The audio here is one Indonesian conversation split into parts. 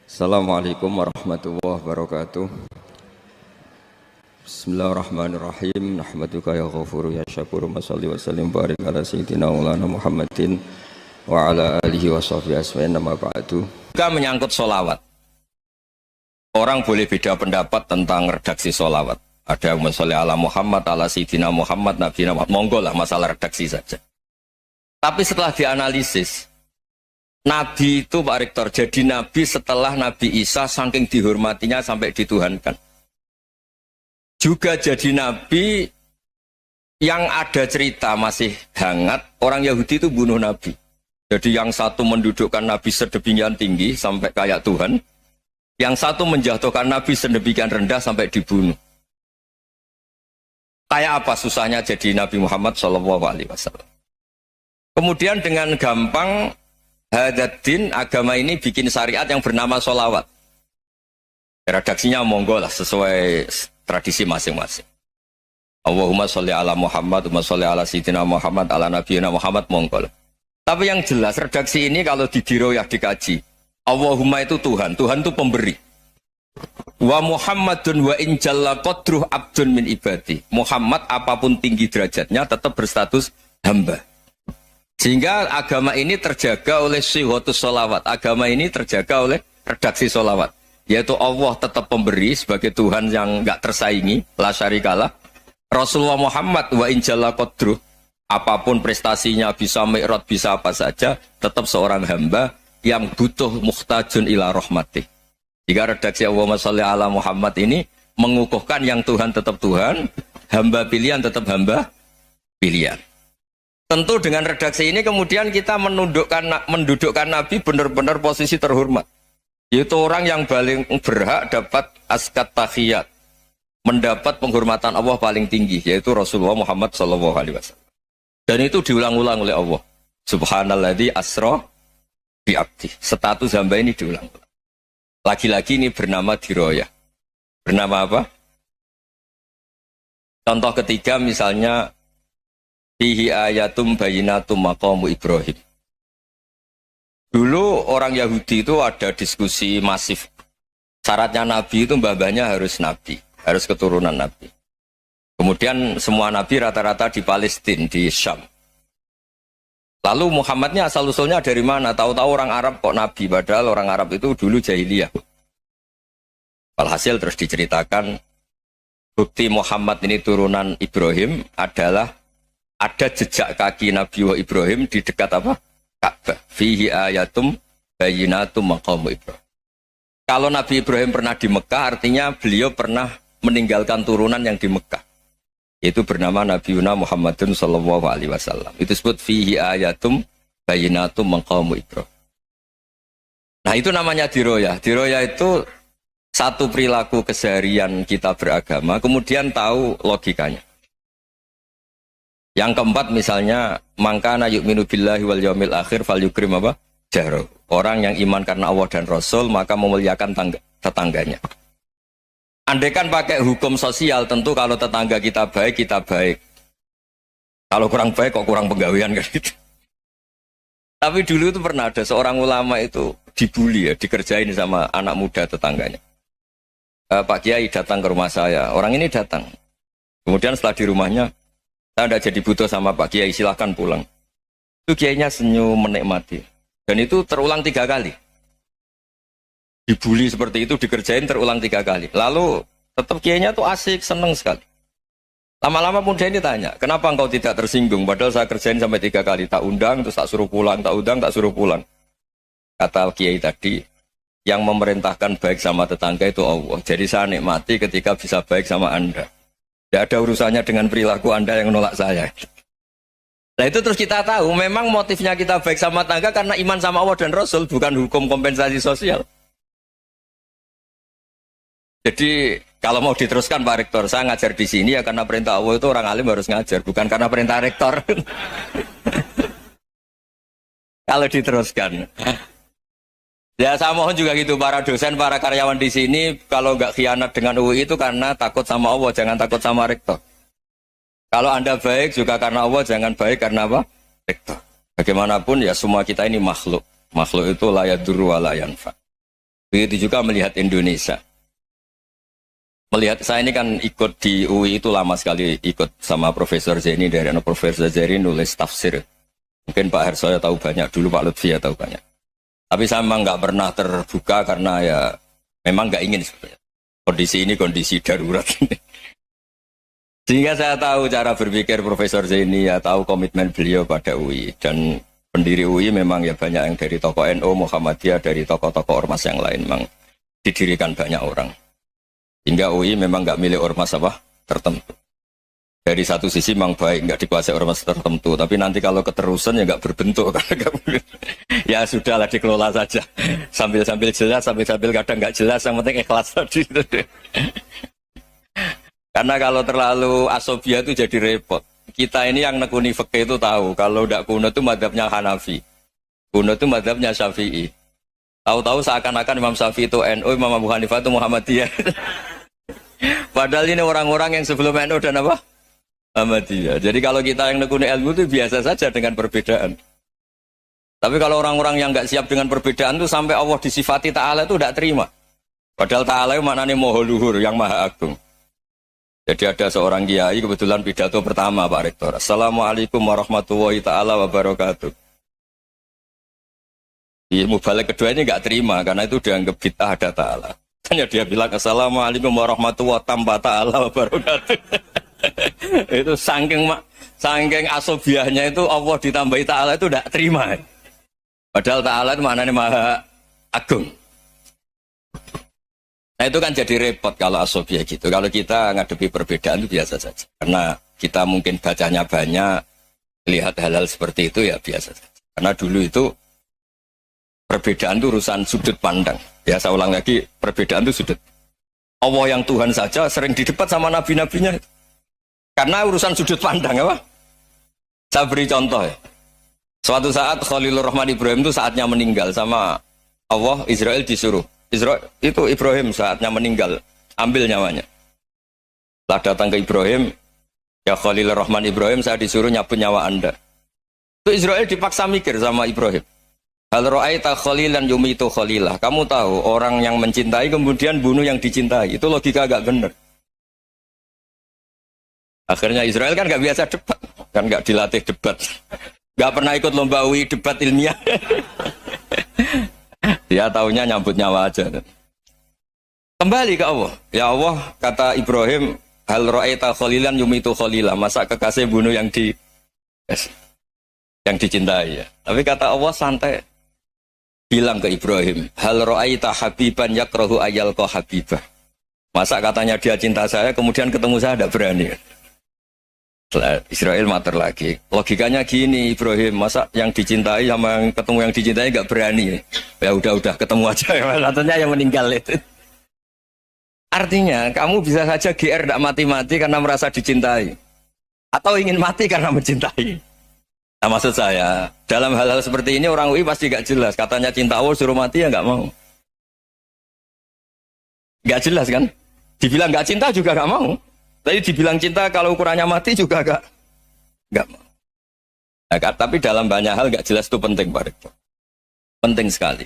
Assalamualaikum warahmatullahi wabarakatuh. Bismillahirrahmanirrahim. Nahmaduka ya ghafuru ya syakuru. Mashalli wa sallim barik ala sayyidina maulana Muhammadin wa ala alihi wa sahbihi asma'in nama ba'du. Juga menyangkut solawat. Orang boleh beda pendapat tentang redaksi solawat. Ada yang sholli ala Muhammad, ala sayyidina Muhammad, Nabi Muhammad. Monggo lah, masalah redaksi saja. Tapi setelah dianalisis, Nabi itu Pak Rektor, jadi Nabi setelah Nabi Isa saking dihormatinya sampai dituhankan. Juga jadi Nabi yang ada cerita masih hangat, orang Yahudi itu bunuh Nabi. Jadi yang satu mendudukkan Nabi sedemikian tinggi sampai kayak Tuhan, yang satu menjatuhkan Nabi sedemikian rendah sampai dibunuh. Kayak apa susahnya jadi Nabi Muhammad SAW. Kemudian dengan gampang Hadaddin agama ini bikin syariat yang bernama sholawat. Redaksinya monggo lah sesuai tradisi masing-masing. Allahumma sholli ala Muhammad, Allahumma sholli ala sayyidina Muhammad, ala nabiyina Muhammad, monggo lah. Tapi yang jelas redaksi ini kalau didiroyah dikaji, Allahumma itu Tuhan, Tuhan itu pemberi. Wa Muhammadun wa in jalla qadruh abdun min ibadi. Muhammad apapun tinggi derajatnya tetap berstatus hamba. Sehingga agama ini terjaga oleh syihotus sholawat. Agama ini terjaga oleh redaksi sholawat. Yaitu Allah tetap pemberi sebagai Tuhan yang enggak tersaingi, la syarikalah. Rasulullah Muhammad wa injalla qadruh, apapun prestasinya, bisa mi'raj, bisa apa saja, tetap seorang hamba yang butuh muhtajun ila rahmatih. Jika redaksi Allahumma sholli ala Muhammad ini mengukuhkan yang Tuhan tetap Tuhan, hamba pilihan tetap hamba pilihan. Tentu dengan redaksi ini kemudian kita mendudukkan Nabi benar-benar posisi terhormat. Yaitu orang yang paling berhak dapat askat tahiyat, mendapat penghormatan Allah paling tinggi, yaitu Rasulullah Muhammad SAW. Dan itu diulang-ulang oleh Allah. Subhanalladzi asra bi abdi. Status hamba ini diulang-ulang. Lagi-lagi ini bernama diroyah. Bernama apa? Contoh ketiga misalnya fihi ayatum bayinatum maqamu Ibrahim. Dulu orang Yahudi itu ada diskusi masif. Syaratnya Nabi itu mbah-mbahnya harus Nabi, harus keturunan Nabi. Kemudian semua Nabi rata-rata di Palestina, di Syam. Lalu Muhammadnya asal-usulnya dari mana? Tahu-tahu orang Arab kok Nabi, padahal orang Arab itu dulu jahiliyah. Alhasil terus diceritakan, bukti Muhammad ini turunan Ibrahim adalah ada jejak kaki Nabi Ibrahim di dekat apa? Ka'bah. Fihi ayatum bayinatum maqamu Ibrahim. Kalau Nabi Ibrahim pernah di Mekah, artinya beliau pernah meninggalkan turunan yang di Mekah. Itu bernama Nabi Muhammadun sallallahu alaihi wasallam. Itu disebut fihi ayatum bayinatum maqamu Ibrahim. Nah, itu namanya diroyah. Diroyah itu satu perilaku keseharian kita beragama, kemudian tahu logikanya. Yang keempat misalnya mangkana yu'minu billahi wal yaumil akhir falyukrim apa? Jaro. Orang yang iman karena Allah dan Rasul maka memuliakan tetangganya. Andaikan pakai hukum sosial tentu kalau tetangga kita baik, kita baik. Kalau kurang baik kok kurang penggawean kan gitu. Tapi dulu itu pernah ada seorang ulama itu dibully ya, dikerjain sama anak muda tetangganya. Pak Kiai datang ke rumah saya. Orang ini datang. Kemudian setelah di rumahnya, saya tidak jadi butuh sama Pak Kiai, silahkan pulang. Itu Kiainya senyum menikmati. Dan itu terulang 3 kali. Dibully seperti itu, dikerjain terulang 3 kali. Lalu tetap Kiainya tuh asik, seneng sekali. Lama-lama muda ini tanya, kenapa engkau tidak tersinggung? Padahal saya kerjain sampai 3 kali. Tak undang, terus tak suruh pulang, tak undang, tak suruh pulang. Kata Kiai tadi, yang memerintahkan baik sama tetangga itu Allah. Jadi saya nikmati ketika bisa baik sama Anda. Tidak ada urusannya dengan perilaku Anda yang menolak saya. Nah itu terus kita tahu, memang motifnya kita baik sama tangga karena iman sama Allah dan Rasul, bukan hukum kompensasi sosial. Jadi kalau mau diteruskan Pak Rektor, saya ngajar di sini ya karena perintah Allah itu orang alim harus ngajar, bukan karena perintah Rektor. Kalau diteruskan. Ya saya mohon juga gitu para dosen, para karyawan di sini kalau nggak khianat dengan UI itu karena takut sama Allah, jangan takut sama rektor. Kalau Anda baik juga karena Allah, jangan baik karena apa? Rektor. Bagaimanapun ya semua kita ini makhluk. Makhluk itu la yadurru wa la yanfa. Begitu juga melihat Indonesia. Melihat saya ini kan ikut di UI itu lama sekali, ikut sama Profesor Zeni, dari Profesor Zeni nulis tafsir. Mungkin Pak Harsoyo tahu banyak, dulu Pak Lutfi ya tahu banyak. Tapi saya memang nggak pernah terbuka karena ya memang nggak ingin sebenarnya. Kondisi ini kondisi darurat. Sehingga saya tahu cara berpikir Profesor Zeni, ya tahu komitmen beliau pada UI. Dan pendiri UI memang ya banyak yang dari tokoh NU, Muhammadiyah, dari tokoh-tokoh ormas yang lain. Memang didirikan banyak orang. Hingga UI memang nggak milik ormas apa tertentu. Dari satu sisi memang baik, nggak dikuasai ormas tertentu. Tapi nanti kalau keterusan ya nggak berbentuk. Ya sudahlah dikelola saja. Sambil-sambil jelas, sambil-sambil kadang nggak jelas. Yang penting ikhlas tadi. Karena kalau terlalu asobia itu jadi repot. Kita ini yang nekuni fikih itu tahu. Kalau udah kuno itu madhabnya Hanafi. Kuno itu madhabnya Syafi'i. Tahu-tahu seakan-akan Imam Syafi'i itu NU, Imam Abu Hanifah itu Muhammadiyah. Padahal ini orang-orang yang sebelum NU dan apa? Muhammadiyah. Jadi kalau kita yang nekuni ilmu itu biasa saja dengan perbedaan. Tapi kalau orang-orang yang nggak siap dengan perbedaan itu sampai Allah disifati Ta'ala itu tidak terima. Padahal Ta'ala itu maknanya Maha Luhur, yang Maha Agung. Jadi ada seorang kiai kebetulan pidato pertama Pak Rektor. Assalamualaikum warahmatullahi ta'ala wabarakatuh. Ilmu balik kedua ini nggak terima karena itu dianggap bid'ah ada Ta'ala. Hanya dia bilang Assalamualaikum warahmatullahi ta'ala wabarakatuh. Itu saking asobiahnya itu Allah ditambahi Ta'ala itu tidak terima. Padahal Ta'ala itu maknanya Maha Agung. Nah itu kan jadi repot kalau asobiah gitu. Kalau kita ngadepi perbedaan itu biasa saja. Karena kita mungkin bacanya banyak, lihat hal-hal seperti itu ya biasa saja. Karena dulu itu perbedaan itu urusan sudut pandang. Ya saya ulang lagi, perbedaan itu sudut. Allah yang Tuhan saja sering didebat sama nabi-nabinya. Karena urusan sudut pandang apa? Saya beri contoh ya. Suatu saat Khalilur Rahman Ibrahim itu saatnya meninggal sama Allah, Israel disuruh. Itu Ibrahim saatnya meninggal, ambil nyawanya. Setelah datang ke Ibrahim, ya Khalilur Rahman Ibrahim, saya disuruh nyabut nyawa Anda. Itu Israel dipaksa mikir sama Ibrahim. Hal ra'aita khalilan yumitu khalilah. Kamu tahu orang yang mencintai kemudian bunuh yang dicintai. Itu logika agak benar. Akhirnya Israel kan gak biasa debat, kan gak dilatih debat. Gak pernah ikut lomba UI debat ilmiah. Dia taunya nyambut nyawa aja. Kembali ke Allah. Ya Allah, kata Ibrahim, hal ra'aita khalilan yumitu khalilah. Masa kekasih bunuh yang dicintai ya. Tapi kata Allah santai. Bilang ke Ibrahim, hal ra'aita habiban yakrahu ayyalqa habibah. Masa katanya dia cinta saya, kemudian ketemu saya tidak berani. Israel mater lagi. Logikanya gini Ibrahim, masa yang dicintai sama yang ketemu yang dicintai nggak berani. Ya udah ketemu aja. Katanya yang meninggal itu. Artinya kamu bisa saja GR tidak mati-mati karena merasa dicintai. Atau ingin mati karena mencintai. Nah maksud saya, dalam hal-hal seperti ini orang UI pasti nggak jelas. Katanya cinta Allah suruh mati ya nggak mau. Nggak jelas kan? Dibilang nggak cinta juga nggak mau. Tapi dibilang cinta kalau ukurannya mati juga nggak mau. Nah, tapi dalam banyak hal nggak jelas itu penting Pak Rektor. Penting sekali.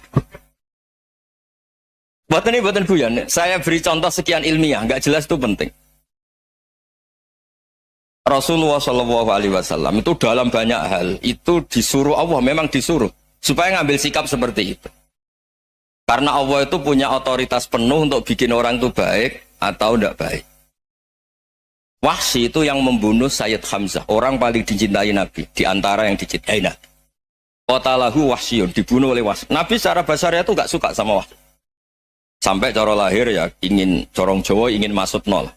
Buatan Buyan, saya beri contoh sekian ilmiah, nggak jelas itu penting. Rasulullah SAW itu dalam banyak hal itu disuruh Allah, memang disuruh supaya ngambil sikap seperti itu. Karena Allah itu punya otoritas penuh untuk bikin orang itu baik atau tidak baik. Wahsy itu yang membunuh Sayyid Hamzah, orang paling dicintai Nabi, di antara yang dicintai Nabi. Qatalahu Wahsyun, dibunuh oleh Wahsy. Nabi secara basarnya itu nggak suka sama Wahsy. Sampai cara lahir ya ingin corong Jawa, ingin masuk nol.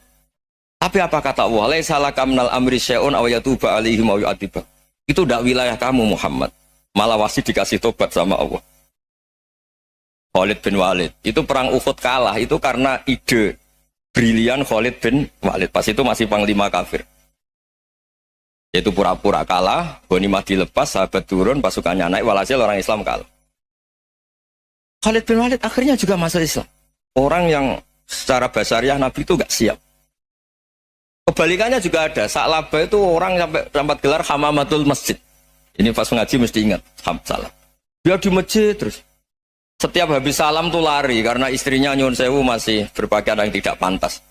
Tapi apa kata Allah? Laisa laka minal amri syai'un aw yatuba alaihim aw yu'adzibah. Itu tidak wilayah kamu Muhammad. Malah Wahsy dikasih tobat sama Allah. Khalid bin Walid, itu perang Uhud kalah itu karena ide brilian Khalid bin Walid. Pas itu masih panglima kafir. Yaitu pura-pura kalah, ghanimah dilepas, sahabat turun, pasukannya naik, walhasil orang Islam kalah. Khalid bin Walid akhirnya juga masuk Islam. Orang yang secara basariah Nabi itu gak siap. Kebalikannya juga ada. Sa'labah itu orang sampai gelar Hamamatul Masjid. Ini pas ngaji mesti ingat. Salah. Dia di masjid terus. Setiap habis salam tuh lari karena istrinya nyun sewu masih berpakaian yang tidak pantas.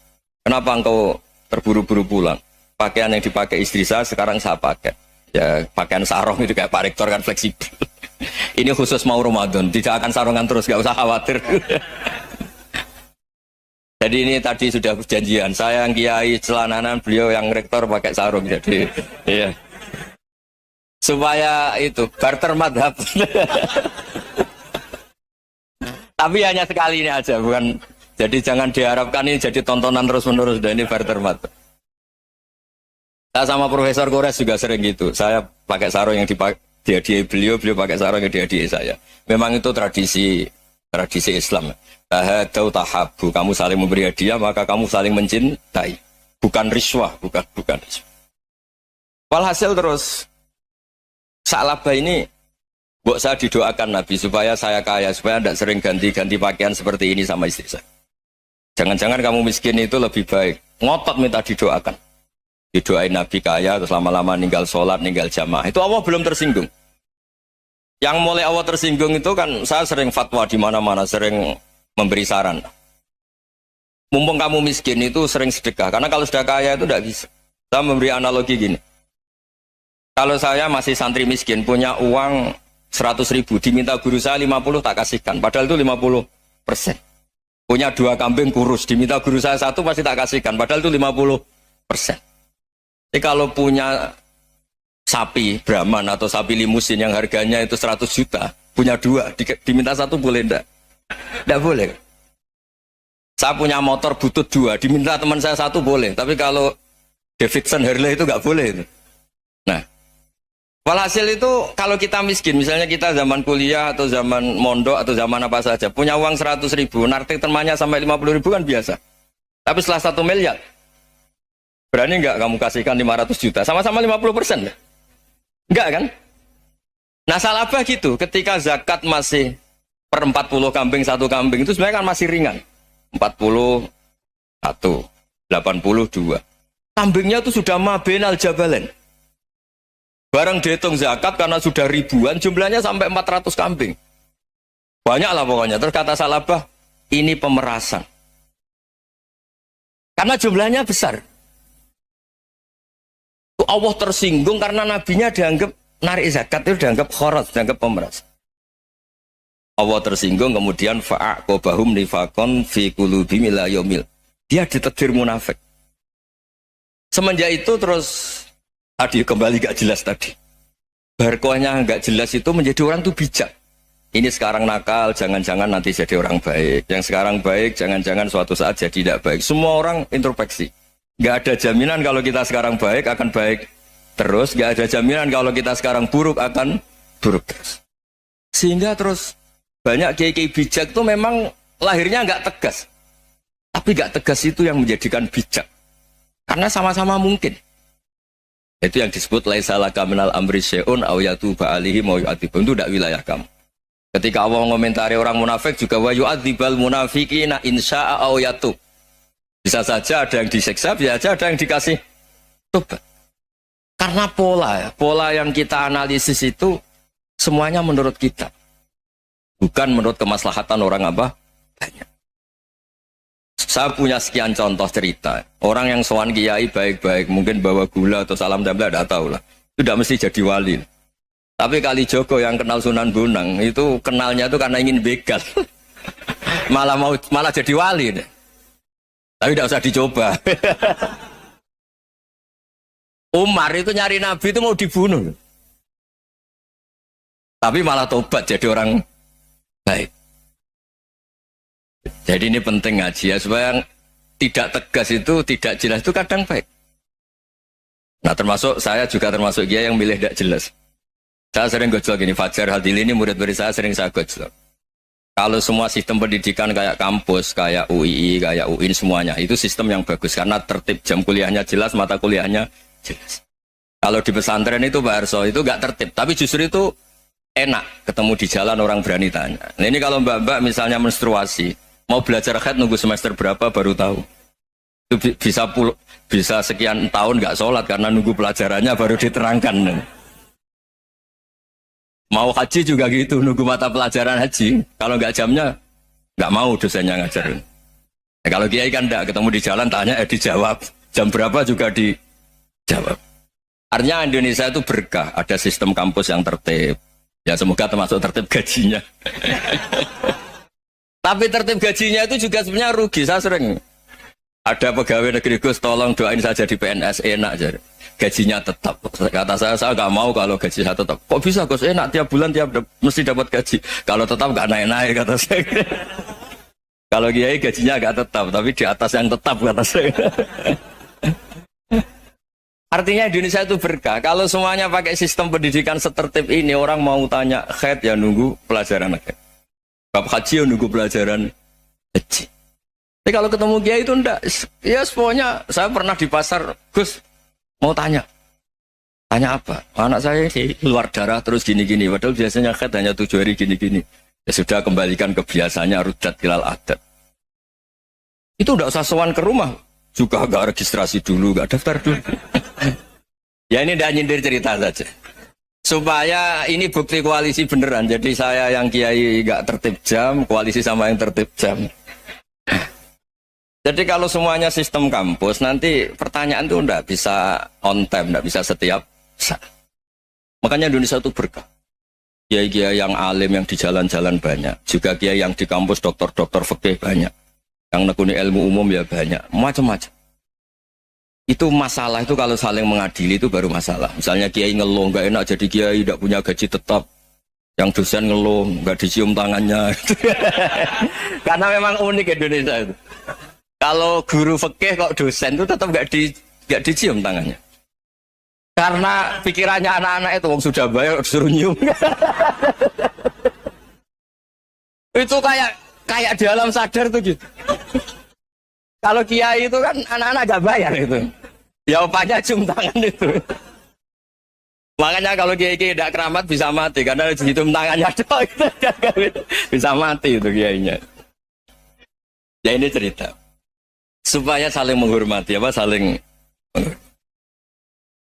Kenapa engkau terburu-buru pulang? Pakaian yang dipakai istri saya sekarang saya pakai. Ya pakaian sarung itu kayak Pak Rektor kan fleksibel. Ini khusus mau Ramadan, tidak akan sarungan terus, gak usah khawatir. Jadi ini tadi sudah perjanjian. Saya yang kiai celananan, beliau yang rektor pakai sarung. Jadi iya. Supaya itu barter madhab. Tapi hanya sekali ini aja, bukan. Jadi jangan diharapkan ini jadi tontonan terus-menerus. Dan ini barter madhab. Saya sama Profesor Kores juga sering gitu. Saya pakai sarung yang dihadiahi beliau pakai sarung yang dihadiahi saya. Memang itu tradisi Islam. Tahadau tahabu, kamu saling memberi hadiah maka kamu saling mencintai. Bukan riswah, bukan riswah. Walhasil terus Sa'labah ini buat saya didoakan Nabi supaya saya kaya, supaya tidak sering ganti-ganti pakaian seperti ini sama istri saya. Jangan-jangan kamu miskin itu lebih baik. Ngotot minta didoakan. Didoain Nabi kaya, terus lama-lama ninggal sholat, ninggal jamaah. Itu Allah belum tersinggung. Yang mulai Allah tersinggung itu kan saya sering fatwa di mana-mana, sering memberi saran. Mumpung kamu miskin itu sering sedekah. Karena kalau sudah kaya itu tidak bisa. Saya memberi analogi gini. Kalau saya masih santri miskin, punya uang 100.000, diminta guru saya 50 tak kasihkan, padahal itu 50%. Punya 2 kambing kurus, diminta guru saya 1 pasti tak kasihkan, padahal itu 50%. Jadi kalau punya sapi Brahman atau sapi limusin yang harganya itu 100 juta, punya 2, diminta 1 boleh enggak? Enggak boleh. Saya punya motor butut 2, diminta teman saya 1 boleh, tapi kalau Davidson Harley itu enggak boleh itu. Nah, walhasil itu kalau kita miskin, misalnya kita zaman kuliah atau zaman mondok atau zaman apa saja, punya uang 100.000, nartik temannya sampai 50.000 kan biasa. Tapi setelah 1 miliar, berani nggak kamu kasihkan 500 juta? Sama-sama 50%. Enggak kan? Nah Sa'labah gitu, ketika zakat masih per 40 kambing 1 kambing, itu sebenarnya kan masih ringan. 41, 82. Kambingnya itu sudah mabenal jabalen. Barang dihitung zakat karena sudah ribuan, jumlahnya sampai 400 kambing. Banyak lah pokoknya. Terus kata Sa'labah, ini pemerasan. Karena jumlahnya besar. Allah tersinggung karena nabinya dianggap narik zakat itu dianggap khorat, dianggap pemeras. Allah tersinggung kemudian fa'aqobahum nifakon fi qulubihim ila yaumil. Dia ditetir munafik. Semenjak itu terus tadi kembali gak jelas tadi. Barkohnya gak jelas itu menjadi orang tuh bijak. Ini sekarang nakal, jangan-jangan nanti jadi orang baik. Yang sekarang baik, jangan-jangan suatu saat jadi tidak baik. Semua orang introspeksi. Gak ada jaminan kalau kita sekarang baik akan baik terus. Gak ada jaminan kalau kita sekarang buruk akan buruk terus. Sehingga terus banyak kiai-kiai bijak itu memang lahirnya gak tegas. Tapi gak tegas itu yang menjadikan bijak. Karena sama-sama mungkin. Itu yang disebut laisa laka minal amri syai'un aw yatuba alaihi wa yu'adzibun. Itu tidak wilayah kamu. Ketika Allah mengomentari orang munafik juga wa yu'adzibal munafiqina insya'a aw yatub. Bisa saja ada yang disiksa, bisa saja ada yang dikasih tobat. Karena pola yang kita analisis itu semuanya menurut kita. Bukan menurut kemaslahatan orang apa? Banyak. Saya punya sekian contoh cerita. Orang yang sowan kiai baik-baik, mungkin bawa gula atau salam tempel, tidak tahu lah. Itu tidak mesti jadi wali. Tapi Kali Jogo yang kenal Sunan Bonang, itu kenalnya itu karena ingin begal. malah jadi wali. Deh. Tapi tidak usah dicoba. Umar itu nyari Nabi itu mau dibunuh. Tapi malah tobat jadi orang baik. Jadi ini penting ngaji ya, supaya tidak tegas itu, tidak jelas itu kadang baik. Nah termasuk saya juga termasuk dia yang milih tidak jelas. Saya sering gojlok gini, Fajar Hadili ini murid-murid saya sering saya gojlok. Kalau semua sistem pendidikan kayak kampus, kayak UII, kayak UIN semuanya, itu sistem yang bagus karena tertib, jam kuliahnya jelas, mata kuliahnya jelas. Kalau di pesantren itu Pak Arso itu gak tertib, tapi justru itu enak ketemu di jalan orang berani tanya. Nah, ini kalau mbak-mbak misalnya menstruasi, mau belajar haid nunggu semester berapa baru tahu. Itu bisa sekian tahun nggak sholat karena nunggu pelajarannya baru diterangkan. Mau haji juga gitu, nunggu mata pelajaran haji. Kalau nggak jamnya, nggak mau dosennya ngajarin. Ya, kalau kiai kan enggak, ketemu di jalan tanya, dijawab. Jam berapa juga dijawab. Artinya Indonesia itu berkah, ada sistem kampus yang tertib. Ya semoga termasuk tertib gajinya. Tapi tertib gajinya itu juga sebenarnya rugi. Saya sering ada pegawai negeri Gus, tolong doain saja di PNS, enak aja. Gajinya tetap. Kata saya nggak mau kalau gaji saya tetap. Kok bisa Gus, enak tiap bulan mesti dapat gaji. Kalau tetap nggak naik-naik kata saya. Kalau kiai gajinya nggak tetap, tapi di atas yang tetap kata saya. Artinya Indonesia itu berkah. Kalau semuanya pakai sistem pendidikan setertib ini, orang mau tanya khaid ya nunggu pelajaran khaid. Bab haji ya nunggu pelajaran haji. Tapi kalau ketemu kiai itu enggak. Ya semuanya, saya pernah di pasar, Gus, mau tanya. Tanya apa? Anak saya ini keluar darah terus gini-gini. Padahal biasanya khaid hanya 7 hari gini-gini. Ya sudah kembalikan ke biasanya, rudat ilal adat. Itu enggak usah sowan ke rumah. Juga enggak registrasi dulu, enggak daftar dulu. Ya ini tidak nyindir cerita saja. Supaya ini bukti koalisi beneran. Jadi saya yang kiai enggak tertib jam, koalisi sama yang tertib jam. Jadi kalau semuanya sistem kampus, nanti pertanyaan itu enggak bisa on time, enggak bisa setiap saat. Makanya Indonesia itu berkah. Kiai-kiai yang alim yang di jalan-jalan banyak. Juga kiai yang di kampus dokter-dokter fikih banyak. Yang nekuni ilmu umum ya banyak. Macam-macam. Itu masalah itu kalau saling mengadili itu baru masalah. Misalnya kiai ngeluh nggak enak jadi kiai tidak punya gaji tetap. Yang dosen ngeluh nggak dicium tangannya. Karena memang unik Indonesia itu. Kalau guru fikih kok dosen itu tetap nggak dicium tangannya. Karena pikirannya anak-anak itu wong sudah bayar disuruh nyium. Itu kayak di alam sadar tuh gitu. Kalau kiai itu kan anak-anak gak bayar itu. Ya upahnya cium tangan itu. Makanya kalau kiai-kiai tidak keramat bisa mati. Karena cium tangannya doang. Bisa mati itu kiainya. Ya ini cerita. Supaya saling menghormati. Saling.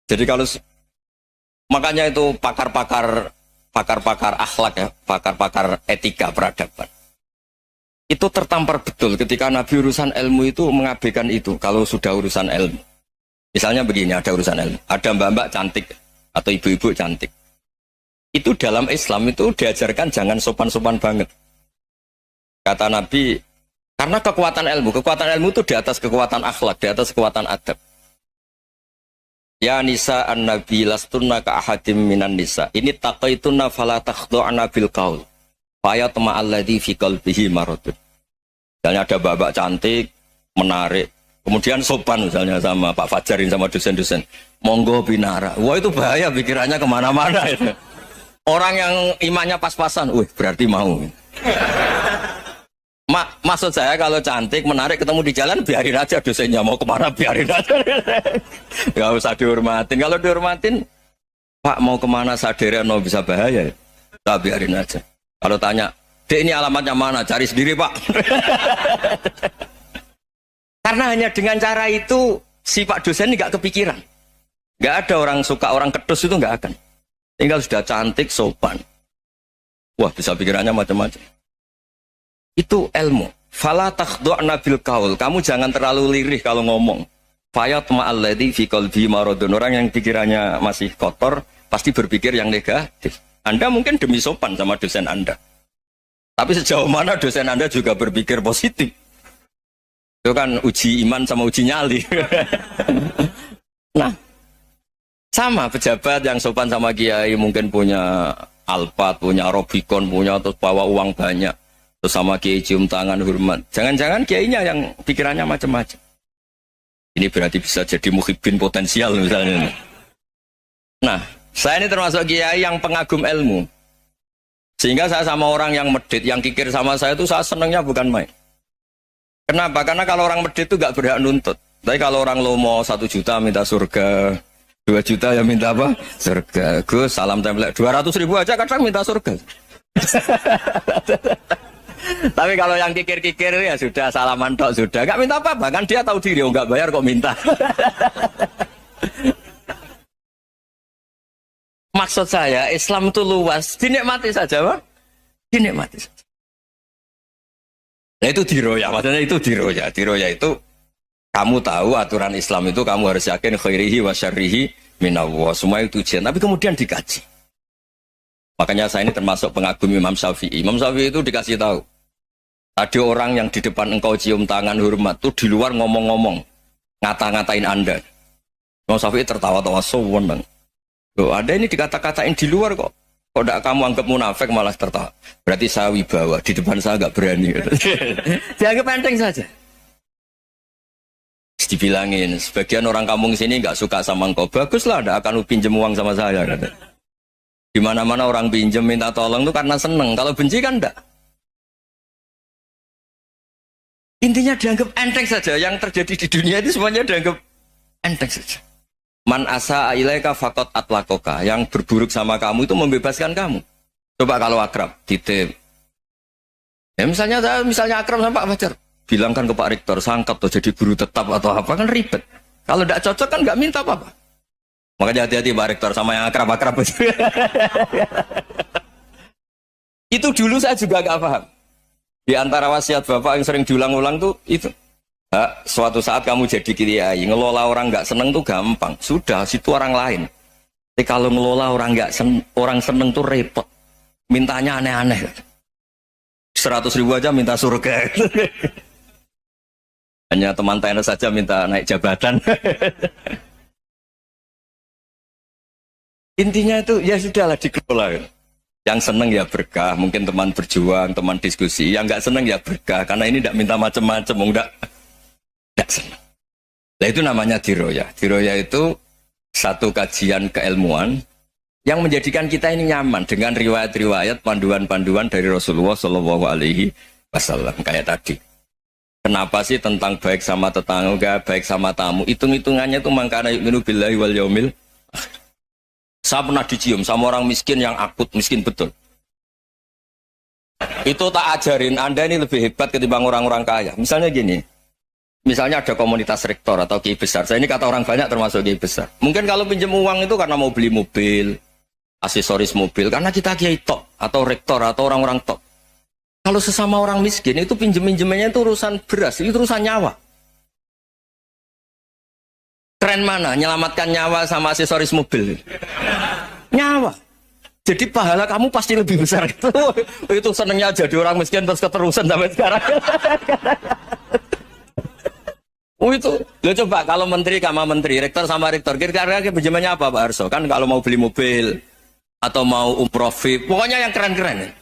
Jadi kalau. Makanya itu pakar-pakar akhlak ya. Pakar-pakar etika peradaban. Itu tertampar betul ketika Nabi urusan ilmu itu mengabaikan itu. Kalau sudah urusan ilmu. Misalnya begini, ada urusan ilmu. Ada mbak-mbak cantik atau ibu-ibu cantik. Itu dalam Islam itu diajarkan jangan sopan-sopan banget. Kata Nabi, karena kekuatan ilmu itu di atas kekuatan akhlak, di atas kekuatan adab. Ya nisa an-nabi lastunna ka ahadim minan nisa. Ini taqaitunna fala takhdu'ana bil qaul. Faya tema'alladhi fi qalbihi maradun. Misalnya ada babak cantik, menarik, kemudian sopan misalnya sama Pak Fajar sama dosen-dosen. Monggo binara. Wah itu bahaya pikirannya kemana-mana itu. Orang yang imannya pas-pasan, berarti mau. Maksud saya kalau cantik, menarik, ketemu di jalan, biarin aja dosennya. Mau kemana, biarin aja. Gak usah dihormatin. Kalau dihormatin, Pak mau kemana sadere no bisa bahaya. Tak biarin aja. Kalau tanya, Dek ini alamatnya mana? Cari sendiri Pak. Karena hanya dengan cara itu, si Pak dosen ini gak kepikiran. Gak ada orang suka, orang kedus itu gak akan. Tinggal sudah cantik, sopan. Wah bisa pikirannya macam-macam. Itu ilmu. Fala takhdu'na bil qaul. Kamu jangan terlalu lirih kalau ngomong. Fayat ma'alladhi fi qalbi maradun. Orang yang pikirannya masih kotor, pasti berpikir yang negatif. Anda mungkin demi sopan sama dosen Anda. Tapi sejauh mana dosen Anda juga berpikir positif. Itu kan uji iman sama uji nyali. Nah, sama pejabat yang sopan sama kiai mungkin punya Alphard, punya Robicon, punya terus bawa uang banyak. Terus sama kiai cium tangan hormat. Jangan-jangan kiainya yang pikirannya macam-macam. Ini berarti bisa jadi muhibbin potensial misalnya. Nah, saya ini termasuk kiai yang pengagum ilmu. Sehingga saya sama orang yang medit, yang kikir sama saya itu saya senangnya bukan main. Kenapa? Karena kalau orang medit itu gak berhak nuntut. Tapi kalau orang lomo 1 juta minta surga, 2 juta ya minta apa? Surga. Gus, salam template. 200.000 aja kadang minta surga. Tapi kalau yang kikir-kikir ya sudah salaman tok sudah. Gak minta apa-apa. Kan dia tahu diri, gak bayar kok minta. maksud saya Islam itu luas, dinikmati saja, Pak. Dinikmati saja. Nah itu diroya, maksudnya itu diroya. Diroya itu kamu tahu aturan Islam itu kamu harus yakin khairihi wa syarrihi minallah. Semua itu ujian, tapi kemudian dikaji. Makanya saya ini termasuk pengagum Imam Syafi'i. Imam Syafi'i itu dikasih tahu. Ada orang yang di depan engkau cium tangan hormat tuh di luar ngomong-ngomong, ngata-ngatain Anda. Imam Syafi'i tertawa-tawa sowan. Loh, ada ini dikata-katain di luar kok. Kok tidak kamu anggap munafik malah tertawa. Berarti saya wibawa, di depan saya nggak berani. Dianggap enteng saja. Dibilangin, sebagian orang kampung sini nggak suka sama engkau. Baguslah, tidak akan pinjam uang sama saya. Di mana-mana orang pinjam minta tolong itu karena seneng. Kalau benci kan enggak. Intinya dianggap enteng saja. Yang terjadi di dunia itu semuanya dianggap enteng saja. Man asa ilaika faqat atlakoka. Yang berburuk sama kamu itu membebaskan kamu. Coba kalau akrab, titip. Ya misalnya akrab sama Pak Fajar. Bilangkan ke Pak Rektor, sangkap tuh jadi guru tetap atau apa, kan ribet. Kalau tidak cocok kan nggak minta apa-apa. Makanya hati-hati Pak Rektor sama yang akrab-akrab. Itu dulu saya juga nggak paham. Di antara wasiat Bapak yang sering diulang-ulang tuh itu. Suatu saat kamu jadi kiai, ngelola orang nggak seneng tuh gampang. Sudah, situ orang lain. Tapi kalau ngelola orang orang seneng tuh repot. Mintanya aneh-aneh. 100.000 aja minta surga. Hanya teman tenis saja minta naik jabatan. Intinya itu ya sudahlah dikelola. Yang seneng ya berkah, mungkin teman berjuang, teman diskusi. Yang nggak seneng ya berkah, karena ini tidak minta macam-macam, enggak seneng. Nah itu namanya diroya. Diroya itu satu kajian keilmuan yang menjadikan kita ini nyaman dengan riwayat-riwayat, panduan-panduan dari Rasulullah Shallallahu Alaihi Wasallam kayak tadi. Kenapa sih tentang baik sama tetangga, baik sama tamu? Hitung-hitungannya itu mangkana yu'minu billahi wal yaumil. Saya pernah dicium sama orang miskin yang akut, miskin betul. Itu tak ajarin, Anda ini lebih hebat ketimbang orang-orang kaya. Misalnya gini, misalnya ada komunitas rektor atau kiai besar. Saya ini kata orang banyak termasuk kiai besar. Mungkin kalau pinjam uang itu karena mau beli mobil, aksesoris mobil, karena kita kiai top, atau rektor, atau orang-orang top. Kalau sesama orang miskin itu pinjem-pinjemannya itu urusan beras, itu urusan nyawa. Keren mana? Nyelamatkan nyawa sama aksesoris mobil. Nyawa. Jadi pahala kamu pasti lebih besar itu. Itu senengnya jadi orang miskin terus keterusan sampai sekarang. Itu. Lo coba kalau menteri sama menteri, rektor sama rektor, kira-kira pinjamannya apa Pak Arso? Kan kalau mau beli mobil atau mau umroh VIP, pokoknya yang keren-keren.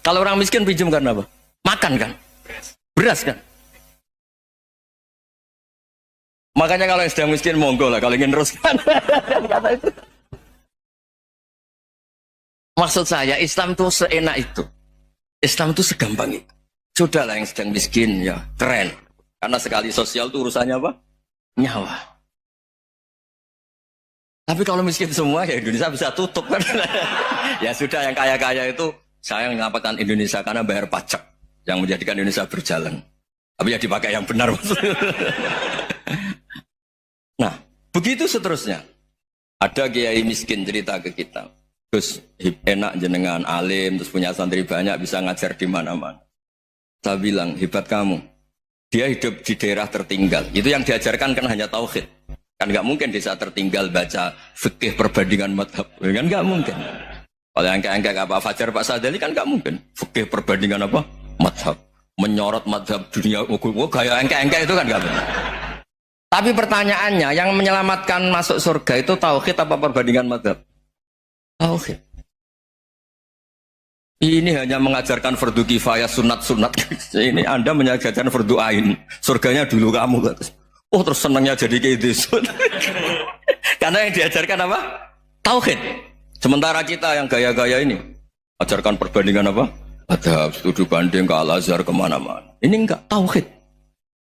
Kalau orang miskin pinjam karena apa? Makan kan? Beras kan? Makanya kalau yang sedang miskin monggo lah kalau ingin teruskan. Kata itu. Maksud saya Islam itu seenak itu. Islam itu segampang itu. Sudahlah yang sedang miskin ya keren. Karena sekali sosial itu urusannya apa? Nyawa. Tapi kalau miskin semua ya Indonesia bisa tutup kan. Ya sudah yang kaya-kaya itu saya mengatakan Indonesia karena bayar pajak yang menjadikan Indonesia berjalan. Tapi ya dipakai yang benar. Nah, begitu seterusnya. Ada kiai miskin cerita ke kita. Terus enak jenengan alim, terus punya santri banyak, bisa ngajar di mana-mana. Saya bilang, hebat kamu. Dia hidup di daerah tertinggal. Itu yang diajarkan kan hanya tauhid. Kan nggak mungkin desa tertinggal baca fikih perbandingan madhab. Kan nggak mungkin. Kalau yang kayak Pak Fajar, Pak Sadali kan nggak mungkin. Fikih perbandingan apa? Madhab. Menyorot madhab dunia. Gaya engke-engke itu kan nggak benar. Tapi pertanyaannya, yang menyelamatkan masuk surga itu tauhid apa perbandingan madhab? Tauhid. Ini hanya mengajarkan fardu kifayah, sunat-sunat. Ini Anda mengajarkan fardu ain. Surganya dulu kamu. Oh terus senangnya jadi kayak gitu. Karena yang diajarkan apa? Tauhid. Sementara kita yang gaya-gaya ini ajarkan perbandingan apa? Ada studi banding ke Al-Azhar kemana-mana. Ini enggak tauhid.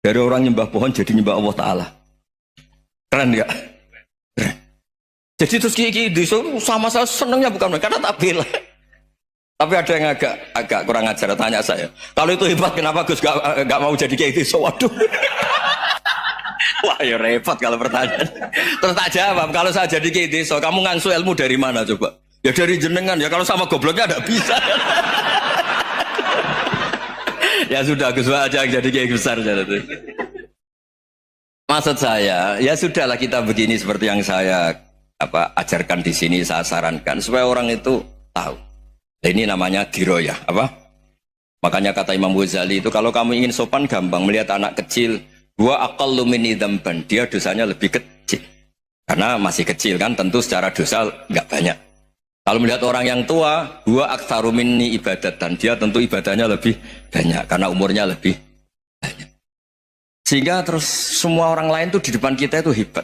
Dari orang nyembah pohon jadi nyembah Allah Ta'ala. Keren ya? Keren. Jadi terus kiki sama saya senangnya bukan karena tak bela. Tapi ada yang agak kurang ajar tanya saya. Kalau itu hebat kenapa Gus gak mau jadi kayak gitu? Waduh. Wah ya repot kalau pertanyaan. Terus tak jawab, kalau saya jadi kiai desa, kamu ngangsu ilmu dari mana coba? Ya dari jenengan ya, kalau sama gobloknya ada bisa. Ya sudah, Gus aja jadi kiai besar jadi. Maksud saya, ya sudahlah kita begini seperti yang saya ajarkan di sini, saya sarankan supaya orang itu tahu. Nah, ini namanya diroyah, apa? Makanya kata Imam Ghazali itu kalau kamu ingin sopan gampang melihat anak kecil, gua aqallu minni dzamban, dia dosanya lebih kecil. Karena masih kecil kan, tentu secara dosa nggak banyak. Kalau melihat orang yang tua, gua aktsaru minni ibadatan, dia tentu ibadahnya lebih banyak karena umurnya lebih banyak. Sehingga terus semua orang lain tuh di depan kita itu hebat.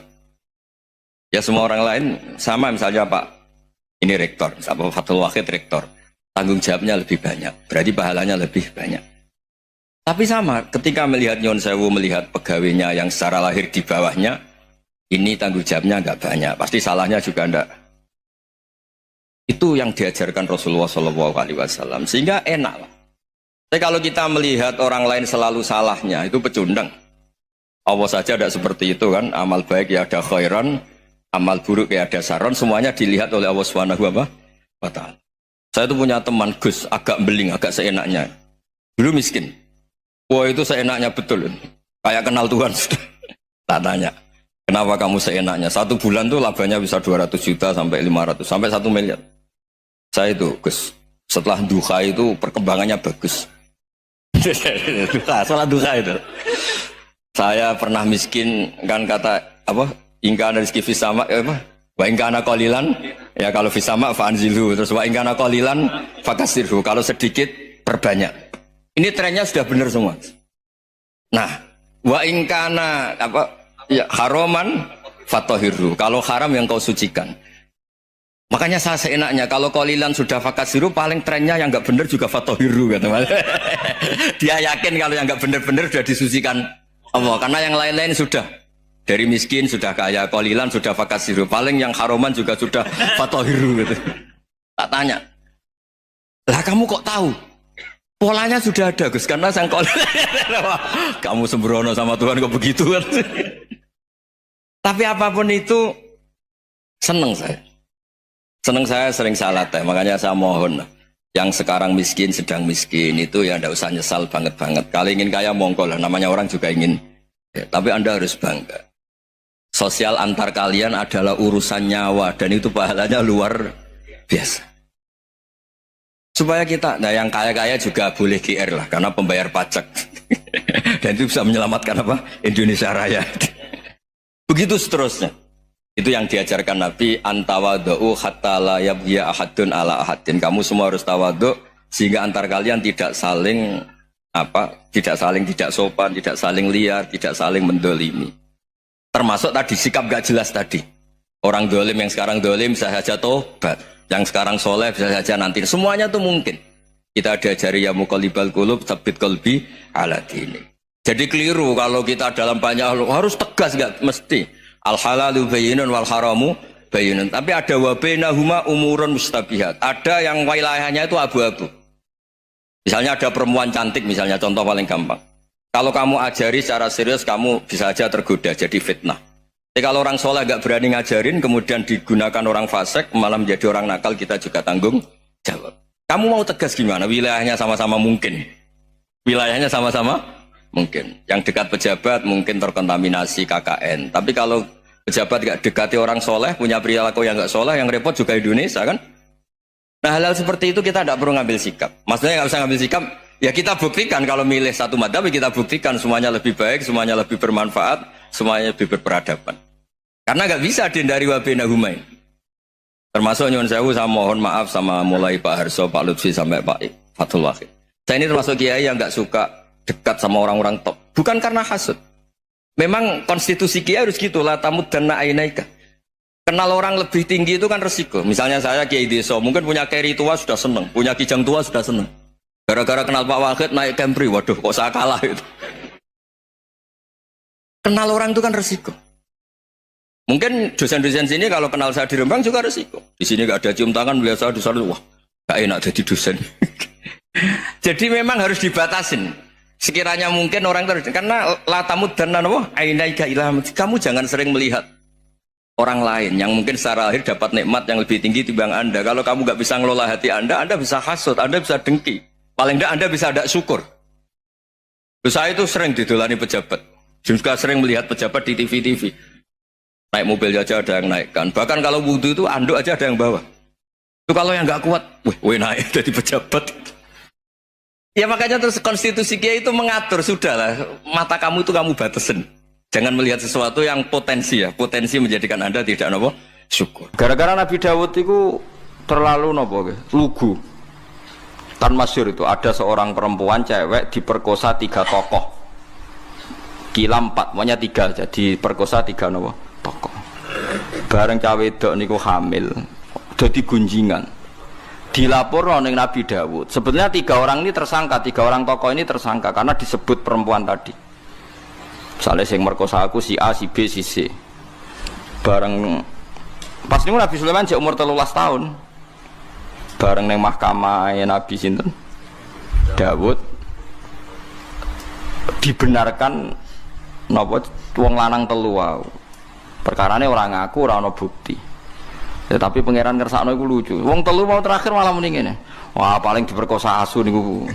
Ya semua orang lain sama, misalnya Pak ini rektor, Pak Fathul Wahid rektor, tanggung jawabnya lebih banyak, berarti pahalanya lebih banyak. Tapi sama, ketika melihat Nyon Sewu, melihat pegawainya yang secara lahir di bawahnya, ini tanggung jawabnya nggak banyak, pasti salahnya juga enggak. Itu yang diajarkan Rasulullah SAW, sehingga enak lah. Tapi kalau kita melihat orang lain selalu salahnya, itu pecundang. Allah saja tidak seperti itu kan, amal baik ya ada khairan, amal buruk ya ada saron, semuanya dilihat oleh Allah SWT. Saya itu punya teman Gus, agak beling, agak seenaknya. Dulu miskin. Wah itu seenaknya betul. Kayak kenal Tuhan sudah. Tak tanya, kenapa kamu seenaknya? 1 bulan tuh labanya bisa 200 juta sampai 500, sampai 1 miliar. Saya itu Gus, setelah duha itu perkembangannya bagus. Setelah duha itu. Saya pernah miskin, kan kata apa? Ingka rizki fisama, wa ingka ana qalilan, ya kalau fisama fa'anzilhu, terus wa ingka ana qalilan fakasirhu, kalau sedikit perbanyak. Ini trennya sudah benar semua. Nah, wa ingka ana ya haroman fatahirhu, kalau haram yang kau sucikan. Makanya saya seenaknya, kalau qalilan sudah fakasirhu, paling trennya yang nggak benar juga fatahirhu, kata Mas. Dia yakin kalau yang nggak benar-benar sudah disucikan Allah, karena yang lain-lain sudah dari miskin sudah kaya, qalilan sudah fakasiru, paling yang haroman juga sudah fatohiru gitu. Tak tanya, lah kamu kok tahu? Polanya sudah ada Gus, karena sang qalilan. Kamu sembrono sama Tuhan kok begitu kan? Tapi apapun itu seneng saya. Seneng saya sering salah teh, makanya saya mohon yang sekarang miskin, sedang miskin itu ya tidak usah nyesal banget-banget. Kalau ingin kaya monggo lah, namanya orang juga ingin. Ya, tapi Anda harus bangga. Sosial antar kalian adalah urusan nyawa dan itu pahalanya luar biasa. Supaya kita, nah yang kaya-kaya juga boleh GR lah, karena pembayar pajak. Dan itu bisa menyelamatkan apa? Indonesia Raya. Begitu seterusnya. Itu yang diajarkan Nabi, antawadhu hatta la yabghiya ahadun ala ahadin. Kamu semua harus tawadhu sehingga antar kalian tidak saling tidak sopan, tidak saling liar, tidak saling mendolimi. Termasuk tadi sikap gak jelas tadi. Orang dolim yang sekarang dolim bisa saja tobat, yang sekarang soleh bisa saja nanti. Semuanya itu mungkin. Kita diajari ya muqallibal qulub tsabbit qalbi ala dini. Jadi keliru kalau kita dalam banyak harus tegas, gak mesti. Al halalu bayyinun wal haramu bayyinun. Tapi ada wa bainahuma umurun mustabihat. Ada yang wilayahnya itu abu-abu. Misalnya ada perempuan cantik, misalnya contoh paling gampang. Kalau kamu ajari secara serius, kamu bisa aja tergoda jadi fitnah. Tapi kalau orang soleh gak berani ngajarin, kemudian digunakan orang fasik, malah menjadi orang nakal, kita juga tanggung jawab. Kamu mau tegas gimana? Wilayahnya sama-sama mungkin. Wilayahnya sama-sama mungkin. Yang dekat pejabat mungkin terkontaminasi KKN. Tapi kalau pejabat gak dekati orang soleh, punya perilaku yang gak soleh, yang repot juga Indonesia kan. Nah hal-hal seperti itu kita tidak perlu ngambil sikap. Maksudnya nggak usah ngambil sikap, ya kita buktikan kalau milih satu madhab, kita buktikan semuanya lebih baik, semuanya lebih bermanfaat, semuanya lebih berperadaban. Karena nggak bisa dihindari wa bainahuma. Termasuk nyuwun sewu, saya mohon maaf sama mulai Pak Harso, Pak Lutfi sampai Pak Fathul Wahid. Saya ini termasuk kiai yang nggak suka dekat sama orang-orang top. Bukan karena hasud. Memang konstitusi kiai harus gitu, la tamuddanna ainaika. Kenal orang lebih tinggi itu kan resiko. Misalnya saya kiai desa, mungkin punya keri tua sudah seneng, punya kijang tua sudah seneng. Gara-gara kenal Pak Wahid naik Camry, waduh kok saya kalah itu. Kenal orang itu kan resiko. Mungkin dosen-dosen sini kalau kenal saya di Rembang juga resiko. Di sini gak ada cium tangan, melihat saya di sana, wah gak enak jadi dosen. Jadi memang harus dibatasin. Sekiranya mungkin orang terus, karena la tamuddanna ainaika ila, kamu jangan sering melihat orang lain yang mungkin secara lahir dapat nikmat yang lebih tinggi timbang Anda. Kalau kamu nggak bisa ngelola hati Anda bisa hasut, Anda bisa dengki. Paling tidak Anda bisa ada syukur. Saya itu sering didolani pejabat. Juga sering melihat pejabat di TV-TV. Naik mobil aja ada yang naikkan. Bahkan kalau wudhu itu anduk aja ada yang bawa. Itu kalau yang nggak kuat, weh naik jadi pejabat. Ya makanya terus konstitusi Kiai itu mengatur, sudahlah, mata kamu itu kamu batasin. Jangan melihat sesuatu yang potensi ya, potensi menjadikan Anda tidak nopo syukur. Gara-gara Nabi Dawud itu terlalu nopo lugu. Kan masyhur itu ada seorang perempuan cewek diperkosa 3 tokoh. Kila 4, maunya 3 aja diperkosa 3 nopo tokoh. Bareng cawe wedok niku hamil, jadi gunjingan. Dilapor ning Nabi Dawud. Sebenarnya 3 orang ini tersangka, 3 orang tokoh ini tersangka karena disebut perempuan tadi. Misalnya yang merkosa aku si A, si B, si C. Bareng pas niku Nabi Sulaiman jek umur 13 tahun. Bareng neng mahkamah Nabi sinten Dawud dibenarkan napa wong lanang telu wae. Perkarane ora ngaku, ora ana bukti. Ya, tapi pangeran ngersakno iku lucu. Wong telu mau terakhir malah muni ngene. Wah, paling diperkosa asu niku.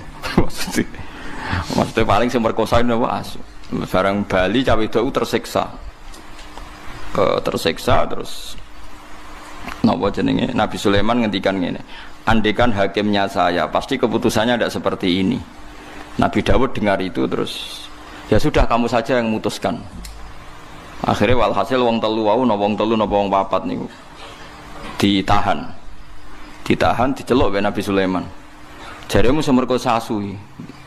Maksudnya paling sing merkosa napa asu. Barang Bali cawe wedok tersiksa. Tersiksa terus napa jenenge Nabi Sulaiman ngendikan ngene. Andekan hakimnya saya, pasti keputusannya tidak seperti ini. Nabi Dawud dengar itu terus ya sudah kamu saja yang memutuskan. Akhirnya walhasil wong telu wau napa wong telu napa wong papat niku ditahan diceluk oleh Nabi Sulaiman. Jaremu semerkosa asu.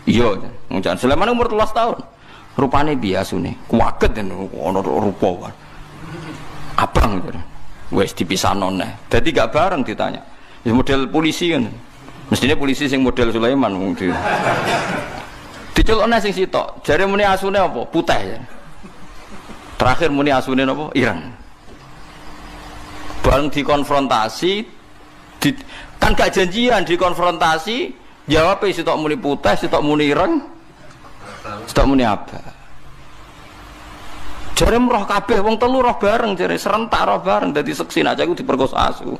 Iya, ngucan Sulaiman umur 13 tahun. Rupane biasune kuwaget ono rupa. Abang gitu. Wes dipisahno neh. Dadi gak bareng ditanya. Ya model polisi kan. Mestinya polisi sing model Sulaiman wong di. Dicelukne sing sitok. Jare muni asune apa? Putih ya. Terakhir muni asune apa? Ireng. Bareng dikonfrontasi kan gak janjian dikonfrontasi, jawab sitok muni putih, sitok muni ireng. Sitok muni apa? Jare roh kabeh wong telu roh bareng, jare serentak roh bareng dadi seksi aja iku diperkosa asu.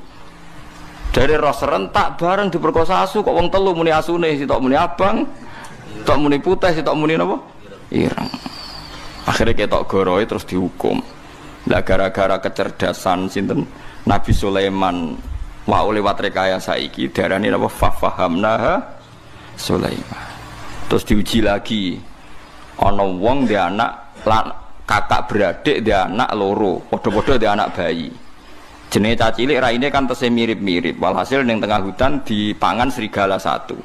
Jare roh serentak bareng diperkosa asu kok wong telu muni asune, sitok muni abang, sitok muni putih, sitok muni napa? Ireng. Akhirnya ketok goroe terus dihukum. Lah gara-gara kecerdasan sinten Nabi Sulaiman wa lewat rekayasa iki darane napa fafahamnaha Sulaiman. Terus diuji lagi. Ana wong dhe anak kakak beradik dia anak loro, podo-podo dia anak bayi. Jenenge cacilik raine kan tesih mirip-mirip. Walhasil ning tengah hutan dipangan serigala satu.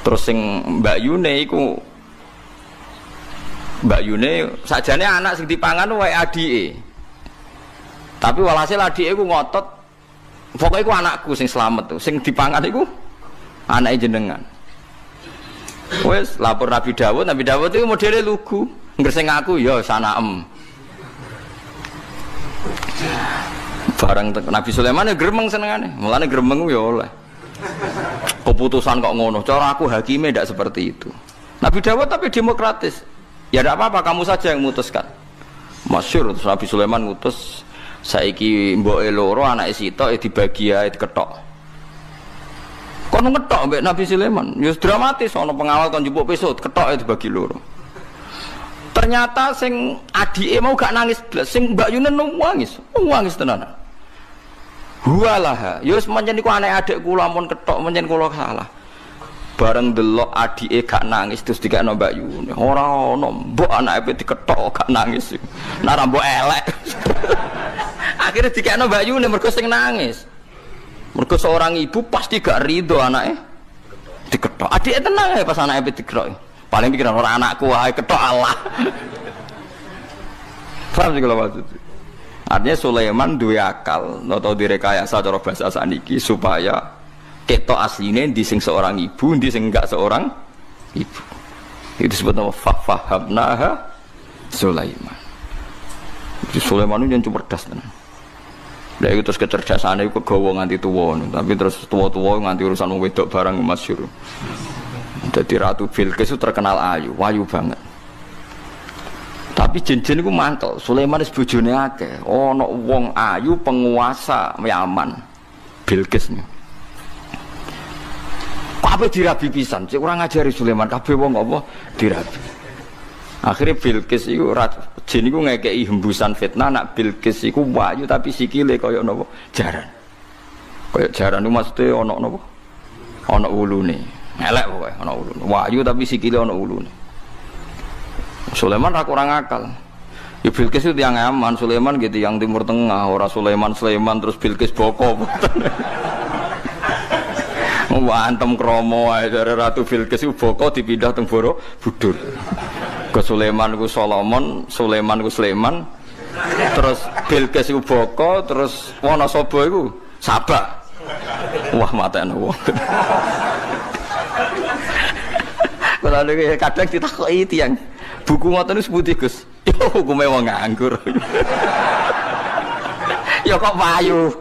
Terus sing Mbak Yune iku sajane anak sing dipangan wae adike. Tapi walhasil adike iku ngotot pokoke iku anakku sing slamet tuh. Sing dipangan iku anake jenengan. Wes lapor Nabi Dawud itu modele lugu. Ngersing aku ya sanaem. Barang Nabi Sulaiman ya gremeng senengane. Mulane gremeng ya oleh. Keputusan kok ngono. Cara aku hakime ndak seperti itu. Nabi Dawud tapi demokratis. Ya ndak apa-apa kamu saja yang memutuskan. Masyhur terus Nabi Sulaiman ngutus saiki mboke loro anake sitok dibagi ae diketok. Kono ngetok mbek Nabi Sulaiman. Ya dramatis ana pengawal kon njupuk pisau ketok dibagi loro. Ternyata sing adike mau gak nangis blas, sing Mbak Yunen nangis tenan. Huwalah, ya wis pancen iku anek adik kula ampun ketok pancen kula salah. Bareng delok adike gak nangis terus dikekno Mbak Yunen. Ora ono mbok anake diketok gak nangis. Nara mbok elek. Akhirnya dikekno Mbak Yunen mergo sing nangis. Mergo seorang ibu pasti gak ridho anake diketok. Adike tenang ya pas anake diketok. Paling pikiran orang anakku wae ketok Allah. Paham sih kalau maksud. Artinya Sulaiman duwe akal, atau direkayasa cara bahasa saniki supaya ketok asline di sing seorang ibu, di sing enggak seorang ibu. Itu disebut nama fahamnaha Sulaiman. Sulaiman itu yang cerdas tenan. Lah itu terus kecerdasane iku kegawa nganti tuwa, tapi terus tuwa-tuwa nganti urusan wong wedok barang masyhur. Jadi Ratu Bilqis itu terkenal ayu banget. Tapi Tapi jin-jin iku mantel. Sulaiman wis bojone akeh. Ana wong ayu penguasa Yaman. Bilqis. Kabeh dirabi pisan. Cek ora ngajari Sulaiman kabeh wong apa dirabi. Akhirnya Bilqis iku jin iku ngekeki hembusan fitnah nak Bilqis iku wayu tapi sikile kaya napa jaran. Kaya jaran iku maksude ana napa? Ana ulune. Elek pokoke ana ulune. Wayu tapi sikile ana ulune. Sulaiman ra kurang akal. Ya Bilqis itu yang aman, Sulaiman gitu yang Timur Tengah, ora Sulaiman terus Bilqis boko. Wantem kromo ae dari Ratu Bilqis iku boko dipindah teng Borobudur. Ke Sulaiman ku Solomon, Sulaiman ku Sulaiman. Terus Bilqis iku boko, terus Wonosobo iku Sabak. Wah matane wong. Kalau kadang ditakoki tiyang buku ngoten niku sepundi Gus? Yo hukume wong nganggur. Ya kok payu.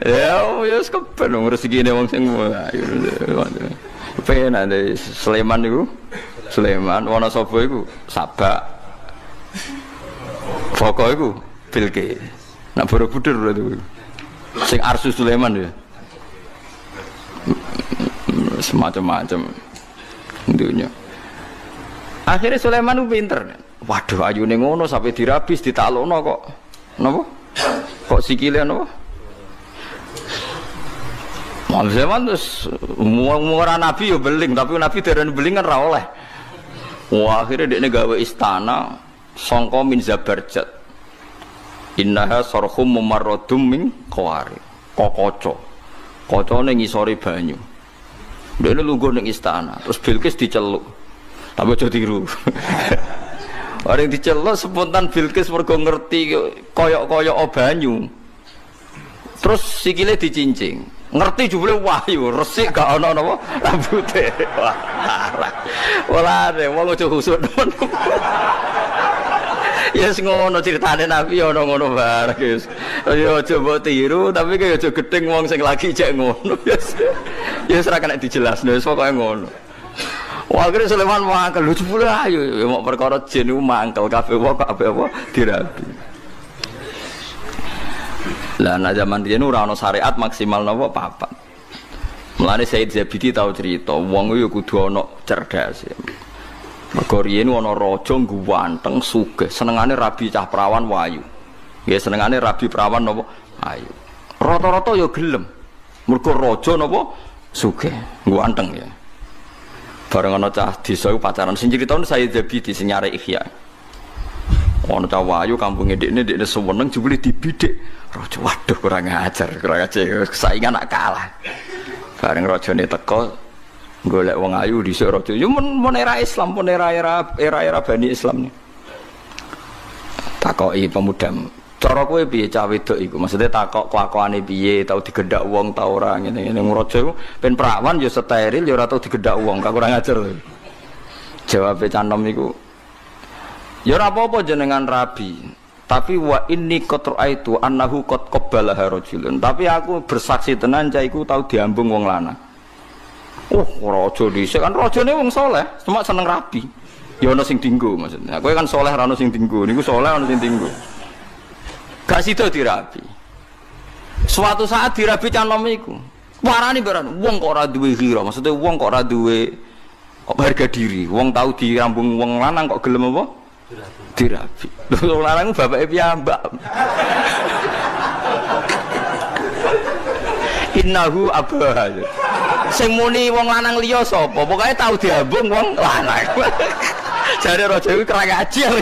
Ya wis keben rezekine wong sing ayu. Penak Sulaiman niku. Sulaiman Wonosobo iku Sabak. Boko iku Bilqis. Nak Borobudur lho itu. Sing Arsu Sulaiman ya. Semacam-macam dunia. Akhirnya Sulaiman itu pinter. Waduh ayune ngono sampai dirabis ditalokno kok. Napa? Kok sikile napa? Sulaiman terus ora nabi yo beling, tapi nabi derene beling kan ra oleh. Wah akhirnya dekne gawe istana sangka min Zabarjat. Innaha sarhum mumarradum min qawari. Kokoco. Kocone ngisore banyu. Dekne lungguh ning istana, terus Bilqis diceluk. Tapi aja tiru. Orang diceluk spontan Bilqis mergo ngerti koyok-koyok banyu. Terus sikile dicincing. Ngerti jebule wahyu, resik gak ana napa rambute. Wah, wong aja khusuk temen. Ya sing ngono critane Nabi ana ngono bareng guys. Ya aja mbok tiru tapi kaya aja gedeng wong sing lagi cek ngono. Ya ora kena dijelasno wis pokoke ngono. Wah akhirnya Sulaiman mangkel lucu pula ayo ya mau perkara jin iku mangkel kabeh apa dirabi. Lah nek zaman riyen ora ana syariat maksimal napa papat. Mulane Said Zabidi tau cerita wong iku kudu ana cerdas. Mergo riyen ana raja ganteng sugih, senengane rabi cah prawan wayu. Nggih senengane rabi prawan napa ayu. Rata-rata ya gelem. Mergo raja napa sugih, ganteng ya. Bareng ana cah desa iku pacaran sing critane Said Zabidi sing nyare Ihya. Ana cah wayu kampunge ndekne seneng jebule dibidik. Raja waduh kurang ajar saingan nak kalah. Bareng rajane teko golek wong ayu dhisik raja yo men era Islam pun era Bani Islam ni. Takoki pemuda, cara kowe piye cah wedok iku? Maksudnya takok kelakuane piye, tau digendak wong ta ora ngene-ngene. Raja iku ben prawan yo steril yo ora tau digendak wong, gak kurang ajar. Jawabe canom iku ya ora apa-apa jenengan rabi. Tapi wa inni qad ra'aitu annahu qad qabbalaha rajulun. Tapi aku bersaksi tenan cah iku tau diambung wong lanang. Raja dhisik kan rajane wong saleh, cuma seneng rabi. Ya ana sing dinggo maksudnya. Kowe kan saleh ra ana sing dinggo. Niku saleh ana sing dinggo. Gak sida dirabi. Suatu saat dirabi canom iku. Warani barang wong kok ora duwe ghira, maksudnya wong kok ora duwe harga diri. Wong tau dirambung wong lanang kok gelem apa? Dirabi. Wong lanang bapake piyambak. Innahu abah. Sing muni wong lanang liya sapa? Pokoke tau diambung wong lanang. Jare raja iku kerang ajil.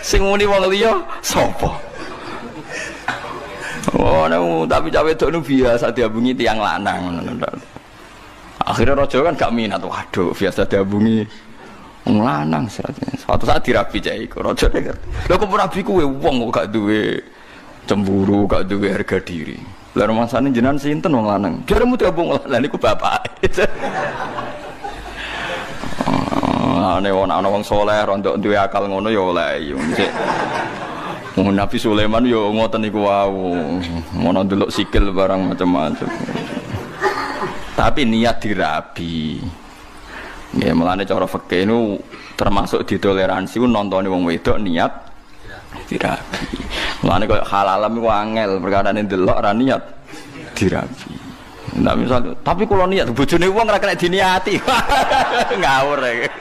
Sing muni wong liya sapa? Oh, tapi cawe wedok nu biasa diambungi tiang lanang ngono. Akhirnya raja kan gak minat, waduh biasa diambungi wong lanang seratnya. Suatu saat dirabi cah iku raja ngerti. Lha kok rabi kuwe wong kok gak duwe cemburu, gak duwe harga diri. Lah rumasane jenengan sinten wong lanang? Jaremu diambung lan niku bapake. Ana wong saleh rondok duwe akal ngono ya oleh yo. Nabi Sulaiman yo ngoten niku wau. Ngono ndelok sikil barang macam-macam. Tapi niat dirabi. Ya mulane cara fikih nu termasuk ditoleransi ku nontoni wong wedok niat dirabi. Mulane koyo halalam iku angel perkarane ndelok ora niat dirabi. Nah misalnya, tapi kalau niat bojone wong ora kena diniati. Ngawur ya.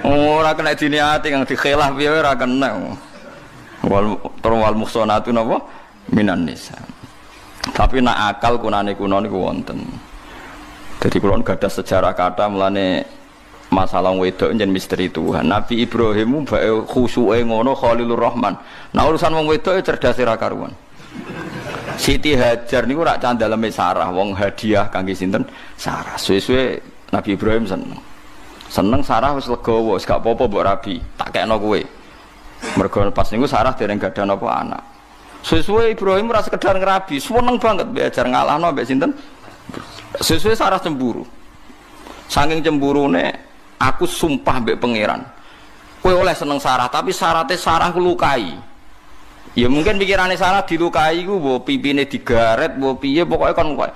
Ora kena diniati kang dikhilaf piye ora kena. Wal muhsanatu napa minan nisa. Tapi nak akal kunane kuno niku wonten. Jadi kalau nggak ada sejarah kata mulane masalah wedok jen misteri Tuhan. Nabi Ibrahim bae khusyuke ngono Khalilur Rahman. Nah urusan wong wedok cerdas ra karuan. Siti Hajar niku rak candaleme Sarah, wong hadiah kangge sinten? Sarah. Suwe-suwe Nabi Ibrahim seneng. Seneng Sarah wis legowo, wis gak apa-apa mbok rabi, tak kekno kowe. Mergo pas niku Sarah dereng gadah napa anak. Suwe-suwe Ibrahim ora sekedar ngrabi, seneng banget mbek Hajar ngalahno mbek sinten? Sesuai Sarah cemburu. Saking cemburune aku sumpah mbek pangeran. Kowe oleh seneng Sarah, tapi syaratnya Sarah ku lukai. Ya mungkin pikirannya Sarah dilukai ku mbok pipine digaret, mbok piye pokoke kon kowe.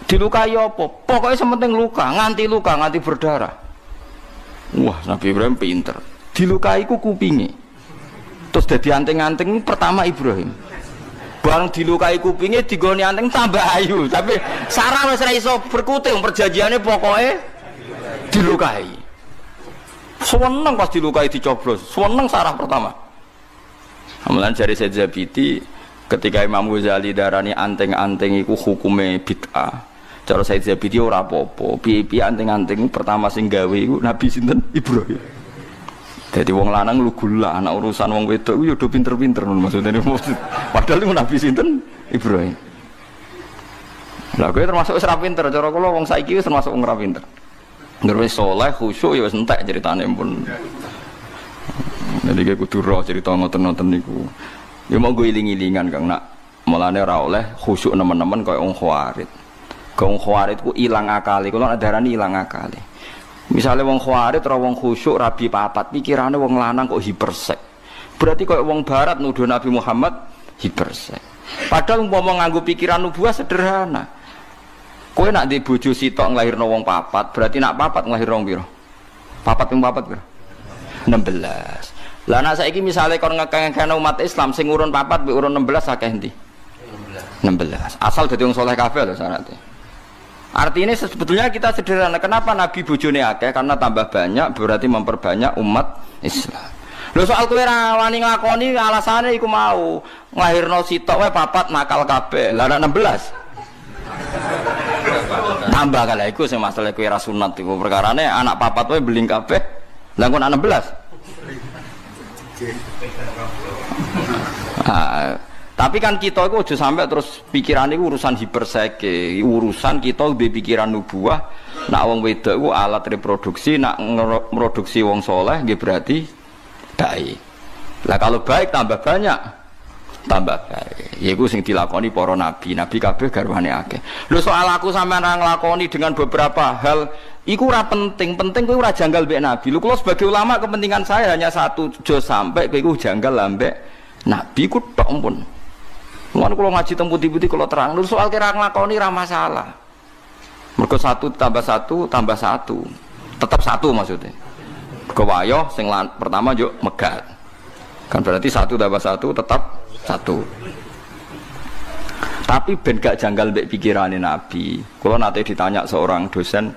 Dilukai apa? Pokoke sementing luka, nganti berdarah. Wah, Nabi Ibrahim pinter. Dilukai ku kupinge. Terus dadi anting-anting pertama Ibrahim. Barang dilukai kupingnya digoni anteng tambah ayu, tapi Sarah wis ra iso berkutik perjanjiannya pokoknya dilukai. Seneng pas dilukai dicoblos, seneng Sarah pertama. Amalan jari Said Zabidi ketika Imam Ghazali darani anteng-anteng iku hukume bid'ah. Cara Said Zabidi ora apa-apa, piye-piye anteng-anteng pertama sing gawe iku Nabi sinten Ibrahim. Jadi wong lanang lu gula, anak urusan wong wedok yo do pinter-pinter maksudnya. Padahal itu Nabi sinten Ibrahim. Lah kowe termasuk wis ra pinter, cara kula wong saiki wis termasuk wong ra pinter. Ngger wis saleh, khusyuk ya wis entek ceritane pun. Jadi kowe kudu ro cerita ngoten-ngoten niku. Ya mau gue iling-ilingan Kang nak mulane ora oleh khusyuk nemen-nemen kaya wong khawarit. Wong khawarit ku ilang akale, kula nak darani ilang akale. Misalnya wong khawarit atau wong khusyuk rabi papat pikirannya wong lanang kok hipersek. Berarti kok wong barat nuduh Nabi Muhammad hipersek. Padahal umpama nganggo pikiran nubuah sederhana. Kowe nak di bojo sitok nglahirno wong papat, berarti nak papat nglahirno wong pira? Papat ping papat pira? 16. Lah nek saiki misale kon ngekeng-ngekeng umat Islam sing urun papat mbek urun 16 akeh endi? 16. Asal dadi wong saleh kabeh lho syaratnya. Artinya sebetulnya kita sederhana. Kenapa Nabi bojone akeh? Karena tambah banyak berarti memperbanyak umat Islam. Lho soal kowe ra wani nglakoni alasane iku mau nglahirno sitok wae papat nakal kabeh. Lah 16. Tambah kala iku sing masalah kowe ra sunat iku perkarane anak papat wae beling kabeh. Lah kok 16. Tapi kan kita itu aja sampai terus pikiran itu urusan hiperseke, urusan kita di pikiran nubuah. Nak wong wedok itu alat reproduksi, nak produksi wong soleh, gitu berarti baik. Lah kalau baik tambah banyak, tambah baik. Ya itu sing dilakoni para nabi, nabi kabeh garwane akeh. Lho soal aku sampean nglakoni dengan beberapa hal, iku ora penting, penting kowe ora janggal mbek nabi. Lho kula sebagai ulama kepentingan saya hanya satu, aja sampai kowe iku janggal ambek nabi ku tok pun. Mulane kula ngaji teng putih-putih kula terang, soal kira nglakoni ra masalah. Mergo 1 tambah 1 tambah 1. Tetap 1 maksudnya. Kewayo sing pertama yo megat. Kan berarti 1 tambah 1 tetap 1. Tapi ben gak janggal mbek pikirane Nabi. Kula nate ditanya seorang dosen,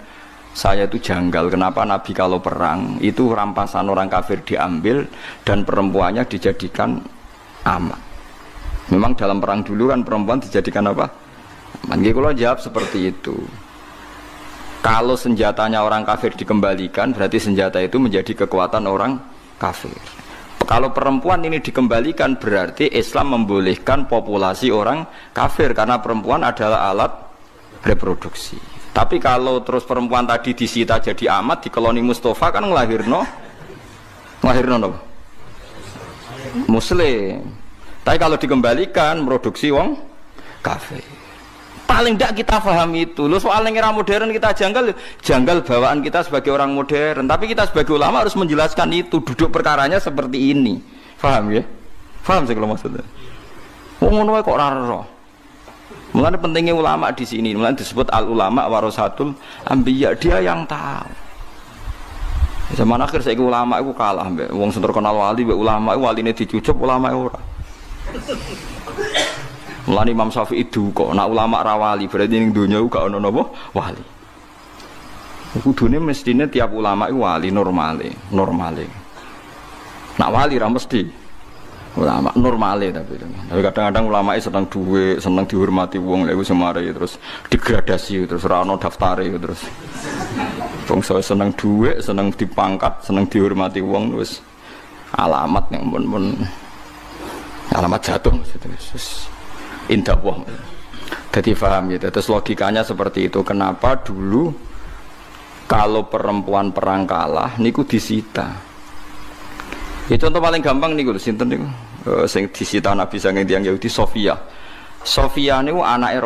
saya itu janggal kenapa Nabi kalau perang itu rampasan orang kafir diambil dan perempuannya dijadikan amat. Memang dalam perang dulu kan perempuan dijadikan apa? Mangke kula jawab seperti itu. Kalau senjatanya orang kafir dikembalikan, berarti senjata itu menjadi kekuatan orang kafir. Kalau perempuan ini dikembalikan, berarti Islam membolehkan populasi orang kafir karena perempuan adalah alat reproduksi. Tapi kalau terus perempuan tadi disita jadi amat di koloni Mustafa kan ngelahirno apa? Muslim. Tapi kalau dikembalikan produksi wong kafir. Paling tidak kita paham itu. Loh soal era modern kita janggal bawaan kita sebagai orang modern. Tapi kita sebagai ulama harus menjelaskan itu. Duduk perkaranya seperti ini. Paham ya? Paham sih kalau maksudnya. Wong ngono kok ora ero. Mulane pentingnya ulama di sini, mulane disebut al ulama warasatul anbiya, dia yang tahu. Zaman akhir saiki ulama iku kalah mbek wong sing terkenal wali, mbek ulama iku waline dicucup, ulama ora. Mulane Imam Syafi'i duka, nek ulama ra wali berarti ning donya gak ono napa wali. Kudune mestine tiap ulama iku wali normale. Nak wali ra mesti ulama normale tapi kadang-kadang ulama seneng duwe, seneng dihormati wong lha iku semare terus degradasi terus ora ono daftare terus wong seneng duwe, seneng dipangkat, seneng dihormati wong wis alamat yang pun alamat jatuh terus indah wong. Jadi paham ya, terus logikanya seperti itu. Kenapa dulu kalau perempuan perang kalah niku disita? Ya contoh paling gampang niku lho sinten niku sing disita Nabi saking tiyang Yahudi Sofia. Sofia niku anake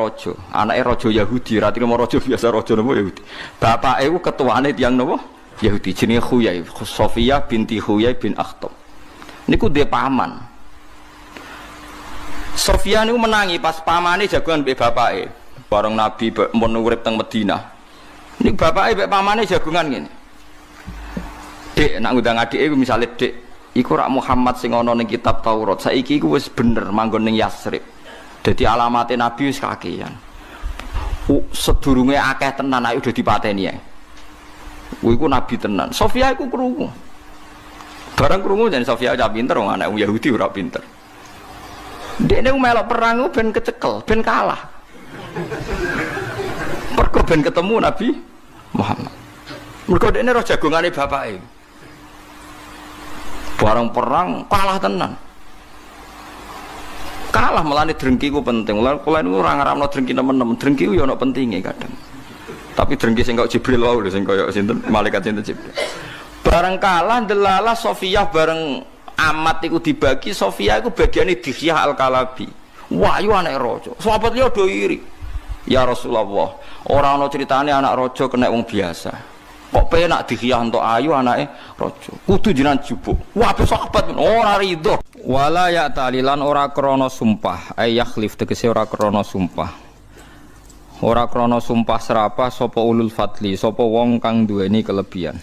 raja Yahudi, ra trimo raja biasa raja napa Yahudi. Bapake iku ketuane tiyang napa Yahudi jenenge Khuyai, Sofia binti Khuyai bin Akhtab. Niku dhe paman. Sofia niku menangi pas pamane jagongan mbek bapake. Bareng Nabi mun urip teng Madinah. Niku bapake mbek pamane jagongan ngene. Dik nak ngundang adike misale dik iku rak Muhammad sing ana ning kitab Taurat. Saiki iku wis bener manggon ning Yasrib. Dadi alamate Nabi wis kakean. Sedurunge akeh tenan ayo udah dipateni ae. Kuwi iku nabi tenan. Sofia iku krungu. Barang krungu jan Sofia cah pinter wong anak Yahudi ora pinter. Dekne melok perang ben kecekel, ben kalah. Perko ben ketemu Nabi Muhammad. Mergo dekne roh jagongane bapake. Barang perang kalah tenan. Kalah melane drengki ku penting. Kula niku ora ngaramno drengki nemen-nemen. Drengki ku ya ana pentinge kadang. Tapi drengki sing kok Jibril wae lho sing kaya sinten malaikat sinten Jibril. Barang kalah delalah Sofiyah bareng amat iku dibagi, Sofiyah iku bagiane Dihyah Al-Kalabi. Wahyu anak raja. Sahabat liya do iri. Ya Rasulullah, ora ana critane anak raja kena wong biasa. Kok penak Dihyah entuk ayu anake raja. Kudu jenengan jupuk. Wah, sahabat ora rido. Wala ya ta'lilan ora krana sumpah. Ay yakhlif tegese ora krana sumpah. Ora krana sumpah serapah sapa ulul fadli, sapa wong kang duweni kelebihan.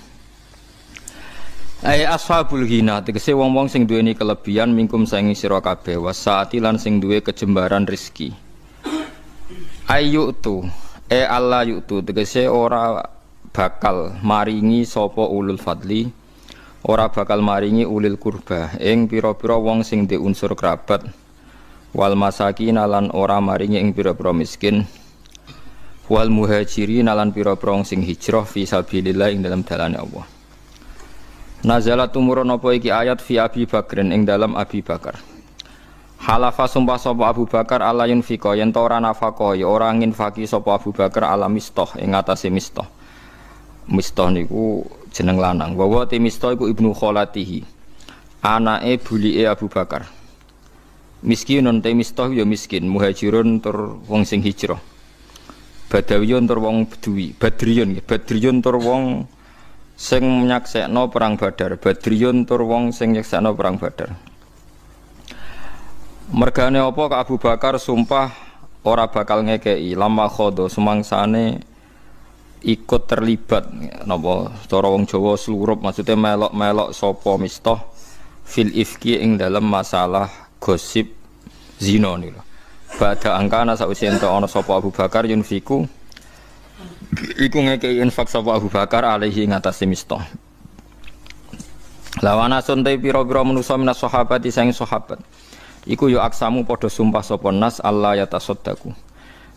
Ay ashabul ghina tegese wong-wong sing duweni kelebihan mingkum saingi sira kabeh wasaati lan sing duwe kejembaran rezeki. Ayu tu Allah yutu tegese ora bakal maringi sapa ulul fadli, ora bakal maringi ulil kurba ing pira-pira wong sing duwe unsur kerabat, wal masakin lan ora maringi ing pira-pira miskin, wal muhajirin lan pira-pira wong sing hijrah fi sabilillah ing dalam dalane Allah. Nazalat tumurun apa iki ayat fi Abi Bakrin ing dalam Abi Bakar. Halafa sumpah sapa Abu Bakar ala yunfiqa yen ora nafaqah ya ora nginfaki sapa Abu Bakar ala mistah ing atase mistah. Mistah niku jeneng lanang. Wa te mistah iku ibnu kholatihi. Anake bulike Abu Bakar. Miskinun te mistah ya miskin, muhajirun tur wong sing hijrah. Badawiyun tur wong beduwi, badriyun tur wong sing nyaksekno perang Badar, badriyun tur wong sing nyaksekno perang Badar. Mergane apa ka Abu Bakar sumpah ora bakal ngekeki lama khodo semangsane ikut terlibat napa cara wong Jawa slurup maksudnya melok-melok sapa mistah fil ifki ing dalam masalah gosip zina niku. Badha angkana sausé ento ana sapa Abu Bakar yunfiku iku ngekeki infak sapa Abu Bakar alaihi ngatasi mistah. Lawana suntai pira-pira manusa minas sahabati sang sahabat. Iku yo aksamu padha sumpah sapa nas Allah yatasaddaqu.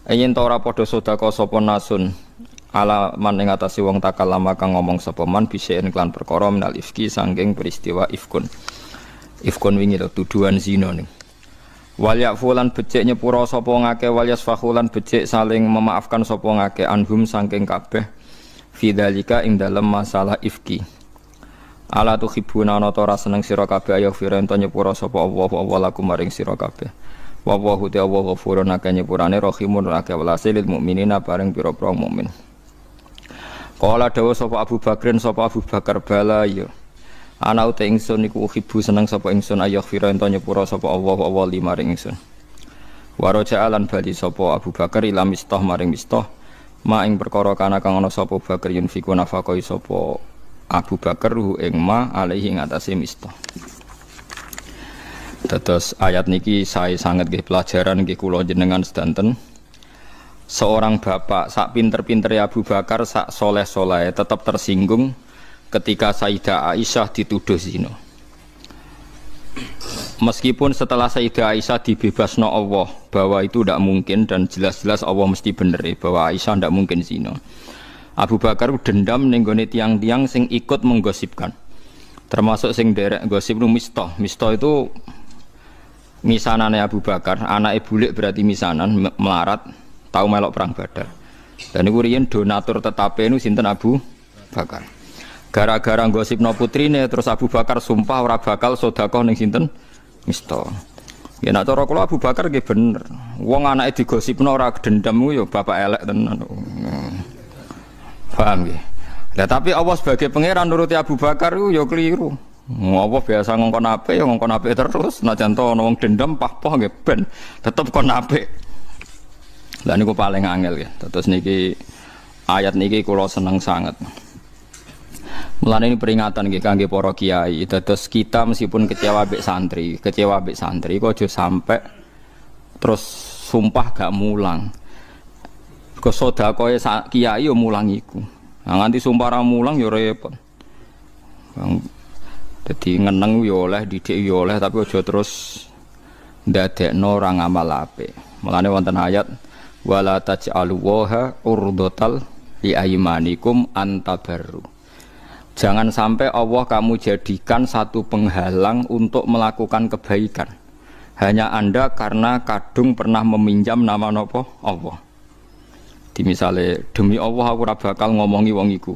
Yen ora padha sedekah sapa nasun ala man ing atase wong takallama kang ngomong sapa man bisaen klan perkara minal ifki saking peristiwa ifkun. Ifkun wingi to tuduhan zina ning. Wal yafulan becik nyepura sapa ngake wal yasfahulan becik saling memaafkan sapa ngake anhum saking kabeh fidzalika ing dalem masalah ifki. Ala tuhibuna ana ta ora seneng sira kabeh ayo firento nyepura sapa Allah lakum maring sira kabeh. Wa Allahu ta'ala ghafurun akeh nyepurane rahimun akeh welase lil mukminina bareng pira-pira mukmin. Kala dawuh sapa Abu Bakrin sapa Abu Bakar bala ya. Ana uta ingsun niku hibu seneng sapa ingsun ayo firento nyepura sapa Allah limaring ingsun. Wa raja'alan bali sapa Abu Bakar ila Mistah maring Mistah ma ing perkara kana kang ana sapa Bakar yunfiku nafaqai sapa Abu Bakar hu ing ma alaihi ing atase Mistah. Dados ayat niki sae sanget nggih pelajaran nggih kula jenengan sedanten. Seorang bapak sak pinter-pintere Abu Bakar sak soleh-soleh tetap tersinggung ketika Sayyidah Aisyah dituduh zina. Meskipun setelah Sayyidah Aisyah dibebasno Allah bahwa itu tidak mungkin dan jelas-jelas Allah mesti bener bahwa Aisyah tidak mungkin zina. Abu Bakar dendam ning gone tiang-tiang sing ikut menggosipkan. Termasuk sing derek gosip Mistah. Mistah itu misanane Abu Bakar, anake bulik berarti misanan melarat. Tahu melok perang Badar. Dan iku riyen donatur tetape nu sinten Abu Bakar. Gara-gara gosipno putrine terus Abu Bakar sumpah ora bakal sedekah ning sinten Mistah. Ya nek cara kula Abu Bakar nggih bener. Wong anake digosipno ora dendam ku ya bapak elek tenan. Paham nggih. Lah tapi Allah sebagai pangeran nuruti Abu Bakar ku ya keliru. Allah biasa ngongkon apik ya ngongkon apik terus. Najan to ana wong dendam pah-pah nggih ben tetep kon apik. Lah niku paling angel ya. Terus niki ayat niki kula seneng sangat. Mulane ini peringatan nggih kangge para kiai. Terus kita meskipun kecewa mbek santri kok aja sampai terus sumpah gak mulang. Kok sedekahe kiai yo mulang iku. Nah, nganti sumpah ra mulang yo repot. Dadi ngeneng yo oleh, didik yo oleh tapi aja terus ndadekno ora ngamal apik. Mulane wonten ayat wala taj'alu waha urdotal li aymanikum antabarru. Jangan sampai Allah kamu jadikan satu penghalang untuk melakukan kebaikan. Hanya Anda karena kadung pernah meminjam nama napa Allah. Di misale demi Allah aku ora bakal ngomongi wong iku.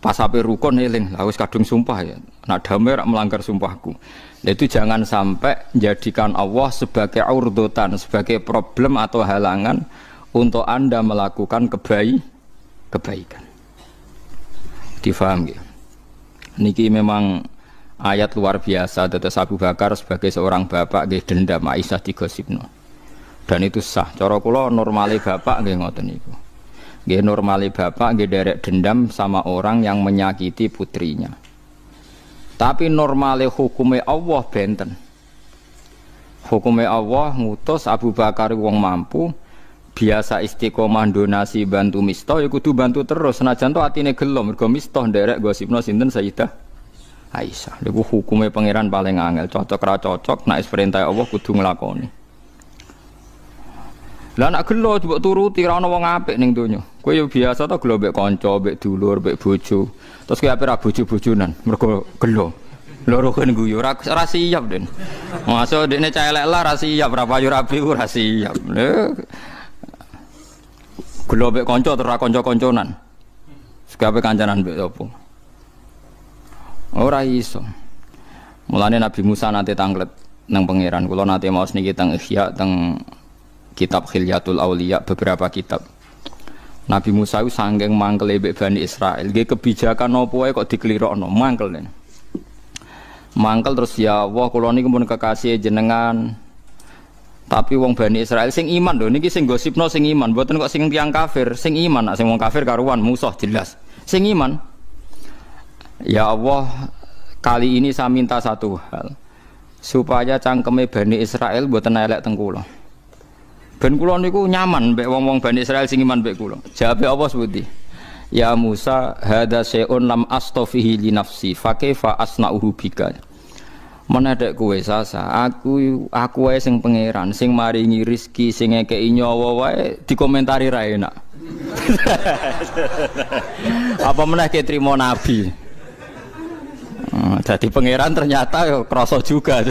Pas ape rukun eling, lah wis kadung sumpah ya. Nak damai rak melanggar sumpahku. Itu jangan sampai jadikan Allah sebagai urdotan, sebagai problem atau halangan untuk Anda melakukan kebaikan. Difaham ya? Niki memang ayat luar biasa. Dados Abu Bakar sebagai seorang bapak nggih dendam Aisyah digosipno. Dan itu sah. Cara kula normale bapak nggih ngoten niku. Nggih normale bapak nggih derek dendam sama orang yang menyakiti putrinya. Tapi normale hukume Allah benten. Hukume Allah ngutus Abu Bakar wong mampu, biasa istiqomah donasi bantu Mistah ya kudu bantu terus senajan to atine gelo mergo Mistah nderek gosipno sinten Sayyidah Aisyah. Lha hukume pangeran paling angel, cocok ra cocok nek perintah Allah kudu nglakoni. Lah nek gelo mbok turuti ra ono wong apik ning donya. Kowe ya biasa to gelo mbek kanca, mbek dulur, mbek bojo. Terus kowe ape ra bojo-bojonan mergo gelo. Loro kan guyu ora siap den. Masuk dekne cah elek lah ra siap, ra payu rabi ora siap. Gelo mbek kanca terus ra kanca-kanconan. Sekape kancanan mbek opo? Ora iso. Mulane Nabi Musa nate tanglet nang pangeran. Kula nate maos niki teng Ihya teng kitab Khilyatul Auliya beberapa kitab. Nabi Musa itu sanggeng mangkel mbek Bani Israil. Nggih kebijakan apa wae kok dikelirokno, mangkel den. Mangkel terus ya Allah kula niku pun kekasih jenengan. Tapi wong Bani Israil sing iman lho niki sing gosipno sing iman, mboten kok sing tiyang kafir. Sing iman, nek sing wong kafir karuan musuh jelas. Sing iman. Ya Allah, kali ini saya minta satu hal. Supaya cangkeme Bani Israil mboten elek teng kula. Ben kula niku nyaman mbek wong-wong Bani Israil sing iman mbek kula. Jawabe Allah sepundi? Ya Musa, hadza syai'un lam astafihi li nafsi, fa kaifa asna'uhu bika. Menedek kowe sasa, aku wae sing pangeran, sing maringi rezeki, sing ngekeki nyawa wae dikomentari ra enak. Apa meneh ke trimo nabi. Jadi pangeran ternyata yo krasa juga.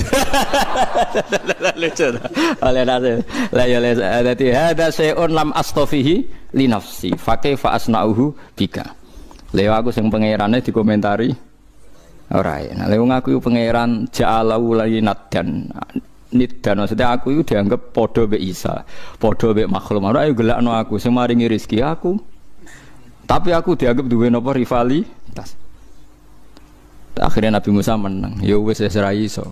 Lucu. Oleh nase. La ya dadi hada syai'un lam astafihi li nafsi. Fa kaifa asna'uhu bika. Lha aku sing pangerane dikomentari ora enak. Lha wong aku pangeran ja'alahu lainatan. Niddan maksudnya aku itu dianggap padha mbek Isa, padha mbek makhluk. Ora ayo gelakno aku sing maringi rezeki aku. Tapi aku dianggap duwe napa rivalitas. Akhirnya Nabi Musa menang. Ya wis ra iso.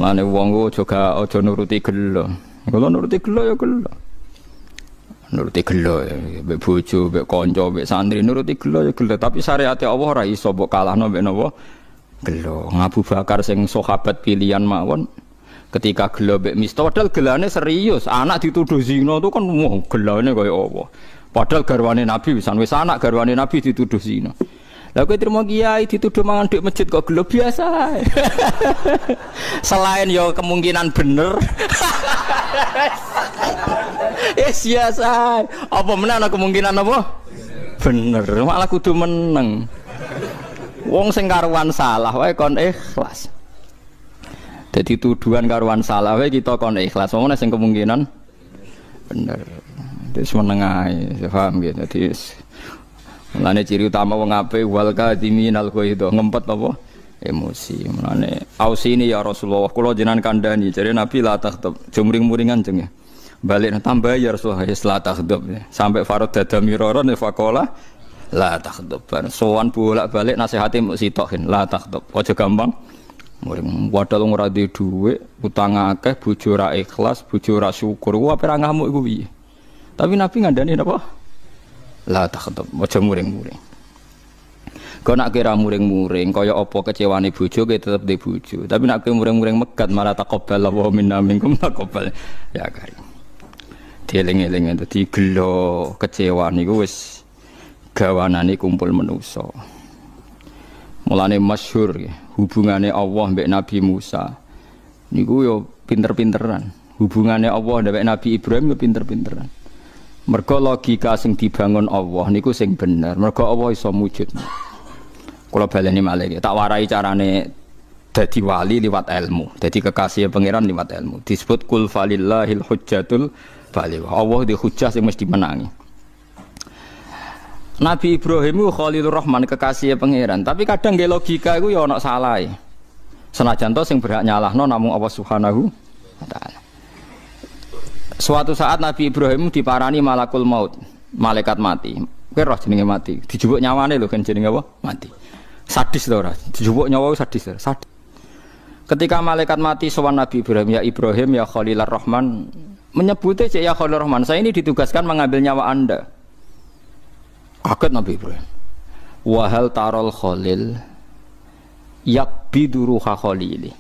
Mulane wong aja nuruti gelo. Kalau nuruti gelo ya gelo. Nuruti gelo ya mbek bojo, mbek kanca, mbek santri nuruti gelo ya gelo, tapi syariat Allah ora iso mbok kalahno mbek napa? Gelo. Abu Bakar sing sahabat pilihan mawon ketika gelo mbek Mistah padahal gelane serius, anak dituduh zina itu kan gelane kaya apa. Padahal garwane Nabi wis anak garwane Nabi dituduh zina. Lah kowe trimo kiai dituduh mangan dhuwit masjid kok gelo biasa. Selain yo kemungkinan bener. Biasa. Apa meneh ana kemungkinan apa? Bener, malah kudu meneng. Wong sing karuan salah wae kon ikhlas. Dadi tuduhan karuan salah wae kita kon ikhlas. Wong sing kemungkinan bener. Wis meneng ae, paham gitu. Dadi mulane ciri utama wong apik wal kadhiminal ghaidh ngempet apa emosi. Mulane ausini ya Rasulullah kula jenengan kandhani jare Nabi la takhtub jumring-muringan jeng ya. Balik tambah ya Rasulullah la takhtub sampai farad dadamiron faqala la takhtub. Sowan bolak-balik nasihate muk sitokin la takhtub. Aja gampang muring padahal ora duwe dhuwit, utang akeh, bojo ra ikhlas, bojo ra syukur. Ku ape ra ngamuk iku piye? Tapi Nabi ngandani napa? La takhtub, aja muring-muring. Kau nak kira muring-muring, kaya apa kecewane bojo, kaya tetep di bojo. Tapi nak kira muring-muring megat, malah taqabbal wa minna minkum taqabbal. Ya karim. Dieling-eling dadi gelo kecewa niku wis gawanane kumpul manusa. Mulane masyhur hubungane Allah mbek Nabi Musa. Niku yo pinter-pinteran. Hubungane Allah mbek Nabi Ibrahim yo pinter-pinteran. Mergo logika sing dibangun Allah niku sing bener. Mergo Allah iso mujud. Kula baleni malih tak warai carane dadi wali liwat ilmu. Dadi kekasih pangeran liwat ilmu. Disebut kul falillahil hujjatul baligh. Allah di hujjah sing mesti menangi. Nabi Ibrahim itu Khalilur Rahman kekasih pangeran, tapi kadang nggih logika iku ya ana salahe. Senajan to sing berhak nyalahno namung Allah Subhanahu wa taala. Suatu saat Nabi Ibrahim diparani malakul maut, malaikat mati. Kowe roh jenenge mati, dijupuk nyawane lho kan jenenge apa? Mati. Sadis to ora? Dijupuk nyawa sadis. Sadis. Ketika malaikat mati sowan Nabi Ibrahim, ya Ibrahim ya Khalilur Rahman, menyebutnya ya Khalilur Rahman, saya ini ditugaskan mengambil nyawa Anda. Kaget Nabi Ibrahim. Wa hal tarol Khalil yakbidu ruha Khalili.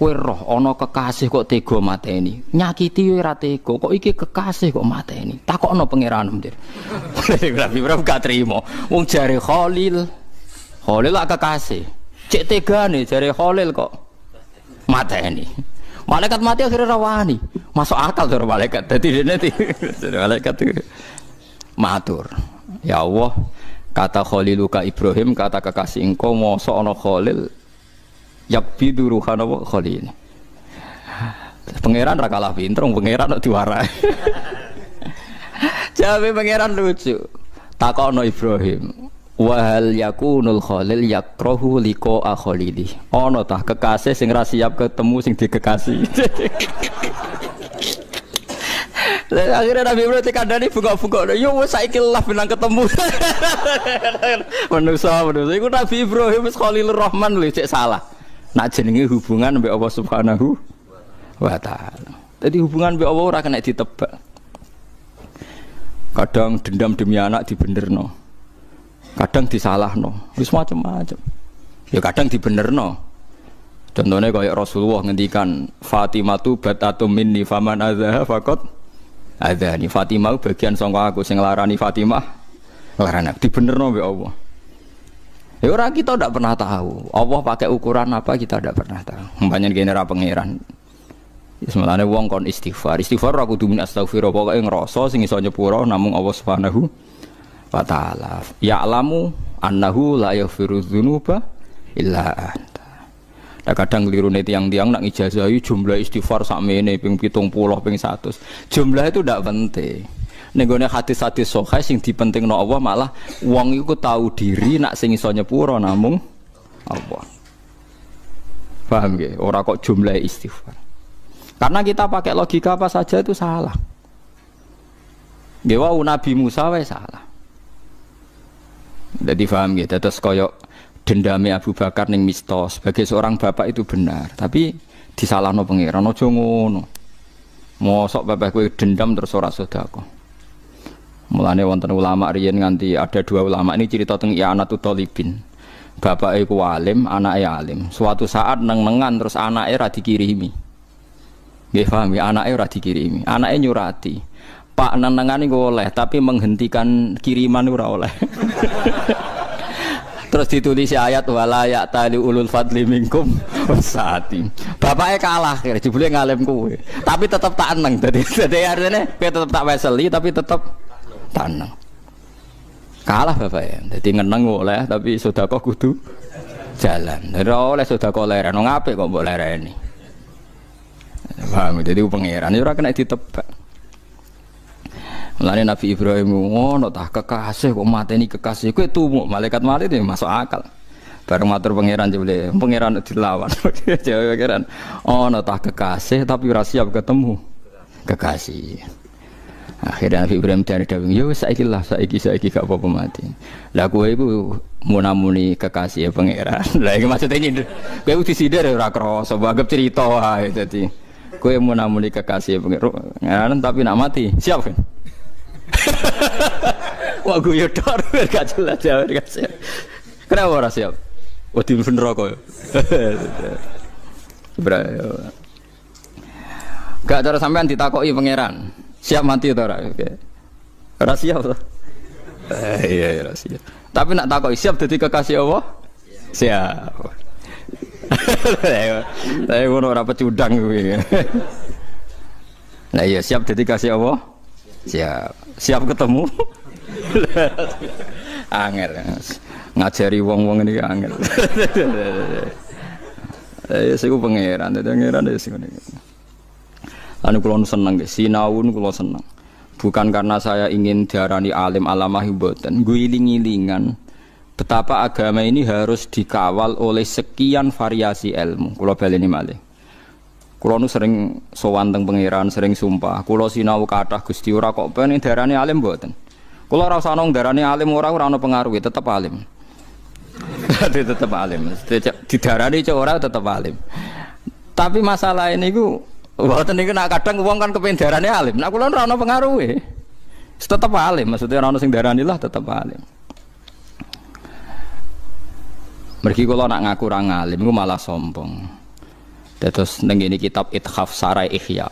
Kowe roh ana kekasih kok tega mateni. Nyakiti ora tega, kok iki kekasih kok mateni. Takokno pangeran Dir. Nabi Ibrahim gak trimo. Wong jare Khalil. Khalil lak kekasih. Cek tegane jare Khalil kok mateni. Malaikat mati akhirnya rawani. Masuk akal to malaikat. Dadi dene malaikat itu matur. Ya Allah, kata Khaliluka Ibrahim, kata kekasih engkau mosok ana Khalil yakbidu ruhana wa Khalil. Pangeran ra kalah pinter, pangeran kok diwarai. Jawabe pangeran lucu. Takono Ibrahim, wa hal yakunul Khalil yakrahu liqa Khalili. Ana tah kekasih sing ra siap ketemu sing dikekasih. Akhirnya Nabi Ibrahim dikandani buka-buka. Yo wis saiki lah benang ketemu. Manusa. Iku Nabi Ibrahim wis Khalilur Rahman lho cek salah. Nak jenenge hubungan mbek Allah Subhanahu wa taala. Dadi hubungan mbek Allah ora kena ditebak. Kadang dendam demi anak dibenerno. Kadang disalahno. Wis macam-macam. Ya kadang dibenerno. Contohnya kayak Rasulullah ngendikan Fatimatu batatum minni faman adzaha faqat adzani. Fatimah bagian sangka aku sing nglarani Fatimah nglarani dibenerno mbek Allah. Ya orang kita tidak pernah tahu. Allah pakai ukuran apa kita tidak pernah tahu. Umpamanya genera pangeran. Semalane wong kon istighfar. Istighfar aku kudu min astaghfirullah pokoke ngrasa sing iso nyepuro namung Allah Subhanahu wa taala. Ya'lamu annahu la yaghfiru dzunuba illa anta. Nah, kadang klirune tiang-tiang nak ngijazahi jumlah istighfar sakmene ping 70 ping 100. Jumlah itu tidak penting. Nenggone hadis-hadis sahih sing dipentingno Allah malah wong iku tahu diri nak sing iso nyepuro namung Allah. Paham nggih? Ora kok jumlah istighfar. Karena kita pakai logika apa saja itu salah. Nggih wae Nabi Musa wae salah. Jadi paham nggih? Terus koyo dendame Abu Bakar ning Mistos sebagai seorang bapak itu benar, tapi disalahno pangeran aja ngono. Mosok bapak kowe dendam terus ora sedekah. Mulane wonten ulama riyen nganti ada dua ulama ini cerita teng I'anatul Thalibin. Bapake iku alim, anake alim. Suatu saat neng-nengan terus anake ra dikirimi. Nggih paham ya, anake ora dikirimi. Anake nyurati. Pak neng-nengan iku oleh, tapi menghentikan kiriman ora oleh. Terus ditulis ayat wala ya'tali ulul fadli minkum wasati. Bapake kalah kira jebule ngalim kowe. Tapi tetep tak eneng. Dadi artine kowe tetep tak weseli tapi tetep tak eneng. Kalah bapake. Dadi ngeneng oleh tapi sedekah kudu jalan. Ora oleh sedekah leren. Wong apik kok mbok lereni. Paham, dadi pangeran ora kena ditebak. Mulane Nabi Ibrahim ngono tah kekasih kok mateni kekasih kowe tumuk malaikat mati itu masuk akal. Bareng matur pangeran jebule, pangeran dilawan. Jawab pangeran, ono tah kekasih tapi ora siap ketemu kekasih. Akhirnya Nabi Ibrahim dari dawuh, "Ya wis saiki lah, saiki gak apa-apa mati." Lah kowe iku munamuni kekasih pangeran. Lah iki maksudnya nyindir. Kowe disindir ora krasa, anggap cerita wae dadi. Kowe munamuni kekasih pangeran tapi nak mati, siap kan? Wah gue yodor gak jelas jawab gak siap. Kenapa ora siap? Wedi neraka ya. Gak cara sampean ditakoki pangeran. Siap mati ta ora? Ora siap to. Iya ora siap. Tapi nak takoki siap dadi kekasih Allah? Siap. Lah ngono ora pecundang kuwi. Lah iya siap dadi kekasih Allah? Siap ketemu. Angel ngajari wong-wong ini angel. Ya sing pangeran, pangeran wis ngene. Anu kula seneng nggih, sinau kula seneng. Bukan karena saya ingin diarani alim alamah mboten, guling-gilingan betapa agama ini harus dikawal oleh sekian variasi ilmu. Kula baleni malih. Kulo nu sering sowan teng pangeran, sering sumpah. Kulo sinau kathah Gusti ora kok ben darane alim mboten. Kulo ora usah nang darane alim ora ono pengaruhe, tetep alim. Tetep alim. Didarani cek ora tetep alim. Tapi masalah ini ku mboten niku nak kadang wong kan kepen darane alim. Nak kulo ora ono pengaruhe. Tetep alim, maksudnya ora ono sing darani lah tetep alim. Mergi kulo nak ngaku ora alim iku malah sombong. Terus neng ini kitab Ithaf Sarai Ihya.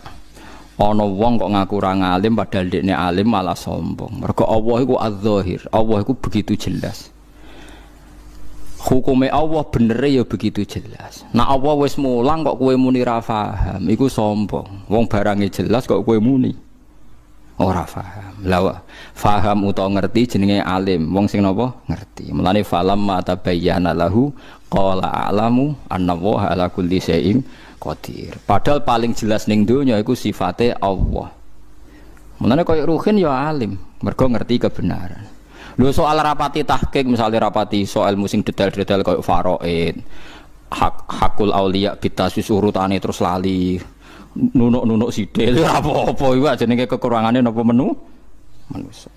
Ana wong kok ngaku ora alim padahal dekne alim malah sombong. Mergo Allah iku az-zahir. Allah iku begitu jelas. Hukume Allah bener ya begitu jelas. Nah Allah wis mulang kok kowe muni ra paham, iku sombong. Wong barange jelas kok kowe muni ora paham. Lah paham utawa ngerti jenenge alim. Wong sing napa ngerti. Mulane falam ma tabayyana lahu qala a'lamu annallaha ala kulli syai'in qadir. Padahal paling jelas ning donya iku sifate Allah. Mulane koyo ruhin ya alim, mergo ngerti kebenaran. Lho soal rapati tahqiq misalnya rapati soal musing detail-detail koyo faraid, hakul auliya bitasus urutane terus lali. Nunuk-nunuk sithik ora apa-apa iku jenenge kekurangane napa manusa.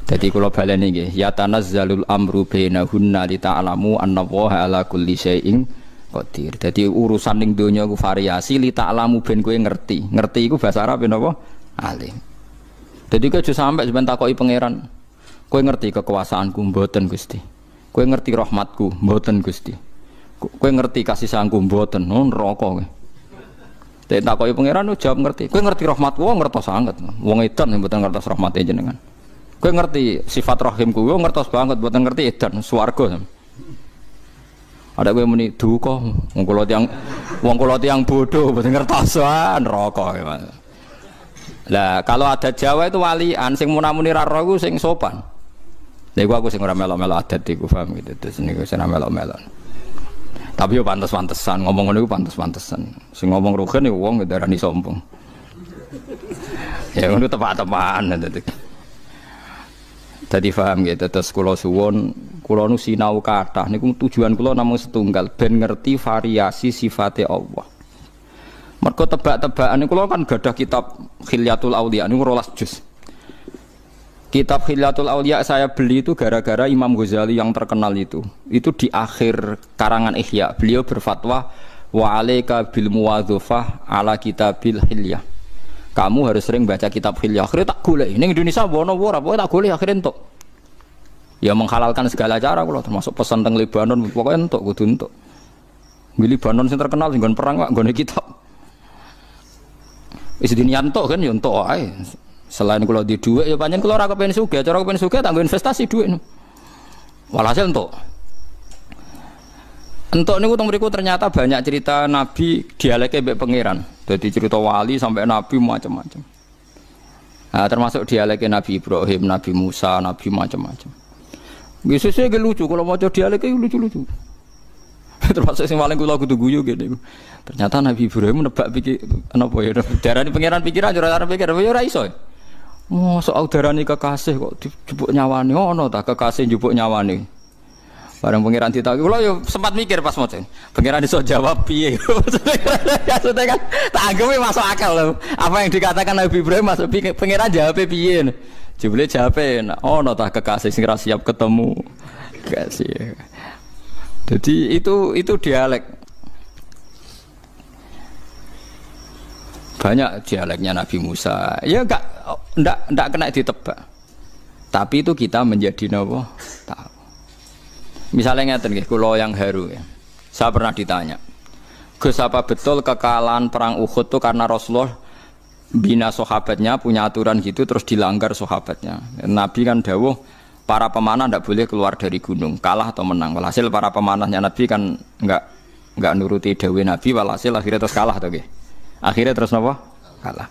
Jadi kula baleni nggih, ya tanazzalul amru bainahunna li ta'lamu annallaha ala kulli syai'in qadir. Jadi urusan ning donya ku variasi li ta'lamu ben kowe ngerti. Ngerti iku bahasa Arab napa? Alim. Jadi kowe aja sampe sampean takoki pangeran. Kowe ngerti kekuasaanku mboten Gusti. Kowe ngerti rahmatku mboten Gusti. Kowe ngerti kasih sayangku mboten. Neraka kowe. Dek takoki pangeran jawab ngerti. Kowe ngerti rahmatku ngertos sanget. Wong edan mboten ngertos rahmate jenengan. Kowe ngerti sifat rahimku, kowe ngertos banget, mboten ngerti edan swarga. Ada kowe muni duka, wong kula tiyang bodoh, mboten ngertos neraka. Lah kalau ada Jawa itu walian sing munamuni ra ro iku sing sopan. Lha iku aku sing ora melok-melok adat iku paham gitu. Terus niku sing melok-melok. Tapi yo pantes-pantesan, ngomong ngono iku pantes-pantesan. Sing ngomong rugen iku wong darani sombong. Ya ngono tepak-tepakan dadi. Dadi paham gitu, terus kula suwun, kula nu sinau kathah niku tujuan kula namung setunggal ben ngerti variasi sifate Allah. Mergo tebak-tebakan kula kan gadah kitab Khilyatul Auliya niku 12 juz. Kitab Hilyatul Auliya saya beli itu gara-gara Imam Ghazali yang terkenal itu. Itu di akhir karangan Ihya. Beliau berfatwa wa 'alaika bil muwadzafah ala kitabil Hilyah. Kamu harus sering baca kitab Hilyah. Akhirnya tak golek. Ning Indonesia bono ora, pokoke tak golek akhirnya entuk. Ya menghalalkan segala cara kula termasuk pesan teng Lebanon pokoke entuk kudu entuk. Di Lebanon sing terkenal sing nggon perang kok nggone kitab. Wis diniantuk kan ya entuk ae. Selain kalau di duit ya panjang kalau orang kepengen sugih, cara kepengen sugih tangguh investasi duit. Walhasil entuk niku teng mriku ternyata banyak cerita Nabi dialeknya mbek pangeran. Jadi cerita wali sampai Nabi macam-macam. Nah, termasuk dialeknya Nabi Ibrahim, Nabi Musa, Nabi macam-macam. Biasanya ge lucu kalau maca dialeknya lucu-lucu. Termasuk sing paling kula kudu guyu ngene. Ternyata Nabi Ibrahim nebak pikir napa ya darani pangeran pikiran ora pikir ya ora iso. Mosok darani kekasih kok dijupuk nyawane ono ta kekasih njupuk nyawane. Bareng pangeran ditakoki kula yo sempat mikir pas maca. Pangeran iso jawab piye. Maksudnya kan tak anggap masuk akal lho. Apa yang dikatakan Nabi Ibrahim masuk pangeran jawab piye. Jebule jawabe ono ta kekasih sing ra siap ketemu. Kekasih. Jadi itu dialek. Banyak dialeknya Nabi Musa. Ya enggak kena ditebak. Tapi itu kita menjadi napa? Tahu. Misalnya ngeten nggih, kula yang haru ya. Saya pernah ditanya, "Gus, apa betul kekalahan perang Uhud itu karena Rasulullah bina sahabatnya punya aturan gitu terus dilanggar sahabatnya?" Nabi kan dawuh, para pemanah tidak boleh keluar dari gunung, kalah atau menang. Walhasil para pemanahnya Nabi kan enggak nuruti dawuh Nabi, walhasil akhirnya terus kalah tuh nggih. Akhirnya terus napa? Kalah.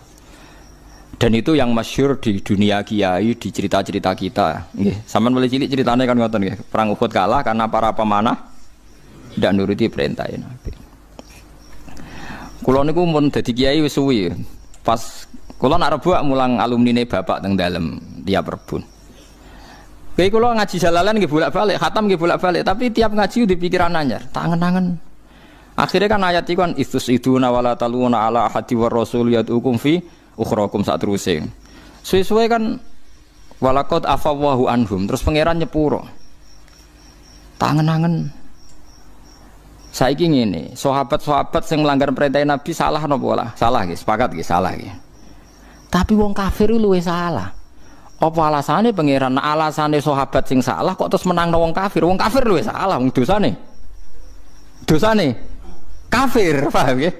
Dan itu yang masyhur di dunia kiai, di cerita-cerita kita. Nggih, sampean boleh cilik ceritanya kan ngoten nggih. Perang Uhud kalah karena para pemanah tidak nuruti perintah Nabi. Kula niku mun dadi kiai wis suwi. Pas kula nak rebuk mulang alumnine bapak teng dalem tiap rebun. Kiai kula ngaji jalalan nggih bolak-balik, khatam nggih bolak-balik, tapi tiap ngaji di pikiran anyar, tangen-tangen. Akhirnya kan ayat itu kan istusiduna wala taluna ala ahadi war rasul yad'ukum fi ukhrakum sak teruse. Suwe-suwe kan walaqad afawwahu anhum terus pangeran nyepuro. Tangen-tangen. Saiki ngene, sahabat-sahabat sing melanggar perintah Nabi salah napa ora? Salah nggih, sepakat nggih, salah nggih. Tapi wong kafir luwih salah. Apa alasane pangeran? Alasane sahabat sing salah kok terus menangno wong kafir? Wong kafir luwih salah wong dosane. Dosane kafir, paham ya?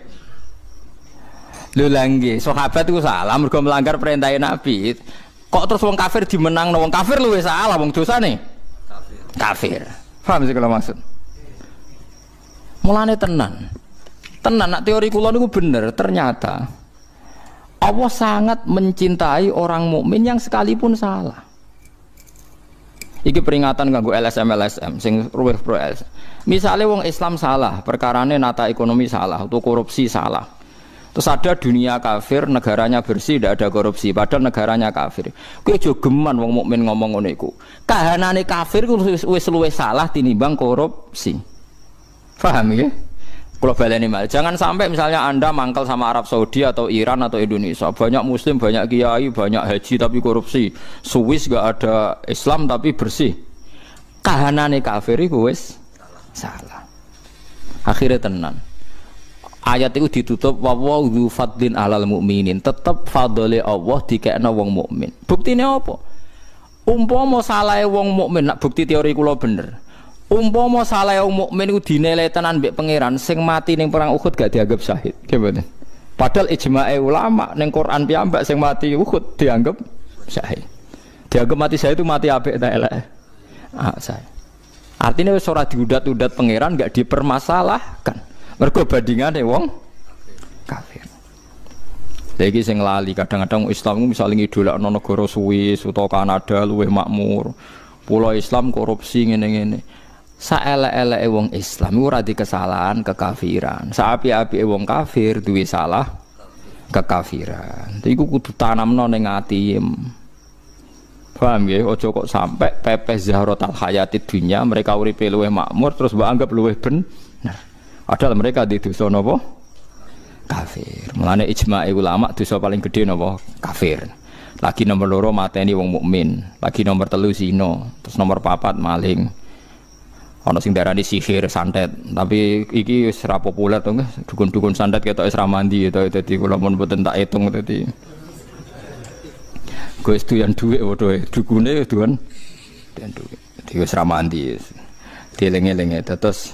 Lho lagi, sahabat itu salah mergo melanggar perintah Nabi. Kok terus wong kafir dimenangno wong kafir luwih salah wong dosane? Kafir. Paham sih kalau maksud? Mulane tenan. Tenan nak teori kula niku bener, ternyata Allah sangat mencintai orang mukmin yang sekalipun salah. Iki peringatan kanggo LSM sing ruweh pro LSM. Misale wong Islam salah, perkarane nata ekonomi salah, atau korupsi salah. Terus ada dunia kafir, negaranya bersih, tidak ada korupsi, padahal negaranya kafir. Kowe aja geman wong mukmin ngomong ngono iku. Kahanane kafir wis luwih salah tinimbang korupsi. Paham ya? Kalau baleni mal, jangan sampai misalnya Anda mangkal sama Arab Saudi atau Iran atau Indonesia, banyak muslim, banyak kiai, banyak haji tapi korupsi. Swiss gak ada Islam tapi bersih. Kahanane kafir iku wis salah. Akhirnya tenan. Ayat itu ditutup wallahu dzu fadlin 'alal mukminin. Tetep fadhole Allah dikekno wong mukmin. Buktine apa? Umpama salahe wong mukmin, nak bukti teori kula bener. Umpama salahe wong mukmin ku dinilai tenan mbek pangeran, sing mati ning perang Uhud gak dianggap syahid. Gimana? Padahal ijma'e ulama ning Quran piyambak sing mati Uhud dianggap syahid. Dianggap mati syahid itu mati apik ta elek? Ah, saya. Artinya wis ora diudat-udat pangeran gak dipermasalahkan. Mergo bandingane wong kafir. Lagi sing lali kadang-kadang Islam misalnya ngidolakno negara Swiss utawa Kanada luwih makmur. Pulau Islam korupsi ngene-ngene. Saelek-eleke wong Islam ora di kesalahan kekafiran. Saapi-apike wong kafir duwe salah kekafiran. Iku kudu tanamno ning ati. Paham ya? Ojo kok sampai pepes zahratal hayatid dunya mereka uripe luwih makmur terus mbok anggap luwih bener. Padahal mereka di dosa napa? Kafir. Mulane ijma' ulama dosa paling gedhe napa? Kafir. Lagi nomor loro mateni wong mukmin, lagi nomor telu zina, terus nomor papat maling. Ana sing darani sihir santet, tapi iki wis ora populer to, dukun-dukun santet ketok wis ra mandi to, dadi kula mun mboten tak etung dadi. Wis duyan dhuwit padha dukune duan dhuwit. Dadi wis ra mandi. Dieling-eling terus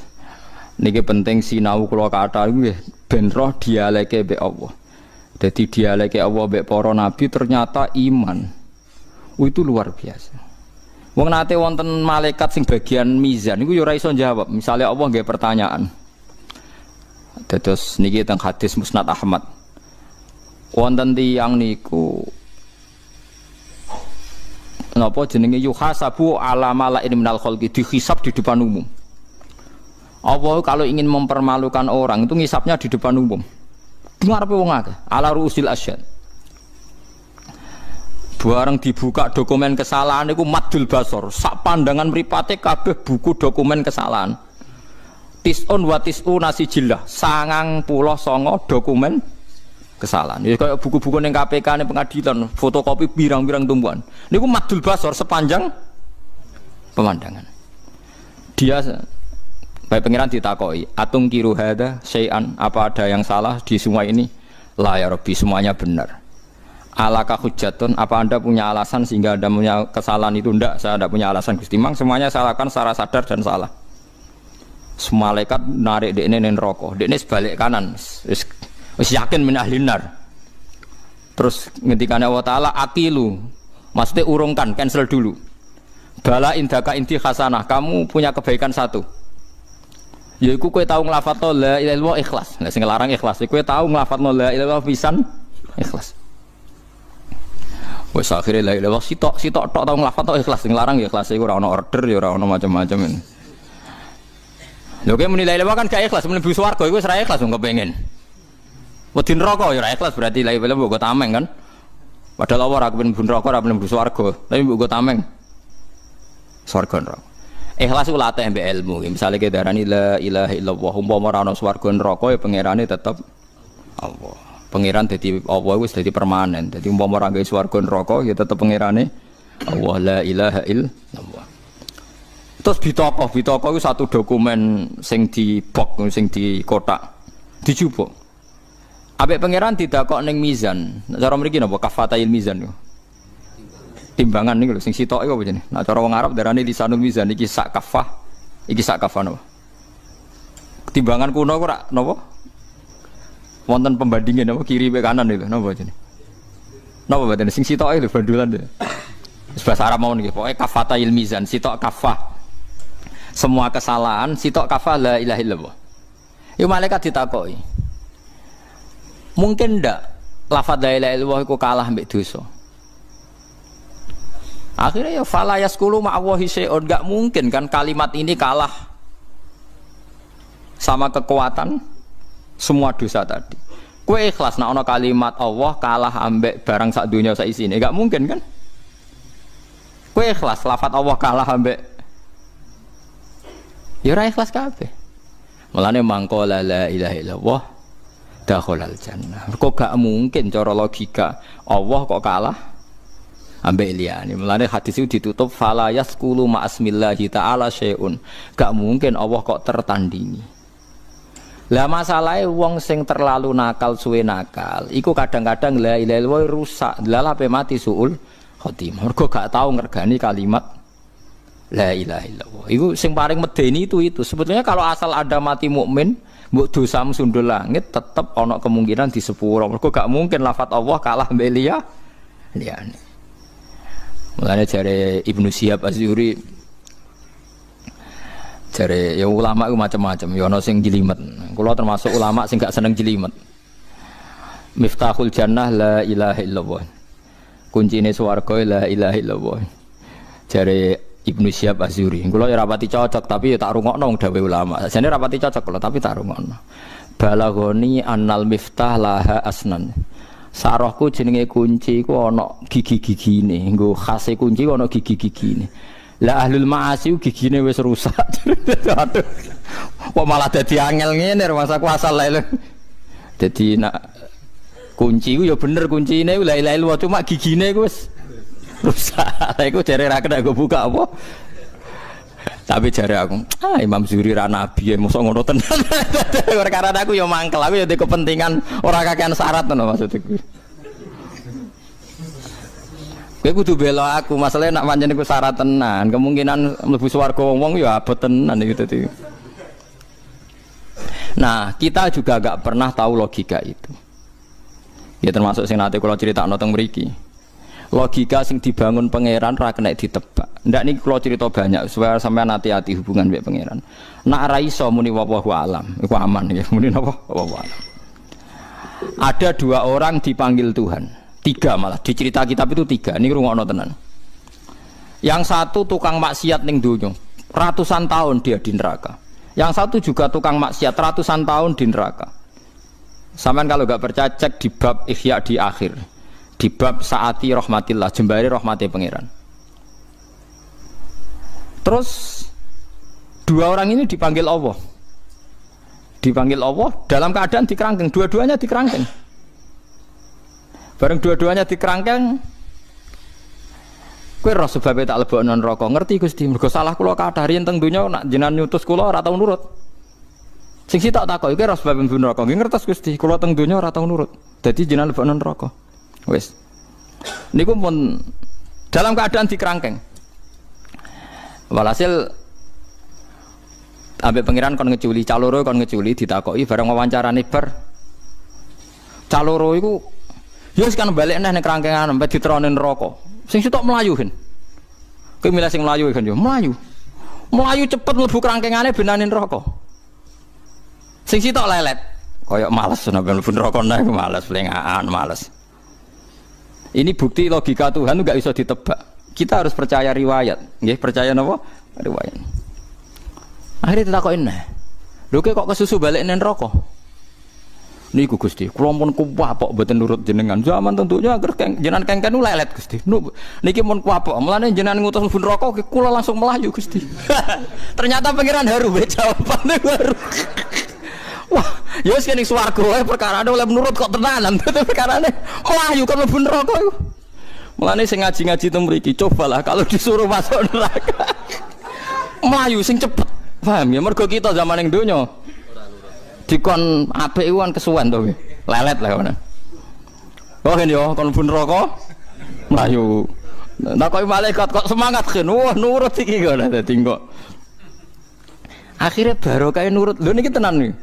niki penting sinau kula kathah nggih ben roh dialeke mbek Allah. Jadi dialeke Allah mbek para nabi ternyata iman. Itu luar biasa. Wong nate wonten malaikat sing bagian mizan niku ya ora iso jawab. Misale Allah nggih pertanyaan. Terus niki teng hadis Musnad Ahmad. Wonten tiyang niku napa jenenge yuhasabu ala malain minal khalqi, dihisab di depan umum. Allah kalau ingin mempermalukan orang itu ngisapnya di depan umum. Ngarepe wong akeh ala ruusil asyad. Bareng dibuka dokumen kesalahan niku madul basor, sak pandangan mripate kabeh buku dokumen kesalahan. Tisun wa tisuna sijillah, 99 dokumen kesalahan. Ya kaya buku-buku ning KPK ning pengadilan, fotokopi pirang-pirang tumpuan. Niku madul basor sepanjang pemandangan. Dia baik pengiran ditakoki, atung kiru hada syai'an, apa ada yang salah di semua ini? La ya Rabbi, semuanya benar. Alaka hujjatun, apa Anda punya alasan sehingga Anda punya kesalahan itu? Enggak, saya tidak punya alasan Gusti. Mang semuanya saya lakukan secara sadar dan salah. Malaikat narik dekne ning neraka, dekne sebalik kanan. Wis yakin min ahlinar. Terus ngendikane Allah Taala aqilu, maksudnya urungkan, cancel dulu. Bala indaka inti hasanah, kamu punya kebaikan satu. Yaiku kowe tau nglafadzno la ilaha illallah ikhlas. Lah sing larang ikhlas, kowe tau nglafadzno la ilaha illallah pisan ikhlas. Wes akhire la ilaha illallah sitok tok tau nglafadzno ikhlas, sing larang ya ikhlas iku ora ono order ya ora ono macam-macam. Lho kowe muni la ilaha illallah kan gak ikhlas, mlebu swarga iku wis ra ikhlas wong kepengin. Wedi neraka ya ora ikhlas berarti la ilaha illallah mbok tameng kan. Padahal Allah ora kepengin mlebu neraka ora mlebu swarga, tapi mbok tameng swarga neraka. Ikhlas ku latih mbek ilmu. Misale ke darani la ilaha illallah umpama ora ana swarga neraka ya pangerane tetep Allah. Pangeran dadi Allah wis dadi permanen. Dadi umpama ora gawe swarga neraka ya tetep pangerane Allah la ilaha illallah. Terus bitaqah iku satu dokumen sing dibok sing dikotak dijupuk. Ambek pangeran didakok ning mizan. Cara mriki napa kafatail mizan yo. Timbangan niku lho sing sitoke apa jenenge? Nek cara wong Arab darane lisanul mizan iki sak kafah. Iki sak kafah napa? Timbangan kuno ku ora napa? Wonten pembandingan napa kiri mek kanan itu napa jenenge? Napa batene sing sitoke lho bandulan lho. Wis bahasa Arab mawon iki. Pokoke kafatail mizan, sitok kafah. Semua kesalahan sitok kafah la ilaha illallah. Iku malaikat ditakoki. Mungkin ndak lafaz la ilaha illallah iku kalah mbek dosa. Akhirnya ya fala yaskulu ma'allahi syai'un, enggak mungkin kan kalimat ini kalah sama kekuatan semua dosa tadi. Kowe ikhlas nek ana kalimat Allah kalah ambek barang sak dunya sak isine, enggak mungkin kan? Kowe ikhlas lafaz Allah kalah ambek ya ora ikhlas kabeh. Mulane mangko la ilaha illallah dakhalal jannah. Kok gak mungkin cara logika Allah kok kalah ambek liyane. Mulane hadis itu ditutup fala yaskulu ma'asmillahi ta'ala syai'un. Gak mungkin Allah kok tertandingi. Lah masalahe wong sing terlalu nakal suwe nakal iku kadang-kadang la ilaha illallah rusak. Lah ape mati suul khotimah. Mergo gak tau ngergani kalimat la ilaha illallah. Iku sing paling medeni itu. Sebetulnya kalau asal ada mati mukmin, mbok dosamu sundul langit tetep ana kemungkinan di sepuro. Mergo gak mungkin lafaz Allah kalah mbek liyane. Mulane jare Ibnu Syihab Az-Zuhri jare ya ulama ku macam-macam, ya ana sing jelimet. Kula termasuk ulama sing gak seneng jelimet. Miftahul jannah la ilaha illallah. Kuncine swarga la ilaha illallah. Jare Ibnu Syihab Az-Zuhri. Kula ya rapati cocok tapi ya tak rungokno wong dawuh ulama. Sajane rapati cocok kula tapi tak rungokno. Balaghoni annal miftah laha asnan. Sarahku jenenge kunci iku ana gigi-gigine. Nggo khase kunci ana gigi-gigine. Lah ahlul ma'asi gigine wis rusak. Aduh. Kok malah dadi angel ngene rumangsaku asal lae. Dadi nak Kunci ku ya bener kuncine la ilaha illallah cuma gigine ku wis rusak. Lah iku jare ra kena go buka apa. Tapi jare aku, Imam Zuhri ra nabi, mosok ngono tenan. Karena aku ya mangkel, aku ya di kepentingan ora kakean syarat ngono maksudku. Kowe kudu bela aku, masalahnya nak pancen iku syarat tenan, kemungkinan mlebu swarga wong ya abot tenan iki dadi. Nah, kita juga gak pernah tahu logika itu. Ya termasuk sing nate kula critakno teng mriki. Logika sing dibangun pangeran ra kena ditebak. Ndak niki kula cerita banyak supaya sampean hati-hati hubungan mbek pangeran. Nak ra iso muni wallahu alam, iku aman ya. Muni napa? Wallahu alam. Ada 2 orang dipanggil Tuhan. 3 malah di cerita kitab itu 3. Ini rungokno tenan. Yang satu tukang maksiat ning donya, ratusan tahun dia di neraka. Yang satu juga tukang maksiat, ratusan tahun di neraka. Sampean kalau gak percaya cek di bab Ihya di akhir. Di bab saati rahmatillah, jembari rahmati pangeran. Terus 2 orang ini dipanggil Allah. Dipanggil Allah dalam keadaan dikerangkeng, dua-duanya dikerangkeng. Bareng dua-duanya dikerangkeng, kowe roh sebab tak lebokno neraka. Ngerti Gusti, mergo salah kula kathah riyen teng donya nak jenengan nyutus kula ora tau nurut. Sing sitok takoki kowe roh sebab mlebu neraka. Nggih ngertos Gusti, kula teng donya ora tau nurut. Dadi jenengan lebokno neraka. Wis. Niku pun dalam keadaan dikerangkeng. Walhasil ambek pangeran kon ngeculi, caloro kon ngeculi ditakoki bareng wawancarane bar. Caloro iku ya wis kan balik neh ning kerangkengan sampe diterone neraka. Sing sitok mlayu kan. Kowe milih sing mlayu kan yo, mlayu. Mlayu cepet mlebu kerangkengane benane neraka. Sing sitok lelet. Kayak males sampe mlebu neraka neh males flengaan, males. Ini bukti logika Tuhan enggak bisa ditebak. Kita harus percaya riwayat, nggih, percaya napa? Riwayat. Akhirnya ditakokin neh. Lho kok kesusu balik nang neraka? Niku Gusti, kula pun kuwapok mboten nurut jenengan. Zaman tentunya agar jenengan kengken lelet Gusti. Niki mun kuwapok, mulane jenengan ngutus mlebu neraka kula langsung melayu Gusti. Ternyata pangeran haru jawabane baru. Wah, ya wis kene swarga wae perkarane oleh menurut kok tenanan. Perkarane melayu kan mlebu neraka iku. Mulane sing ngaji-ngaji teng mriki cobalah kalau disuruh masuk neraka. Melayu sing cepet. Paham ya mergo kita zaman ning donya dikon apik iku kan kesuwen to kowe. Lelet lah ngono. Oh kan yo kon mlebu neraka melayu. Takoki malaikat kok semangat kan. Wah nurut iki kok dadi kok. Akhire barokah nurut. Lho niki tenan nih.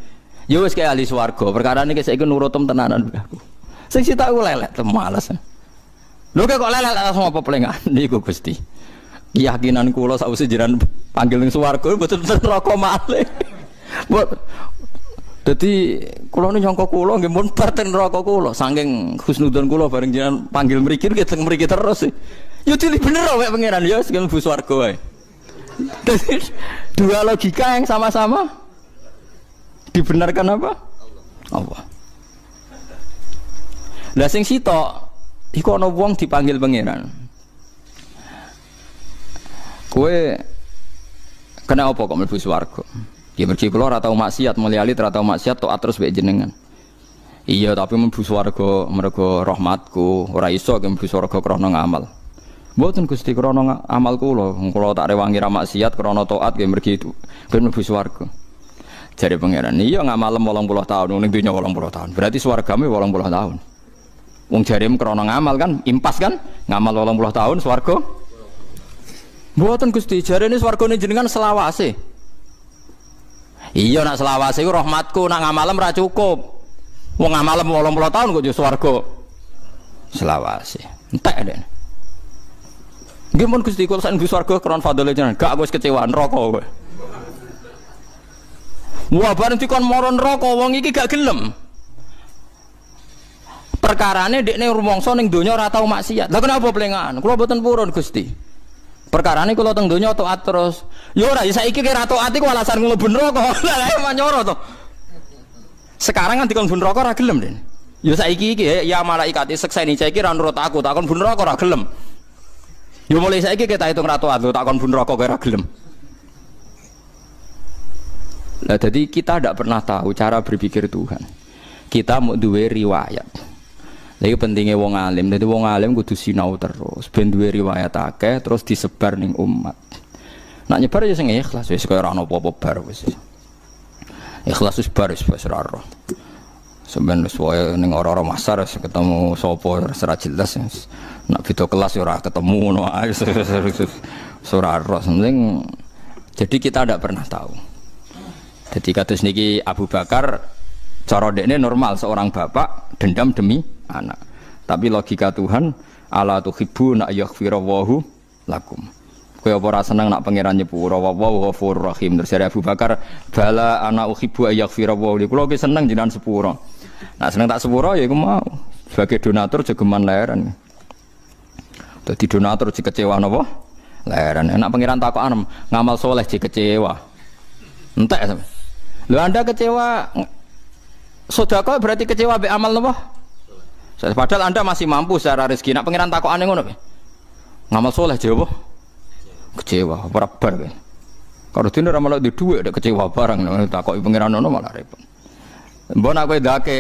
Ya wis kaya ahli swarga, perkara niki saiki nurutem tenanan aku. Sing sitok aku lelet, males. Lho kok lelet langsung apa plengan niku Gusti. Keyakinan kula sakwise jenengan panggil ning swarga mboten neraka malih. Dadi kula nu nyangka kula nggih mun bar teng neraka kula saking husnudzon kula bareng jenengan panggil mriki teng mriki terus. Yo dili bener wae pangeran ya sing mlebu swarga wae. Dadi 2 logika yang sama-sama dibenarkan apa? Allah. Lah sing sitok iku ana wong dipanggil pangeran. Kowe kena apa kok mlebu swarga? Ya mergi kula ora tau maksiat, mulyali ora tau maksiat taat terus wae jenengan. Iya, tapi mlebu swarga mergo rahmatku, ora iso mlebu swarga krana ngamal. Mboten Gusti krana amal kula, kula tak rewangi ra maksiat krana taat nggih mergi itu. Ben mlebu swarga. Jare pangeran, iya ngamalem 80 tahun ning dunya 80 tahun. Berarti swargane 80 tahun. Wong jarem krana ngamal kan, impas kan? Ngamal 80 tahun swarga. Mboten Gusti, jarene swargane jenengan selawase. Iya nak selawase iku rahmatku, nak ngamalem ra cukup. Wong ngamalem 80 tahun kok yo swarga. Selawase. Entek den. Nggih mun Gusti kula sak nggih swarga krana fadhole jenengan. Gak aku wis kecewa neraka kowe. Wah bareng dikon mara neraka wong iki gak gelem. Perkarane dekne rumangsa ning donya ora tau maksiat. Lah kenapa plengan? Kula mboten purun Gusti. Perkarane kula teng donya taat terus. Ya ora ya saiki ki ra taat iku alasan mlebu neraka. Lah manyoro to. Sekarang kan dikon mlebu neraka ora gelem, Den. Ya saiki iki ya malaikat sekseni saiki ra nurut aku, takon mlebu neraka ora gelem. Ya mulai saiki kita hitung ra taat lho takon mlebu neraka ora gelem. Lah jadi kita tidak pernah tahu cara berpikir Tuhan. Kita mau duwe riwayat. Lha pentingnya wong alim. Dadi wong alim kudu sinau terus ben duwe riwayat akeh terus disebar ning umat. Nak nyebar ya sing ikhlas wis kaya ora ono apa-apa bar wis. Ikhlas wis bar wis ora ora. Sampeyan wis wae ning ora-ora masar wis ketemu sapa ora jelas. Nak beda kelas ya ora ketemu ngono ae. Ora ora penting. Jadi kita tidak pernah tahu. Jadi kados niki Abu Bakar cara dekne normal seorang bapak dendam demi anak. Tapi logika Tuhan ala tuhibbu na yaghfirallahu lakum. Kowe apa ora seneng nak pangeran nyepuro wa ghafurur rahim. Terus dari Abu Bakar bala ana uhibbu yaghfirallahu. Kulo ki seneng jenengan sepuro. Nak seneng tak sepuro ya iku mau. Sebagai donatur jogeman lahiran. Dadi donatur kecewa napa? Lahiran. Enak pangeran takokan ngamal soleh kecewa. Entek sampe. Lho Anda kecewa sedekah berarti kecewa be amal napa? Padahal Anda masih mampu secara rezeki. Nak pangeran takokane ngono piye? Ngamal soleh jawab kecewa, ora bar kan. Kalau dene ora malah di dhuwit ada kecewa barang takoki pangeran ngono malah repot. Mbok nak kowe ndake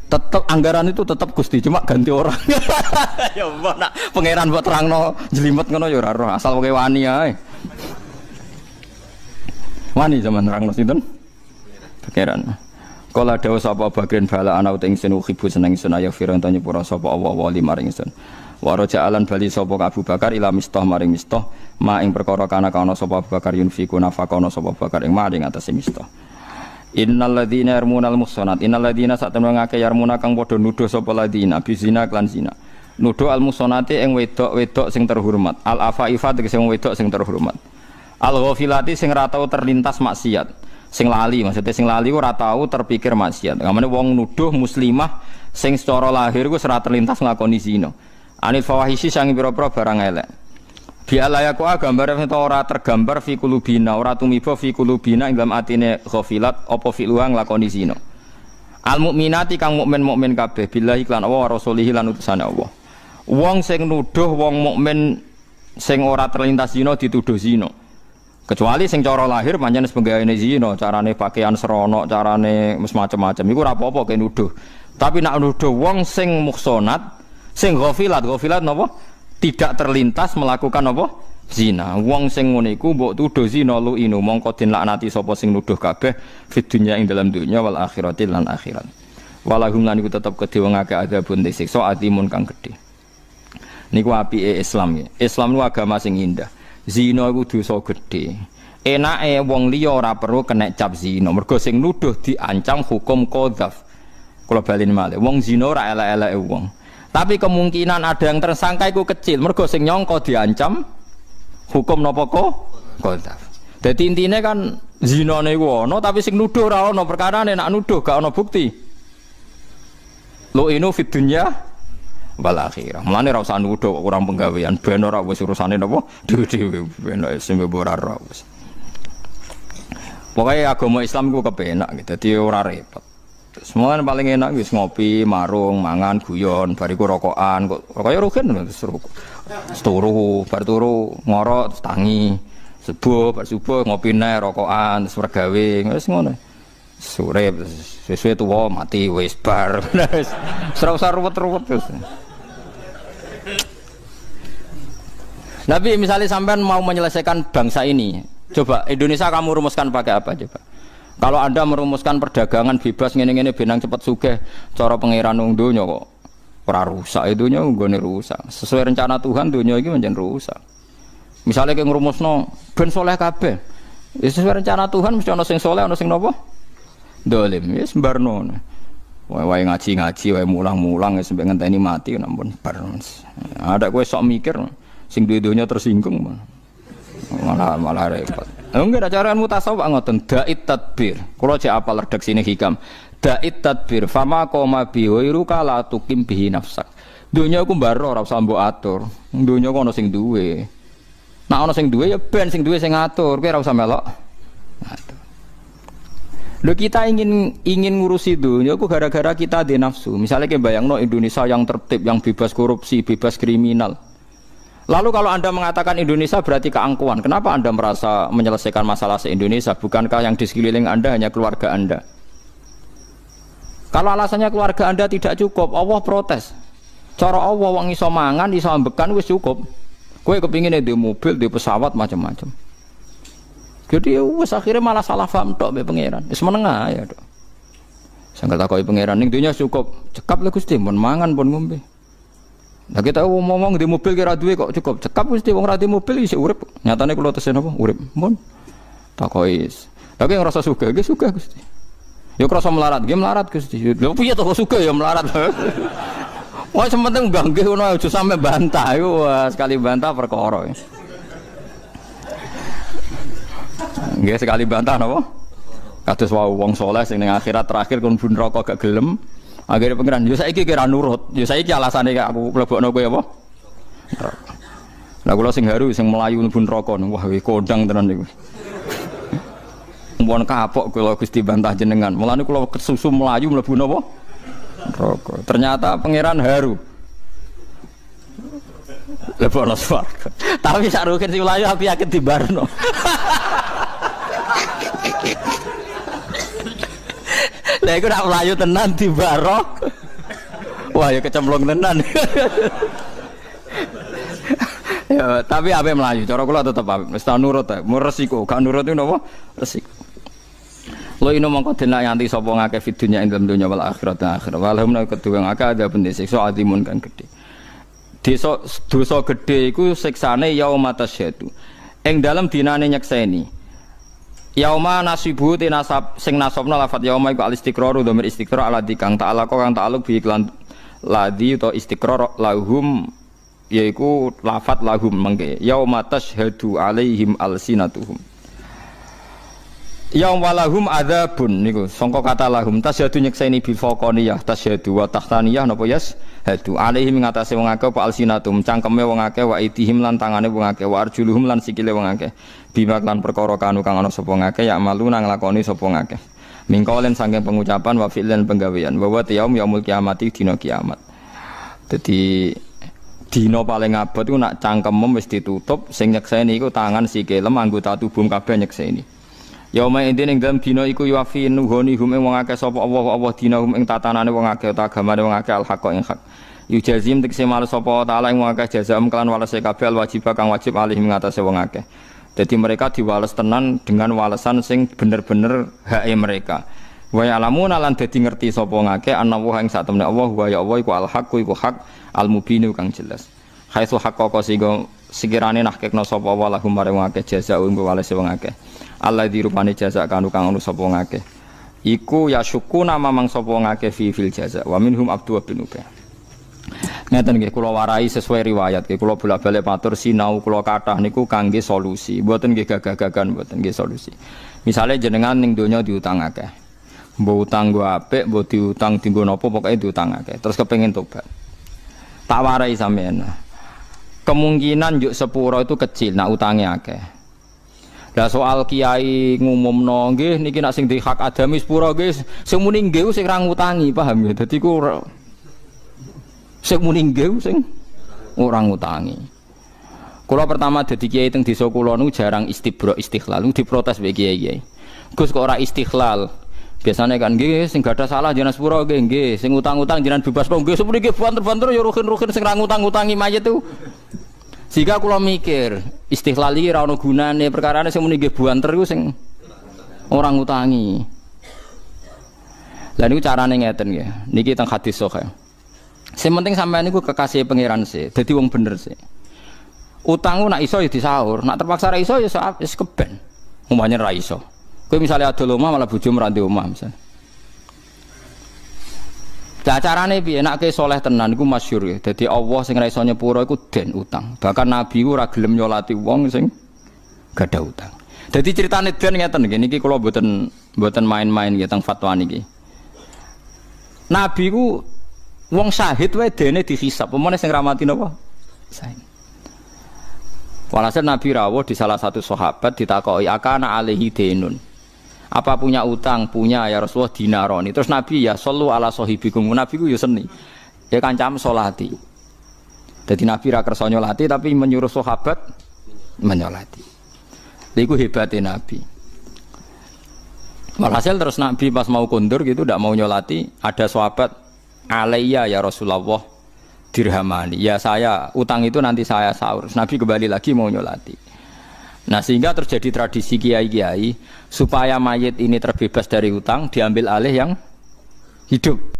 tetep anggaran itu tetap Gusti cuma ganti orang. Ya mbok nak pangeran mbok terangno jelimet ngono ya ora roh asal kowe wani ae. Wani zaman terangno sinten? Pangeran. Kala dawuh sapa bagian bala ana uting sin khibu seneng sun ayo firang tanya pura sapa Allah wali maring sun. Wa raja'alan bali sapa Abu Bakar ila mistah maring mistah ma ing perkara kana sapa Abu Bakar yunfiku nafaqana sapa Abu Bakar ing maring atase mistah. Innal ladzina yarmunal muhsanat innal ladzina satemene ngake yarmuna kang padha nuduh sapa ladzina bizina klan zina. Nuduh al muhsanati ing wedok-wedok sing terhormat. Al afaifa tegese wong wedok sing terhormat. Al ghafilati sing ora tau terlintas maksiat. Sing lali maksudnya sing lali ora tau terpikir maksiat. Ngamane wong nuduh muslimah sing secara lahir ku ora terlintas nglakoni zina. Anil fawahisi sangi pira-pira barang elek. Bialayaku gambar ora tergambar fi kulubina ora tumiba fi kulubina ing dalam atine ghafilat apa fi luang lakoni zina. Al mukminati kang mukmin kabeh billahi lan Allah rasulihi lan utusane Allah. Wong sing nuduh wong mukmin sing ora terlintas zina dituduh zina. Kecuali sing cara lahir pancen penggaweane zina, carane pakaian serono, carane macam-macam iku ora apa-apa kene nuduh. Tapi nak nuduh wong sing muhsanat, sing ghafilat napa? Tidak terlintas melakukan apa? Zina. Wong sing ngene iku mbok tuduh zina lu inu mongko den laknati sapa sing nuduh kabeh fid dunya ing dalam dunya wal akhirati lan akhirat. Walahum lan iku tetep kedhe wong akeh adzabun disiksa atimun kang gedhe. Niku apike Islam ya. Islam niku agama sing indah. Zina iku dosa gedhe. Enake wong liya ora perlu kena cap zina. Mergo sing nuduh diancam hukum qadzaf. Kula baleni malih. Wong zina ora elek-eleke wong. Tapi kemungkinan ada yang tersangka itu kecil. Mergo sing nyangka diancam hukum napa qadzaf. Dadi intine kan zinane iku ana tapi sing nuduh ora ana perkarane nek nuduh gak ana bukti. Lo inu fid dunya wal akhirah. Mulane ora usah nuduh kok kurang penggawean ben ora wis urusane napa dhewe-dhewe ben sing ora ora wis. Pokoke agama Islam ku kepenak gitu. Dadi ora repot. Semuanya paling enak wis ngopi, marung, mangan, guyon, bariku rokokan, kok rokoknya rugen terus rokok. Turu, bar turu ngorok terus tangi. Bar subuh ngopi neh rokokan, terus regawe, wis ngono. Sore sesuai tuwa mati wis bar. Wis ora usah ruwet-ruwet terus. Nabi misalnya sampean mau menyelesaikan bangsa ini, coba Indonesia kamu rumuskan pakai apa coba? Kalau Anda merumuskan perdagangan bebas ngene-ngene benang cepet sugih, cara pangeran wong donya kok ora rusak, donya nggone rusak. Sesuai rencana Tuhan donya iki menjen rusak. Misale ki ngrumusno ben saleh kabeh. Ya sesuai rencana Tuhan mesti ana sing saleh, ana sing napa? Dolim. Ya sembarno. Wae ngaji-ngaji, wae mulang-mulang sampe ngenteni mati ampun bar. Ada kowe sok mikir sing duwe donya tersinggung malah repot. Enggak ada cara mutasawuf ngoten dait tadbir. Kula cek apal redaksine hikam. Dait tadbir fama qoma bi wairuka la tuqim bihi nafsak. Dunya iku mbaro ora usah mbok atur. Dunya kok ana sing duwe. Nek ana sing duwe ya ben sing duwe sing ngatur. Kowe ora usah melok. Ngatur. Lho kita ingin ngurusi dunya iku gara-gara kita di nafsu. Misalnya kayak bayangno Indonesia yang tertib, yang bebas korupsi, bebas kriminal. Lalu kalau Anda mengatakan Indonesia berarti keangkuhan, kenapa Anda merasa menyelesaikan masalah se-Indonesia? Bukankah yang di sekeliling Anda hanya keluarga Anda? Kalau alasannya keluarga Anda tidak cukup, Allah protes. Cara Allah wong iso mangan, iso ambekan wis cukup. Kowe kepingin di mobil, di pesawat macam-macam. Jadi wis akhirnya malah salah paham tok mbek pangeran. Wis menengah ya tok. Sing takoki pangeran ning dunya cukup. Cekap lho Gusti, pun mangan pun ngombe. Nah kita ngomong di mobil kira duwe kok cukup. Cekap Gusti wong ra di mobil isih urip. Nyatane kula tesen apa? Urip. Mun. Takoki. Tapi ngrasa sugih, nggih sugih Gusti. Ya krasa melarat, nggih melarat Gusti. Lha piye to kok sugih ya melarat. Wah sementing nggih ngono aja sampe bantah iku sekali bantah perkara. Nggih sekali bantah napa? Kados wau wong saleh sing ning akhirat terakhir kon bun neraka gak gelem. Akhire pengiran yo saiki kira nurut. Yo saiki alasane aku mlebokno kowe apa? Lah kula sing haru sing melayu bun neraka wah kondang tenan niku. Mumpun kapok kula Gusti bantah jenengan. Mulane kula kesusu melayu mlebu napa? Neraka. Ternyata pangeran haru. Lebokno swarga. Tapi sak rugen sing melayu api akeh dibarno. Lah iku nak mlayu tenan dibarok. Wah ya kecemplung tenan. Ya, tapi ape mlayu, cara kula tetep ape. Wis ta nurut ta, resiko, gak nurut itu napa? Resiko. Lo ino mongko den yanti sapa ngakeh fid dunya ing dalem dunya wal akhirat akhir. Walhum nek kedue ngakeh ada bende siksa adimun kan gedhe. Dosa gedhe iku siksane yauma tasyadu. Ing dalem dinane nyekseni. Yauma nasibu te nasab sing nasabna lafat yauma iku al istiqraru dhamir istiqrar ala dikang ta'ala kang ta'aluk bi iklan ladhi utawa istiqrar lahum yaiku lafat lahum mangke yauma tashhadu alaihim alsinatuhum yaum walahum adzabun niku sangka kata lahum tasyhadu nyekseni bil faqaniyah tasyhadu wa tahtaniyah napa yas hadu alaihim ngatasé wong akeh apa alsinatum cangkeme wong akeh wa idihim lan tangane wong akeh wa arjuluhum lan sikile wong akeh bima lan perkara kanu kang ana sapa ngakeh ya malu nang nglakoni sapa ngakeh mingkolen saking pengucapan wa fi'lan penggawean wa yaumul kiamati dina kiamat. Dadi dina paling abot iku nak cangkemem wis ditutup sing nyekseni iku tangan sikile anggota tubuh kabeh nyekseni. Yauma idin ing dalem dina iku yuafi nuhoni hum ing wong akeh sapa Allah dina hum ing tatanane wong akeh ta agamane wong akeh al haqq ing hak. Yujazim tekse mal sapa taala ing wong akeh jazaam kelan walase kabeh al wajib kang wajib alih ngatasé wong akeh. Jadi mereka diwales tenan dengan walesan sing bener-bener hake mereka. Wa ya'lamun lan dadi ngerti sapa ngake ana wa ing satemene Allah wa ya Allah iku al haqq iku hak al mubin kang jelas. Haitsu haqqaqa sikirane nahkekno sapa wa lahum mare wong akeh jaza ing walese wong akeh. Allah dirupane jaza kanu kang ono sapa ngake. Iku ya syukuna mamang sapa ngake fi fil jaza wa minhum abdu bin ubay. Ngeten nggih kula warai sesuai riwayat nggih kula bolak-balik matur sinau kula kathah niku kangge solusi mboten nggih gagah-gagahan mboten nggih solusi. Misale jenengan ning donya diutang akeh. Mbok utang go apik, mbok diutang dienggo napa pokoke diutang akeh. Terus kepengin tobat. Tak warai sampeyan. Kemungkinan yuk sepuro itu kecil nak utange akeh. Lah soal kiai ngumumno nggih niki nak sing di hak adami sepuro nggih sing muni nggih sing ra ngutangi paham ya. Dadi ku sing muni nggih sing ora ngutangi. Kula pertama dadi kiai teng desa kula niku jarang istighlal, diprotes mbek kiai-kiai. Gus kok ora istighlal. Biasane kan nggih sing gadah salah jenengan sepuro nggih, sing utang-utang jenengan bebas kok nggih sepuro nggih banter-banter ya ruhin-ruhin sing ra ngutang-utangi mayit itu. Jika kula mikir istighlal iki ora ono gunane, perkarane sing muni nggih banter iku sing ora ngutangi. Lah niku carane ngeten nggih. Niki teng hadis sahih. Sing penting sampean niku kekasih pangeran sih, dadi wong bener sih. Utangku nak iso ya disaur, nak terpaksa ra iso ya wis keben. Umpamane ra iso. Kowe misale adol omah malah bojomu ra ndek omah misal. Lah carane piye nek saleh tenan iku masyhur ya. Dadi Allah sing ra iso nyepuro iku den utang. Bahkan nabi ku ora gelem nyolati wong sing gadah utang. Dadi critane den ngeten niki kula mboten main-main nggih teng fatwa niki. Nabi ku wong syahid wae dene dihisab, pemene sing ramati napa? Syahid. Walhasil Nabi rawuh di salah satu sahabat ditakoki akana alaihi denun. Apa punya utang? Punya ya Rasulullah dinaroni. Terus Nabi ya sallu ala sahibikum. Nabi ku ya seni. Ya kancam salati. Jadi Nabi ra kersa nyolati tapi menyuruh sahabat menyolati. Lha iku hebate Nabi. Walhasil terus Nabi pas mau kondur gitu ndak mau nyolati, ada sahabat Alayya ya Rasulullah dirhamani. Ya saya utang itu nanti saya sahur. Nabi kembali lagi mau nyolati. Nah sehingga terjadi tradisi kiai-kiai supaya mayit ini terbebas dari utang diambil alih yang hidup.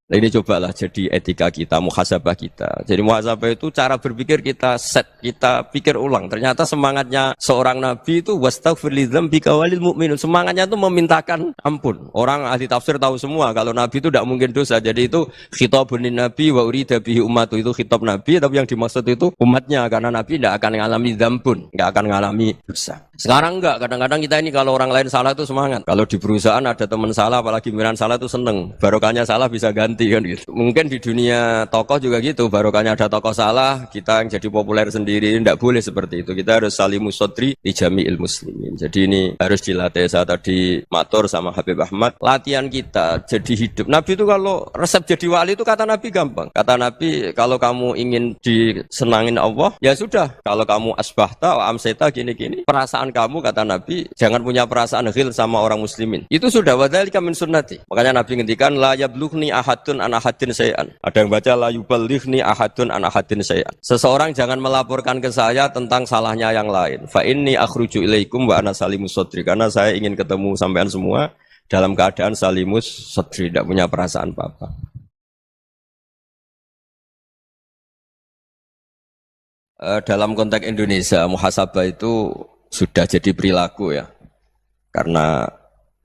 Nah, ini cobalah jadi etika kita, muhasabah kita. Jadi muhasabah itu cara berpikir kita set, kita pikir ulang. Ternyata semangatnya seorang nabi itu wastaghfir lidzambika walil mu'minun. Semangatnya itu memintakan ampun. Orang ahli tafsir tahu semua kalau nabi itu tidak mungkin dosa. Jadi itu khitabun nabi wa urida bihi ummatu, itu khitab nabi, tapi yang dimaksud itu umatnya, karena nabi tidak akan mengalami dzambun, tidak akan mengalami dosa. Sekarang enggak, kadang-kadang kita ini kalau orang lain salah itu semangat. Kalau di perusahaan ada teman salah, apalagi miran salah itu seneng. Barokahnya salah bisa ganti kan gitu. Mungkin di dunia tokoh juga gitu, barokahnya ada tokoh salah, kita yang jadi populer sendiri. Tidak boleh seperti itu. Kita harus salimus sodri di jami'il muslimin. Jadi ini harus dilatih. Saya tadi matur sama Habib Ahmad, latihan kita jadi hidup. Nabi itu kalau resep jadi wali itu kata Nabi gampang. Kata Nabi, kalau kamu ingin disenangin Allah, ya sudah. Kalau kamu asbahta wa amseta gini-gini, perasaan kamu, kata Nabi, jangan punya perasaan ghil sama orang muslimin. Itu sudah wadzalika min sunnati. Makanya Nabi ngendikan la yablughni ahadun an ahadin syai'an. Ada yang baca la yuballighni ahadun an ahadin syai'an. Seseorang jangan melaporkan ke saya tentang salahnya yang lain. Fa inni akhruju ilaikum wa ana salimus sadri. Karena saya ingin ketemu sampean semua dalam keadaan salimus sadri, tidak punya perasaan apa-apa. Dalam konteks Indonesia, muhasabah itu sudah jadi perilaku ya, karena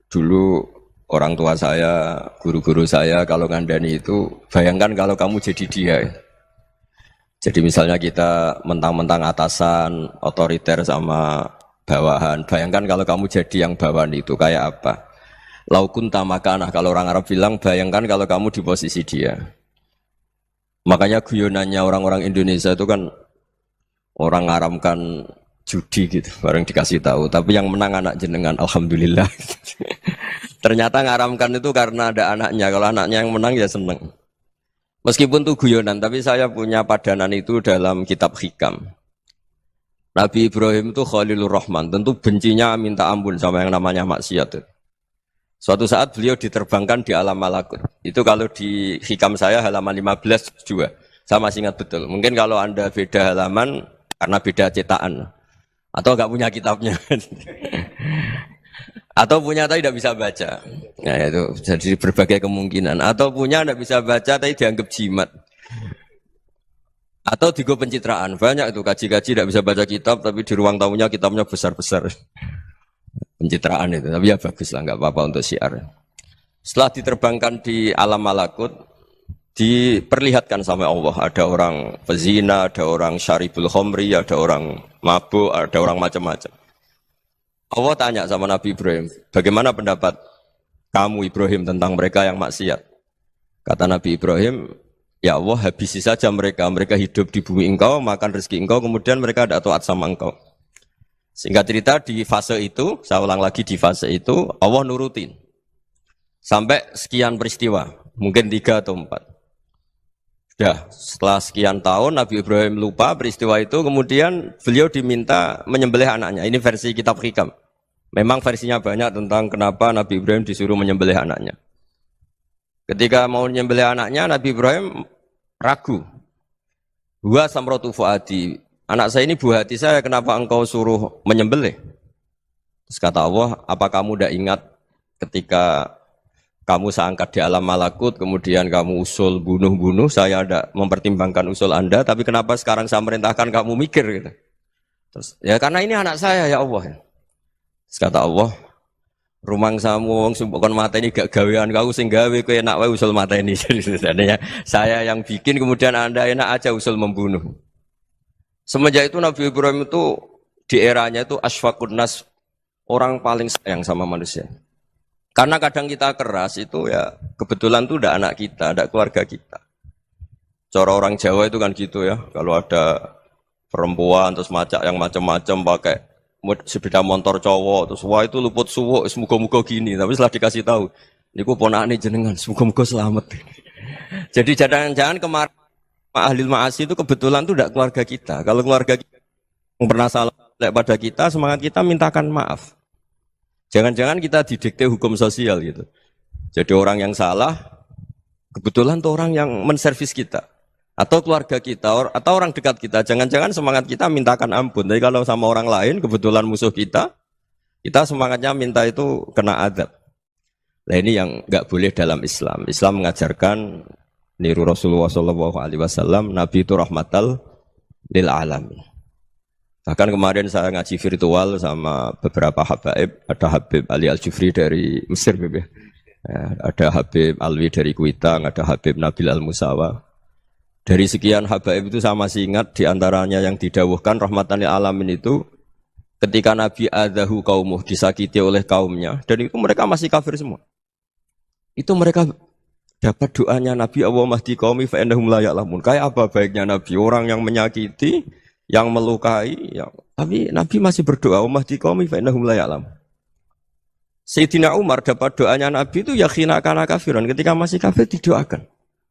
dulu orang tua saya, guru-guru saya kalau ngandani itu, bayangkan kalau kamu jadi dia ya. Jadi misalnya kita mentang-mentang atasan, otoriter sama bawahan, bayangkan kalau kamu jadi yang bawahan itu kayak apa. Laukun tamakana, kalau orang Arab bilang, bayangkan kalau kamu di posisi dia. Makanya guyonannya orang-orang Indonesia itu kan orang ngaramkan judi gitu, bareng dikasih tahu. Tapi yang menang anak jenengan, alhamdulillah. Ternyata ngaramkan itu karena ada anaknya. Kalau anaknya yang menang ya seneng. Meskipun itu guyonan, tapi saya punya padanan itu dalam kitab Hikam. Nabi Ibrahim itu Khalilur Rahman, tentu bencinya minta ampun sama yang namanya maksiat. Suatu saat beliau diterbangkan di alam malakut. Itu kalau di Hikam saya halaman 15 juga. Saya masih ingat betul. Mungkin kalau Anda beda halaman karena beda cetakan. Atau enggak punya kitabnya. Atau punya tapi tidak bisa baca. Nah itu jadi berbagai kemungkinan. Atau punya tidak bisa baca tapi dianggap jimat. Atau digo pencitraan. Banyak itu kaji-kaji tidak bisa baca kitab tapi di ruang tamunya kitabnya besar-besar. Pencitraan itu. Tapi ya bagus lah, enggak apa-apa untuk syiar. Setelah diterbangkan di alam malakut, diperlihatkan sama Allah, ada orang pezina, ada orang syaribul khomri, ada orang mabuk, ada orang macam-macam. Allah tanya sama Nabi Ibrahim, bagaimana pendapat kamu Ibrahim tentang mereka yang maksiat? Kata Nabi Ibrahim, ya Allah habisi saja mereka, mereka hidup di bumi engkau, makan rezeki engkau, kemudian mereka tidak taat sama engkau. Singkat cerita di fase itu, saya ulang lagi di fase itu, Allah nurutin. Sampai sekian peristiwa, mungkin 3 atau 4. Sudah, setelah sekian tahun Nabi Ibrahim lupa peristiwa itu, kemudian beliau diminta menyembelih anaknya. Ini versi kitab Hikam. Memang versinya banyak tentang kenapa Nabi Ibrahim disuruh menyembelih anaknya. Ketika mau menyembelih anaknya, Nabi Ibrahim ragu. Huwa samratu fuadi. Anak saya ini buah hati saya, kenapa engkau suruh menyembelih? Terus kata Allah, apa kamu tidak ingat ketika kamu saya angkat di alam malakut, kemudian kamu usul bunuh-bunuh, saya ada mempertimbangkan usul Anda, tapi kenapa sekarang saya merintahkan kamu mikir gitu. Terus, ya karena ini anak saya ya Allah. Terus kata Allah, rumang samu wong sumpukon mata ini gak gawean kau sing gawe kowe enak wae usul mata ini. Jadi sebenarnya saya yang bikin, kemudian Anda enak aja usul membunuh. Semenjak itu Nabi Ibrahim itu di eranya itu asfaqun nas, orang paling sayang sama manusia. Karena kadang kita keras itu ya kebetulan tuh udah anak kita, ada keluarga kita. Cara orang Jawa itu kan gitu ya, kalau ada perempuan terus macak yang macam-macam pakai sepeda motor cowok terus wah itu luput suwuk, semoga-moga gini. Tapi setelah dikasih tahu, niku ponakane jenengan, semoga-moga selamat. Jadi jangan-jangan kemarin ahli ma'asi itu kebetulan tuh udah keluarga kita. Kalau keluarga kita yang pernah salah pada kita, semangat kita mintakan maaf. Jangan-jangan kita didikte hukum sosial gitu. Jadi orang yang salah, kebetulan tuh orang yang menservis kita. Atau keluarga kita, atau orang dekat kita. Jangan-jangan semangat kita mintakan ampun. Tapi kalau sama orang lain, kebetulan musuh kita semangatnya minta itu kena adab. Nah ini yang nggak boleh dalam Islam. Islam mengajarkan niru Rasulullah SAW, Nabi itu rahmatal lil alamin. Bahkan kemarin saya ngaji virtual sama beberapa habaib, ada Habib Ali Al-Jufri dari Mesir, ada Habib Alwi dari Kuitang, ada Habib Nabil Al-Musawa. Dari sekian habaib itu saya masih ingat diantaranya yang didawuhkan rahmatan lil alamin itu ketika Nabi adahu kaumuh, disakiti oleh kaumnya, dan itu mereka masih kafir semua. Itu mereka dapat doanya Nabi, Allahumma hdi qaumi fa innahum la ya'lamun. Kayak apa baiknya Nabi, orang yang menyakiti, yang melukai, tapi Nabi masih berdoa, Allahumma hdi qaumi fa innahum la ya'lamun. Sayyidina Umar dapat doanya Nabi itu yakhina kana kafiran, ketika masih kafir didoakan.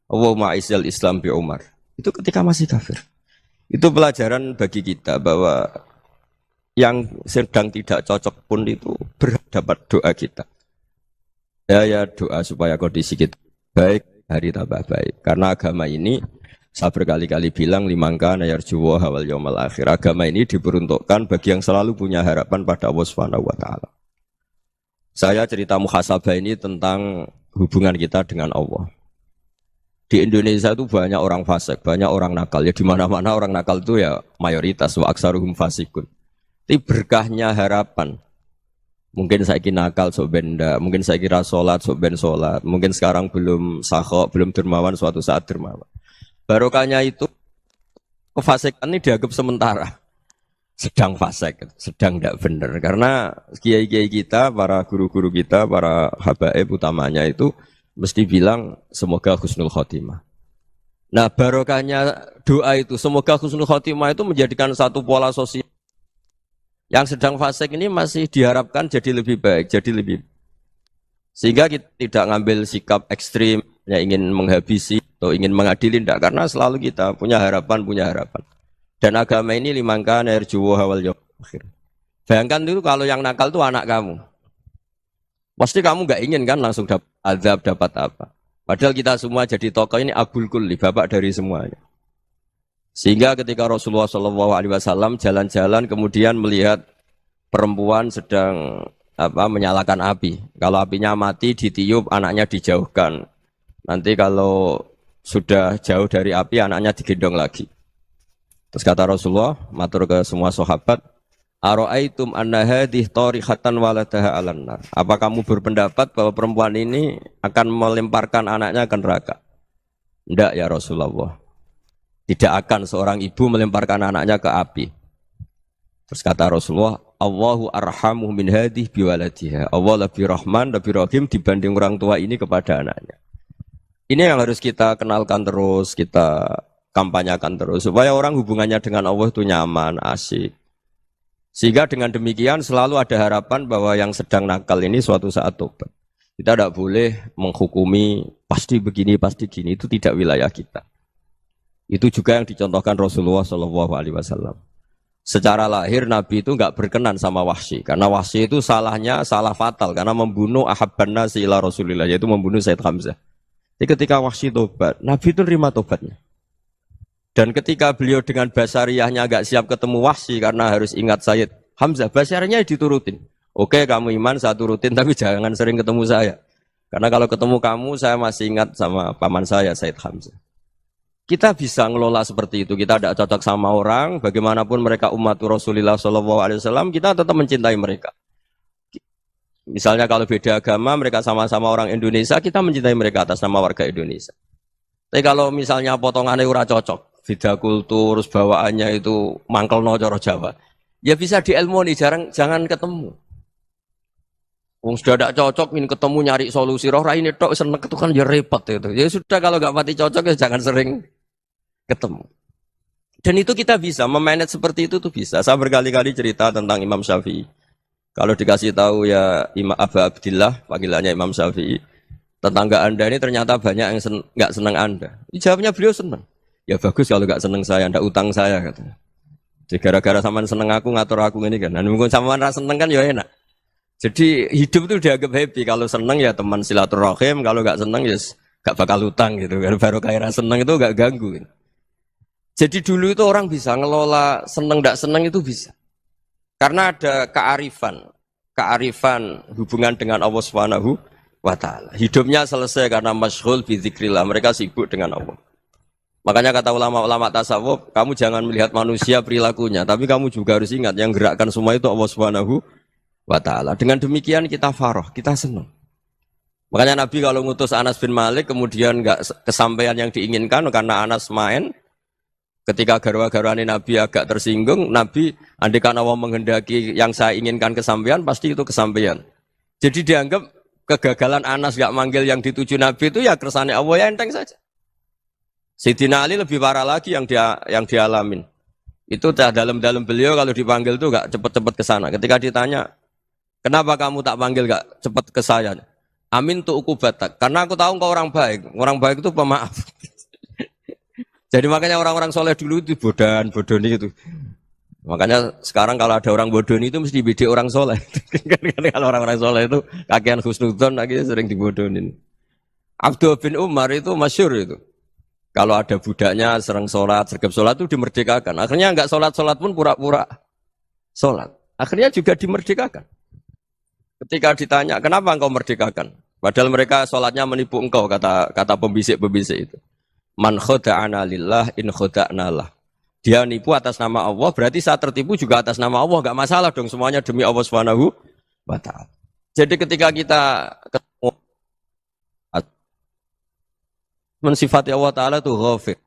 Allahumma a'izzal Islam bi Umar. Itu ketika masih kafir. Itu pelajaran bagi kita bahwa yang sedang tidak cocok pun itu berdapat doa kita. Ya doa supaya kondisi kita baik, hari tambah baik. Karena agama ini saya berkali-kali bilang limangka nayarjuwa hawal yaumal akhir. Agama ini diperuntukkan bagi yang selalu punya harapan pada Allah Subhanahu wa taala. Saya cerita muhasabah ini tentang hubungan kita dengan Allah. Di Indonesia itu banyak orang fasik, banyak orang nakal. Ya di mana-mana orang nakal itu ya mayoritas, wa aksaruhum fasikun. Tapi berkahnya harapan. Mungkin saya kira nakal sok benda, mungkin saya kira sholat sok ben sholat, mungkin sekarang belum sakhok, belum dermawan, suatu saat dermawan. Barokahnya itu kefasikan ini dianggap sementara. Sedang fasik, sedang tidak benar. Karena kiai-kiai kita, para guru-guru kita, para habaib utamanya itu mesti bilang semoga husnul khotimah. Nah barokahnya doa itu semoga husnul khotimah itu menjadikan satu pola sosial. Yang sedang fasik ini masih diharapkan jadi lebih baik, jadi lebih. Sehingga kita tidak ngambil sikap ekstrim, yang ingin menghabisi atau ingin mengadili, tidak. Karena selalu kita punya harapan. Dan agama ini limangka nerjuwo hawal yaumil akhir. Bayangkan itu kalau yang nakal itu anak kamu. Pasti kamu nggak ingin kan langsung dapat azab, dapat apa. Padahal kita semua jadi tokoh ini abul kulli, bapak dari semuanya. Sehingga ketika Rasulullah SAW jalan-jalan kemudian melihat perempuan sedang menyalakan api. Kalau apinya mati ditiup, anaknya dijauhkan. Nanti kalau sudah jauh dari api, anaknya digendong lagi. Terus kata Rasulullah, matur ke semua sahabat, Aro'aitum anna hadih tarihatan waladaha alan nar. Apa kamu berpendapat bahwa perempuan ini akan melemparkan anaknya ke neraka? Tidak ya Rasulullah. Tidak akan seorang ibu melemparkan anaknya ke api. Terus kata Rasulullah, Allahu arhamu min hadih biwaladiha. Allah lebih rahman, lebih rahim dibanding orang tua ini kepada anaknya. Ini yang harus kita kenalkan terus, kita kampanyakan terus. Supaya orang hubungannya dengan Allah itu nyaman, asik. Sehingga dengan demikian selalu ada harapan bahwa yang sedang nakal ini suatu saat tobat. Kita tidak boleh menghukumi pasti begini, pasti gini. Itu tidak wilayah kita. Itu juga yang dicontohkan Rasulullah SAW. Secara lahir Nabi itu nggak berkenan sama Wahsy. Karena Wahsy itu salahnya salah fatal. Karena membunuh ahabban nasi ila Rasulillah. Yaitu membunuh Sayyid Hamzah. Jadi ketika Wahsy tobat, Nabi itu nerima tobatnya. Dan ketika beliau dengan basariyahnya agak siap ketemu Wahsy karena harus ingat Sayyid Hamzah, basariyahnya diturutin. Oke, kamu iman, saya turutin, tapi jangan sering ketemu saya. Karena kalau ketemu kamu, saya masih ingat sama paman saya, Sayyid Hamzah. Kita bisa ngelola seperti itu. Kita tidak cocok sama orang, bagaimanapun mereka umat Rasulullah SAW, kita tetap mencintai mereka. Misalnya kalau beda agama, mereka sama-sama orang Indonesia, kita mencintai mereka atas nama warga Indonesia. Tapi kalau misalnya potongannya ora cocok, beda kultur, bawaannya itu mangkel no coro Jawa. Ya bisa diilmoni, jangan ketemu. Wong sudah tidak cocok, ingin ketemu nyari solusi. Roh ini tok seneng itu kan ya repot itu. Ya sudah kalau nggak pati cocok ya jangan sering ketemu. Dan itu kita bisa memanage seperti itu tuh bisa. Saya berkali-kali cerita tentang Imam Syafi'i. Kalau dikasih tahu ya Imam Aba Abdillah, panggilannya Imam Syafi'i, tetangga Anda ini ternyata banyak yang nggak senang Anda. Jawabnya beliau senang. Ya bagus kalau nggak seneng saya, ndak utang saya katanya. Jadi gara-gara sampean seneng aku ngatur aku ini kan. Nah, mungkin sampean ra seneng kan ya enak. Jadi hidup itu dianggap happy. Kalau seneng ya teman silaturahim, kalau nggak seneng ya nggak bakal utang gitu. Baru kayak ra seneng itu nggak ganggu. Gitu. Jadi dulu itu orang bisa ngelola seneng tidak seneng itu bisa. Karena ada kearifan hubungan dengan Allah Subhanahu wa taala. Hidupnya selesai karena masyghul bi dzikrillah, mereka sibuk dengan Allah. Makanya kata ulama-ulama tasawuf, kamu jangan melihat manusia perilakunya, tapi kamu juga harus ingat yang gerakkan semua itu Allah Subhanahu wa taala. Dengan demikian kita farah, kita senang. Makanya Nabi kalau ngutus Anas bin Malik kemudian enggak kesampaian yang diinginkan karena Anas main, ketika garwa-garwane Nabi agak tersinggung, Nabi andekan Allah menghendaki yang saya inginkan kesampaian, pasti itu kesampaian. Jadi dianggap kegagalan Anas enggak manggil yang dituju Nabi itu ya kersane Allah, ya enteng saja. Sayyidina Ali lebih parah lagi yang dialamin. Itu dalam beliau kalau dipanggil tuh enggak cepet-cepet ke sana. Ketika ditanya, "Kenapa kamu tak panggil enggak cepet ke saya?" "Amin tu ukubatak." Karena aku tahu engkau orang baik. Orang baik itu pemaaf. Jadi makanya orang-orang soleh dulu itu bodoni itu. Makanya sekarang kalau ada orang bodoni itu mesti bidik orang soleh. Kalau orang-orang soleh itu kakean husnudzon akhirnya sering dibodonin. Abdul bin Umar itu masyhur itu. Kalau ada budaknya sering sholat, sergap sholat itu dimerdekakan. Akhirnya enggak sholat pun pura-pura sholat. Akhirnya juga dimerdekakan. Ketika ditanya, kenapa engkau merdekakan? Padahal mereka sholatnya menipu engkau, kata pembisik-pembisik itu. Man khoda'ana lillah in khoda'na lah. Dia nipu atas nama Allah, berarti saat tertipu juga atas nama Allah. Enggak masalah dong, semuanya demi Allah Subhanahu wa ta'ala. Jadi ketika kita ketemu mensifati Allah Ta'ala itu ghafir.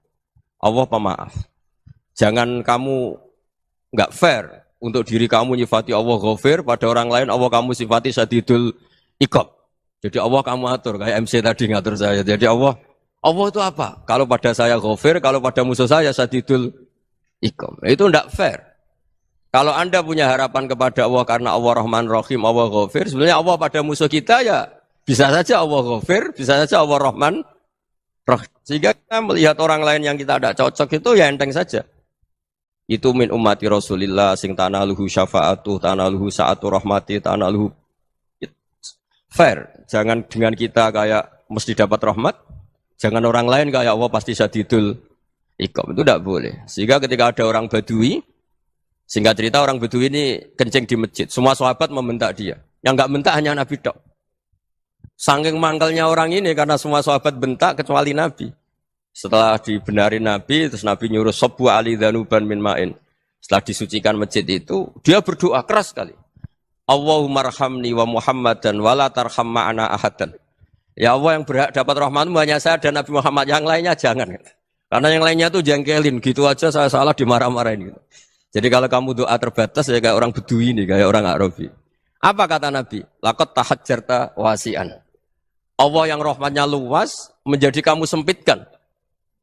Allah pemaaf. Jangan kamu enggak fair untuk diri kamu nyifati Allah ghafir, pada orang lain Allah kamu sifati syadidul iqab. Jadi Allah kamu atur, kayak MC tadi ngatur saya. Jadi Allah itu apa? Kalau pada saya ghafir, kalau pada musuh saya syadidul iqam. Itu tidak fair. Kalau Anda punya harapan kepada Allah karena Allah Rahman Rahim, Allah ghafir, sebenarnya Allah pada musuh kita ya bisa saja Allah ghafir, bisa saja Allah Rahman Rahim. Sehingga kita melihat orang lain yang kita tidak cocok itu ya enteng saja. Itu min ummati Rasulillah sing tanaluhu syafa'atu, tanaluhu sa'atu rahmati, tanaluhu fair. Jangan dengan kita kayak mesti dapat rahmat. Jangan orang lain kayak Allah pasti syadidul iqam. Itu tidak boleh. Sehingga ketika ada orang Badui, singkat cerita orang Badui ini kencing di masjid. Semua sahabat membentak dia. Yang enggak bentak hanya Nabi tok. Saking mangkelnya orang ini karena semua sahabat bentak kecuali Nabi. Setelah dibenarin Nabi, terus Nabi nyuruh sabbu ali dhanuban min ma'in. Setelah disucikan masjid itu, dia berdoa keras sekali. Allahumma arhamni wa Muhammadan wa la tarham ma'ana ahadan. Ya Allah, yang berhak dapat rahmatmu hanya saya dan Nabi Muhammad, yang lainnya jangan. Karena yang lainnya tuh jengkelin, gitu aja saya salah dimarah-marahin gitu. Jadi kalau kamu doa terbatas ya kayak orang Bedui ini, kayak orang Arabi. Apa kata Nabi? Laqad tahajjarta wasi'an. Allah yang rahmatnya luas menjadi kamu sempitkan.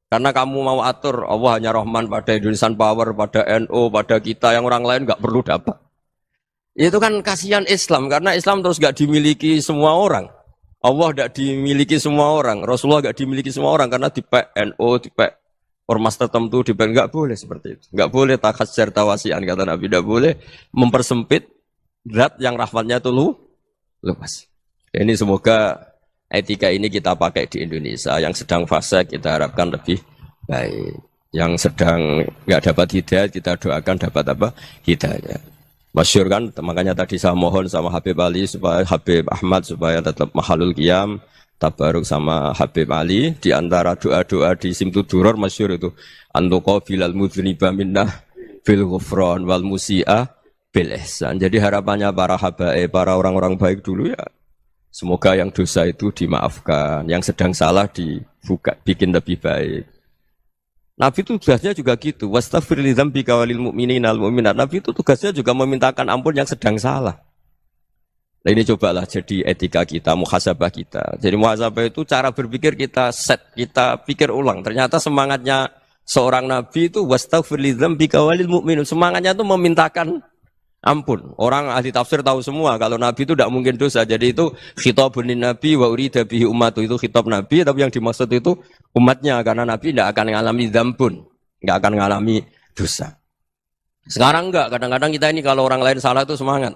Karena kamu mau atur Allah hanya rahman pada Indonesian Power, pada NU, pada kita, yang orang lain nggak perlu dapat. Itu kan kasihan Islam, karena Islam terus nggak dimiliki semua orang. Allah tidak dimiliki semua orang, Rasulullah nggak dimiliki semua orang karena dipek NU, dipek ormas tertentu, dipek nggak boleh seperti itu. Nggak boleh takhasyar tawasian kata Nabi, tidak boleh mempersempit zat yang rahmatnya itu luas. Ini semoga etika ini kita pakai di Indonesia. Yang sedang fase kita harapkan lebih baik. Yang sedang nggak dapat hidayah kita doakan dapat apa? Hidayah. Masyhur kan, makanya tadi saya mohon sama Habib Ali supaya Habib Ahmad supaya tetap mahalul qiyam, tabaruk sama Habib Ali di antara doa-doa di Simtud Duror masyhur itu antuqa bilal mudhniba minnah bil ghufran wal musi'a bil ihsan. Jadi harapannya para habaib, para orang-orang baik dulu ya semoga yang dosa itu dimaafkan, yang sedang salah dibuka, bikin lebih baik. Nabi itu tugasnya juga gitu. Wastaghfir li dzambika walil mu'minina wal mu'minat. Nabi itu tugasnya juga memintakan ampun yang sedang salah. Nah ini cobalah jadi etika kita, muhasabah kita. Jadi muhasabah itu cara berpikir kita set, kita pikir ulang. Ternyata semangatnya seorang nabi itu wastaghfir li dzambika walil mu'minun. Semangatnya itu memintakan ampun. Orang ahli tafsir tahu semua kalau Nabi itu tidak mungkin dosa. Jadi itu khitabun Nabi wa urida bihi ummatu, itu khitab Nabi, tapi yang dimaksud itu umatnya karena Nabi tidak akan mengalami dzambun, tidak akan mengalami dosa. Sekarang enggak, kadang-kadang kita ini kalau orang lain salah itu semangat.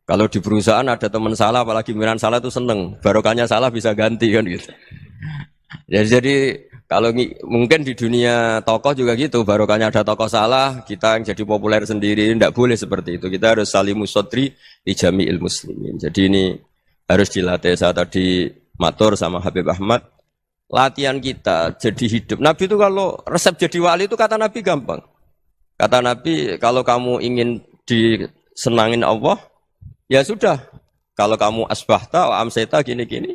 Kalau di perusahaan ada teman salah, apalagi pimpinan salah itu seneng. Barokahnya salah bisa ganti kan gitu. Jadi Mungkin di dunia tokoh juga gitu, barokahnya ada tokoh salah, kita yang jadi populer sendiri, tidak boleh seperti itu. Kita harus salimus sodri di jami'il muslimin. Jadi ini harus dilatih. Saya tadi matur sama Habib Ahmad, latihan kita jadi hidup. Nabi itu kalau resep jadi wali itu kata Nabi gampang. Kata Nabi, kalau kamu ingin disenangin Allah, ya sudah. Kalau kamu asbahta, amseta, gini-gini,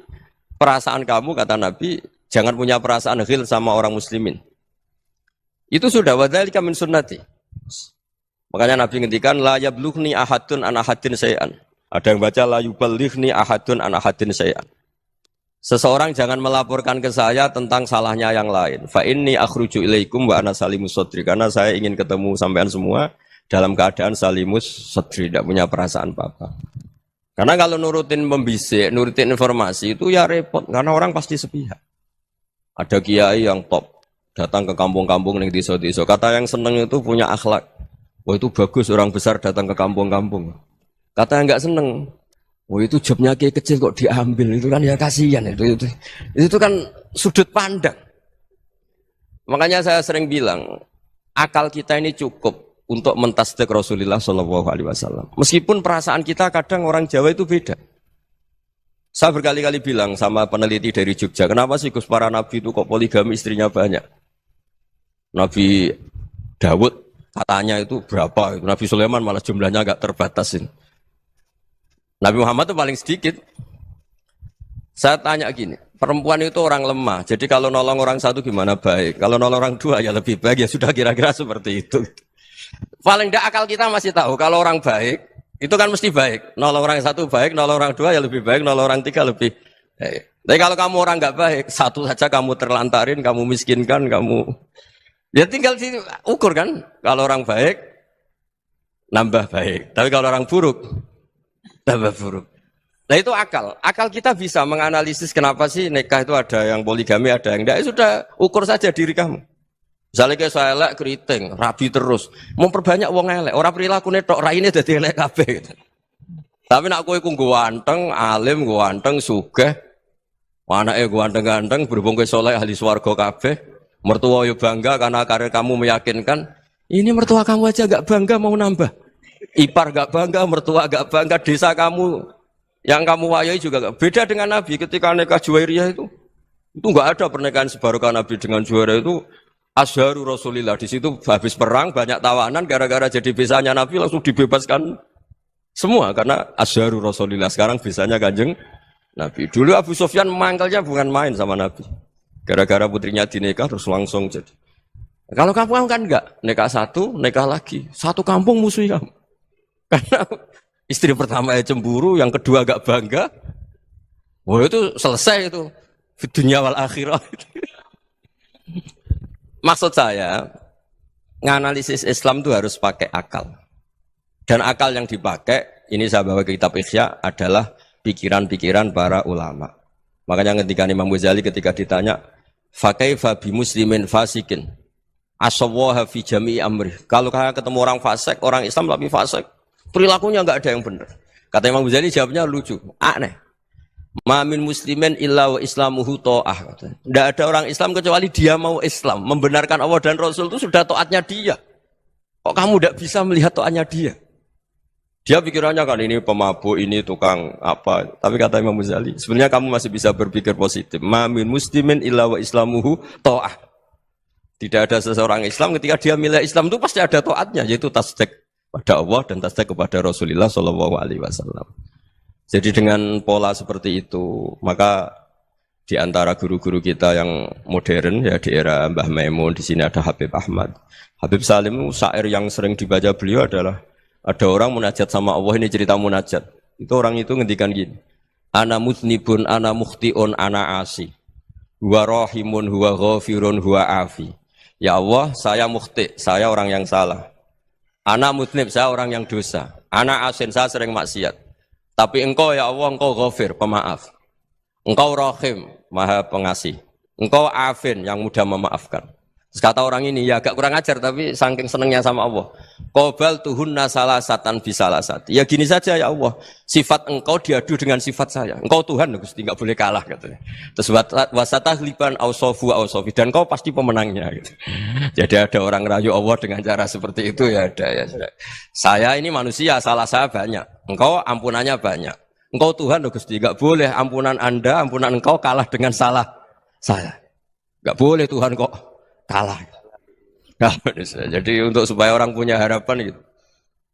perasaan kamu, kata Nabi, jangan punya perasaan ghil sama orang muslimin. Itu sudah wadzalika min sunnati. Makanya Nabi ngendikan la yablughni ahadun an ahadin syai'an. Ada yang baca la yuballighni ahadun an ahadin syai'an. Seseorang jangan melaporkan ke saya tentang salahnya yang lain. Fa inni akhruju ilaikum wa ana salimus sadri. Karena saya ingin ketemu sampean semua dalam keadaan salimus sadri, tidak punya perasaan apa-apa. Karena kalau nurutin pembisik, nurutin informasi itu ya repot. Karena orang pasti sepihak. Ada kiai yang top, datang ke kampung-kampung ning desa-desa. Kata yang seneng itu punya akhlak. Wah itu bagus orang besar datang ke kampung-kampung. Kata yang enggak seneng, wah itu jobnya kiai kecil kok diambil. Itu kan ya kasihan itu kan sudut pandang. Makanya saya sering bilang, akal kita ini cukup untuk mentasdik Rasulullah SAW. Meskipun perasaan kita kadang orang Jawa itu beda. Saya berkali-kali bilang sama peneliti dari Jogja, kenapa sih Gus para nabi itu kok poligami istrinya banyak? Nabi Dawud katanya itu berapa? Nabi Sulaiman malah jumlahnya agak terbatasin. Nabi Muhammad itu paling sedikit. Saya tanya gini, perempuan itu orang lemah, jadi kalau nolong orang satu gimana baik? Kalau nolong orang dua ya lebih baik, ya sudah kira-kira seperti itu. Paling tidak akal kita masih tahu kalau orang baik itu kan mesti baik. Nolong orang satu baik, nolong orang dua ya lebih baik, nolong orang tiga lebih baik. Tapi kalau kamu orang nggak baik, satu saja kamu terlantarin, kamu miskinkan, kamu ya tinggal diukur kan. Kalau orang baik nambah baik, tapi kalau orang buruk tambah buruk. Nah itu akal. Akal kita bisa menganalisis kenapa sih nikah itu ada yang poligami, ada yang enggak. Ya sudah, ukur saja diri kamu. Misalnya kayak saya elek keriting, rabi terus, memperbanyak wong elek, orang perilaku netok raine dadi elek kabeh gitu. Tapi nak kowe ku ganteng, alim, ganteng, sugih, anake ganteng-ganteng, berhubung kowe saleh ahli swarga kabeh, mertua yo bangga karena karir kamu meyakinkan, ini mertua kamu aja gak bangga mau nambah. Ipar gak bangga, mertua gak bangga, desa kamu yang kamu wayai juga gak. Beda dengan Nabi ketika nikah Juwairiyah itu gak ada pernikahan sebarokah Nabi dengan Juwairiyah itu. Azharu Rasulillah, di situ habis perang banyak tawanan gara-gara jadi bisanya Nabi langsung dibebaskan semua karena Azharu Rasulillah. Sekarang bisanya Kanjeng Nabi. Dulu Abu Sufyan mangkelnya bukan main sama Nabi. Gara-gara putrinya dinikah terus langsung jadi. Kalau kamu kan enggak, nikah satu, nikah lagi. Satu kampung musuh kamu. Karena istri pertama ya cemburu, yang kedua agak bangga. Wah itu selesai itu. Dunia wal akhirah. Maksud saya, nganalisis Islam itu harus pakai akal. Dan akal yang dipakai, ini saya bawa ke kitab Ihya, adalah pikiran-pikiran para ulama. Makanya ketika Imam Ghazali ketika ditanya, fakaifa bi muslimin fasikin, asawwaha fi jami'i amri. Kalau kalian ketemu orang fasik, orang Islam tapi fasik, perilakunya enggak ada yang benar. Kata Imam Ghazali jawabnya lucu, aneh. Ma min muslimin illa wa islamuhu ta'ah. Tidak ada orang Islam kecuali dia mau Islam, membenarkan Allah dan Rasul itu sudah taatnya dia. Kok kamu tidak bisa melihat taatnya dia? Dia pikirannya kan ini pemabuk, ini tukang apa. Tapi kata Imam Ghazali, sebenarnya kamu masih bisa berpikir positif. Ma min muslimin illa wa islamuhu ta'ah. Tidak ada seseorang Islam ketika dia milih Islam itu pasti ada taatnya, yaitu tasdik pada Allah dan tasdik kepada Rasulullah SAW. Jadi dengan pola seperti itu, maka di antara guru-guru kita yang modern ya di era Mbah Maimun, di sini ada Habib Ahmad. Habib Salim, syair yang sering dibaca beliau adalah ada orang munajat sama Allah, ini cerita munajat. Itu orang itu ngendikan gini, ana mutnibun, ana mukhtiun, ana asi. Huwa rahimun, huwa ghafirun, huwa afi. Ya Allah, saya mukhti, saya orang yang salah. Ana mutnib, saya orang yang dosa. Ana asin, saya sering maksiat. Tapi engkau ya Allah, engkau ghafir, pemaaf. Engkau rahim, maha pengasih. Engkau afin, yang mudah memaafkan. Terus kata orang ini, ya agak kurang ajar tapi saking senengnya sama Allah. Qobal tuhunna salasatan bisalasati. Ya gini saja ya Allah, sifat engkau diadu dengan sifat saya. Engkau Tuhan Gusti, enggak boleh kalah katanya. Terus wasatahliban ausofu ausofi, dan kau pasti pemenangnya gitu. Jadi ada orang rayu Allah dengan cara seperti itu ya ada ya. Saya ini manusia, salah saya banyak. Engkau ampunannya banyak. Engkau Tuhan Gusti, enggak boleh ampunan Anda, ampunan engkau kalah dengan salah saya. Enggak boleh Tuhan kok kalah. Nah, jadi untuk supaya orang punya harapan gitu.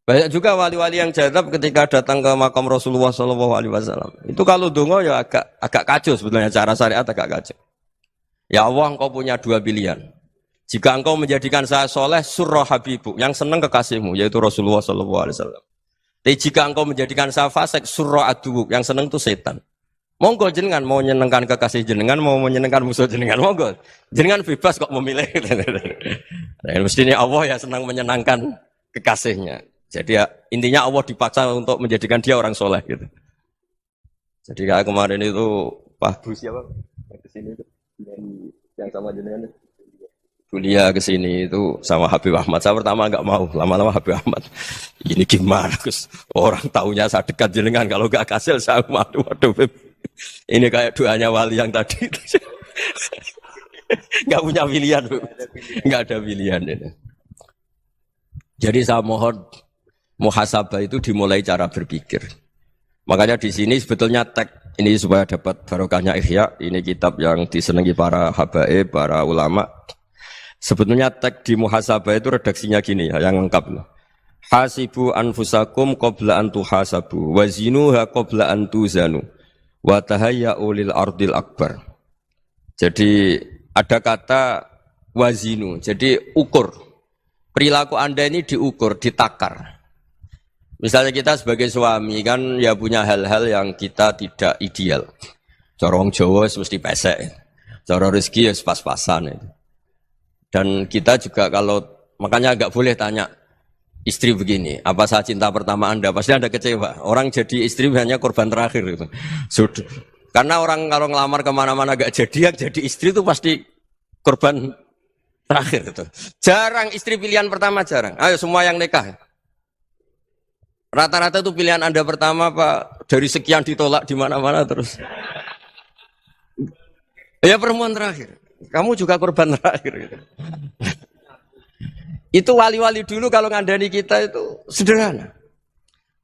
Banyak juga wali-wali yang jadab ketika datang ke makam Rasulullah SAW. Itu kalau dongo ya agak kacau sebetulnya, cara syariat agak kacau. Ya Allah, engkau punya dua pilihan. Jika engkau menjadikan saya soleh, surah habibu, yang senang kekasihmu, yaitu Rasulullah SAW. Tapi jika engkau menjadikan saya fasik, surah adubu, yang senang itu setan. Monggo jenengan mau menyenangkan kekasih jenengan, mau menyenangkan musuh jenengan, monggo. Jenengan bebas kok memilih. Nah, mestinya Allah ya senang menyenangkan kekasihnya. Jadi ya, intinya Allah dipaksa untuk menjadikan dia orang soleh gitu. Jadi kayak kemarin itu Pak Bu siapa? Yang kesini itu yang sama jenengan. Kuliah kesini itu sama Habib Ahmad. Saya pertama enggak mau, lama-lama Habib Ahmad. Ini gimana Gus? Orang taunya saya dekat jenengan, kalau enggak kasil saya waduh Beb. Ini kayak doanya wali yang tadi. Enggak punya pilihan, Bu. Enggak ada pilihan ini. Jadi saya mohon muhasabah itu dimulai cara berpikir. Makanya di sini sebetulnya teks ini supaya dapat barokahnya Ihya. Ini kitab yang disenangi para habaib, para ulama. Sebetulnya teks di muhasabah itu redaksinya gini ya, yang lengkap. Hasibu anfusakum qabla an tuhasabu, wazinuha qabla an tuzanu, wa tahayya'u lil ardil akbar. Jadi ada kata wazinu, jadi ukur. Perilaku Anda ini diukur, ditakar. Misalnya kita sebagai suami kan ya punya hal-hal yang kita tidak ideal. Cara wong Jawa mesti pesek. Cara rezeki ya pas-pasan itu. Dan kita juga kalau, makanya enggak boleh tanya istri begini, apa saya cinta pertama Anda? Pasti Anda kecewa. Orang jadi istri hanya korban terakhir gitu. Sudah. Karena orang kalau ngelamar kemana-mana enggak jadi, yang jadi istri itu pasti korban terakhir gitu. Jarang istri pilihan pertama, jarang. Ayo semua yang nikah. Rata-rata itu pilihan Anda pertama Pak, dari sekian ditolak di mana-mana terus. Ya perempuan terakhir. Kamu juga korban terakhir gitu. Itu wali-wali dulu kalau ngandani kita itu sederhana.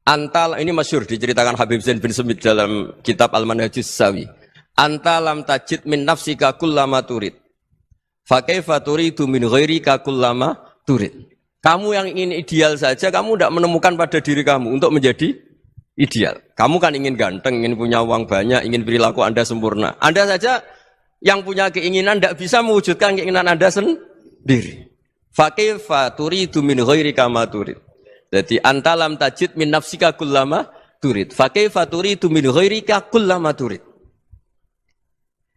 Antal, ini masyhur diceritakan Habib Zain bin Semit dalam kitab Al-Manhajus Sawi. Anta lam tajid min nafsika kullama turid. Fa kaifa turidu min ghairika kullama turid. Kamu yang ingin ideal saja, kamu tidak menemukan pada diri kamu untuk menjadi ideal. Kamu kan ingin ganteng, ingin punya uang banyak, ingin perilaku Anda sempurna. Anda saja yang punya keinginan tidak bisa mewujudkan keinginan Anda sendiri. Fa kaifa turidu min ghairika ma turid. Jadi anta lam tajid min nafsika kullama turid. Fa kaifa turidu min ghairika kullama turid.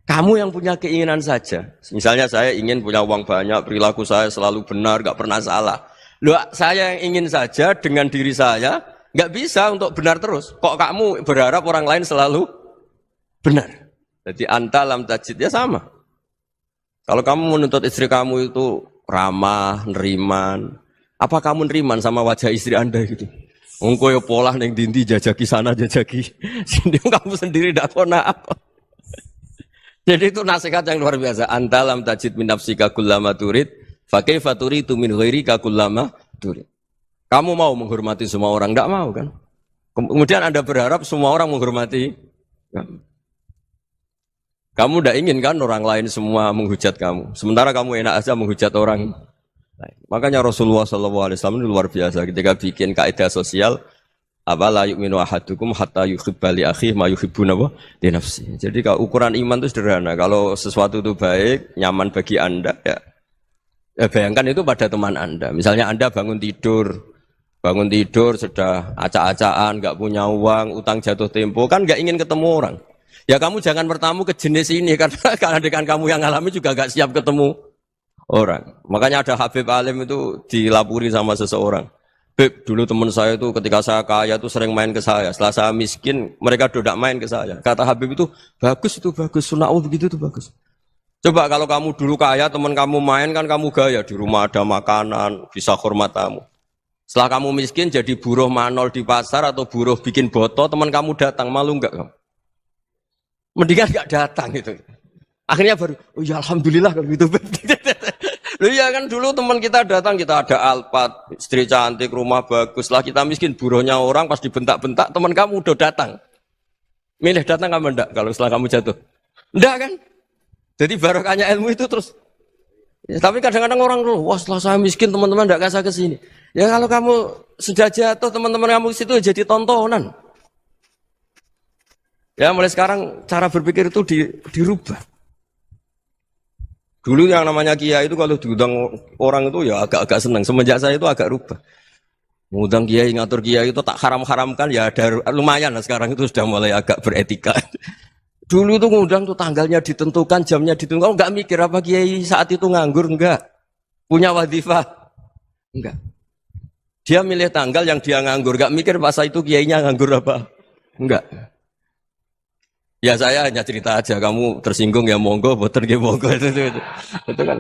Kamu yang punya keinginan saja. Misalnya saya ingin punya uang banyak, perilaku saya selalu benar, enggak pernah salah. Loh, saya yang ingin saja dengan diri saya enggak bisa untuk benar terus. Kok kamu berharap orang lain selalu benar? Jadi anta lam tajid ya sama. Kalau kamu menuntut istri kamu itu ramah, neriman, apa kamu neriman sama wajah istri Anda gitu? Engko yo pola ning dindi jajaki sana jajaki sini, kamu sendiri ndak kona apa. Jadi itu nasihat yang luar biasa. Anta lam tajid min nafsika kullama turid, fa kaifa turidu min ghairika kullama turid. Kamu mau menghormati semua orang, ndak mau kan? Kemudian Anda berharap semua orang menghormati kamu. Kamu tidak ingin kan orang lain semua menghujat kamu. Sementara kamu enak aja menghujat orang lain. Makanya Rasulullah SAW itu luar biasa ketika bikin kaidah sosial. Apa la yu'minu ahadukum hatta yuhibba li akhihi ma yuhibbu li nafsi. Jadi kalau ukuran iman itu sederhana. Kalau sesuatu itu baik, nyaman bagi Anda, ya bayangkan itu pada teman Anda. Misalnya Anda bangun tidur sudah acak-acakan, nggak punya uang, utang jatuh tempo, kan nggak ingin ketemu orang. Ya kamu jangan bertamu ke jenis ini karena dengan kamu yang alami juga gak siap ketemu orang. Makanya ada Habib Alim itu dilapuri sama seseorang. Beb, dulu teman saya itu ketika saya kaya itu sering main ke saya. Setelah saya miskin, mereka tidak main ke saya. Kata Habib itu bagus, sunnah Allah begitu itu bagus. Coba kalau kamu dulu kaya, teman kamu main kan kamu gaya, di rumah ada makanan, bisa hormat tamu. Setelah kamu miskin jadi buruh manol di pasar atau buruh bikin boto, teman kamu datang, malu enggak kamu? Mendingan enggak datang gitu. Akhirnya baru, oh ya alhamdulillah kalau gitu. Loh iya kan dulu teman kita datang, kita ada Alphard, istri cantik, rumah bagus. Setelah kita miskin, buruhnya orang pas dibentak-bentak, teman kamu udah datang. Milih datang kamu enggak kalau setelah kamu jatuh? Enggak kan? Jadi barokahnya ilmu itu terus. Ya, tapi kadang-kadang orang tuh, wah setelah saya miskin teman-teman enggak kasih ke sini. Ya kalau kamu sudah jatuh, teman-teman kamu ke situ jadi tontonan. Ya mulai sekarang cara berpikir itu dirubah. Dulu yang namanya kiai itu kalau diundang orang itu ya agak-agak senang. Semenjak saya itu agak rubah. Mengundang kiai, ngatur kiai itu tak haram-haramkan ya ada lumayan lah sekarang itu sudah mulai agak beretika. Dulu itu ngundang tuh tanggalnya ditentukan, jamnya ditentukan. Enggak mikir apa kiai saat itu nganggur, enggak. Punya wadifah, enggak. Dia milih tanggal yang dia nganggur, enggak mikir masa itu kiainya nganggur apa. Enggak. Ya saya hanya cerita aja, kamu tersinggung ya monggo, boten ya monggo itu kan.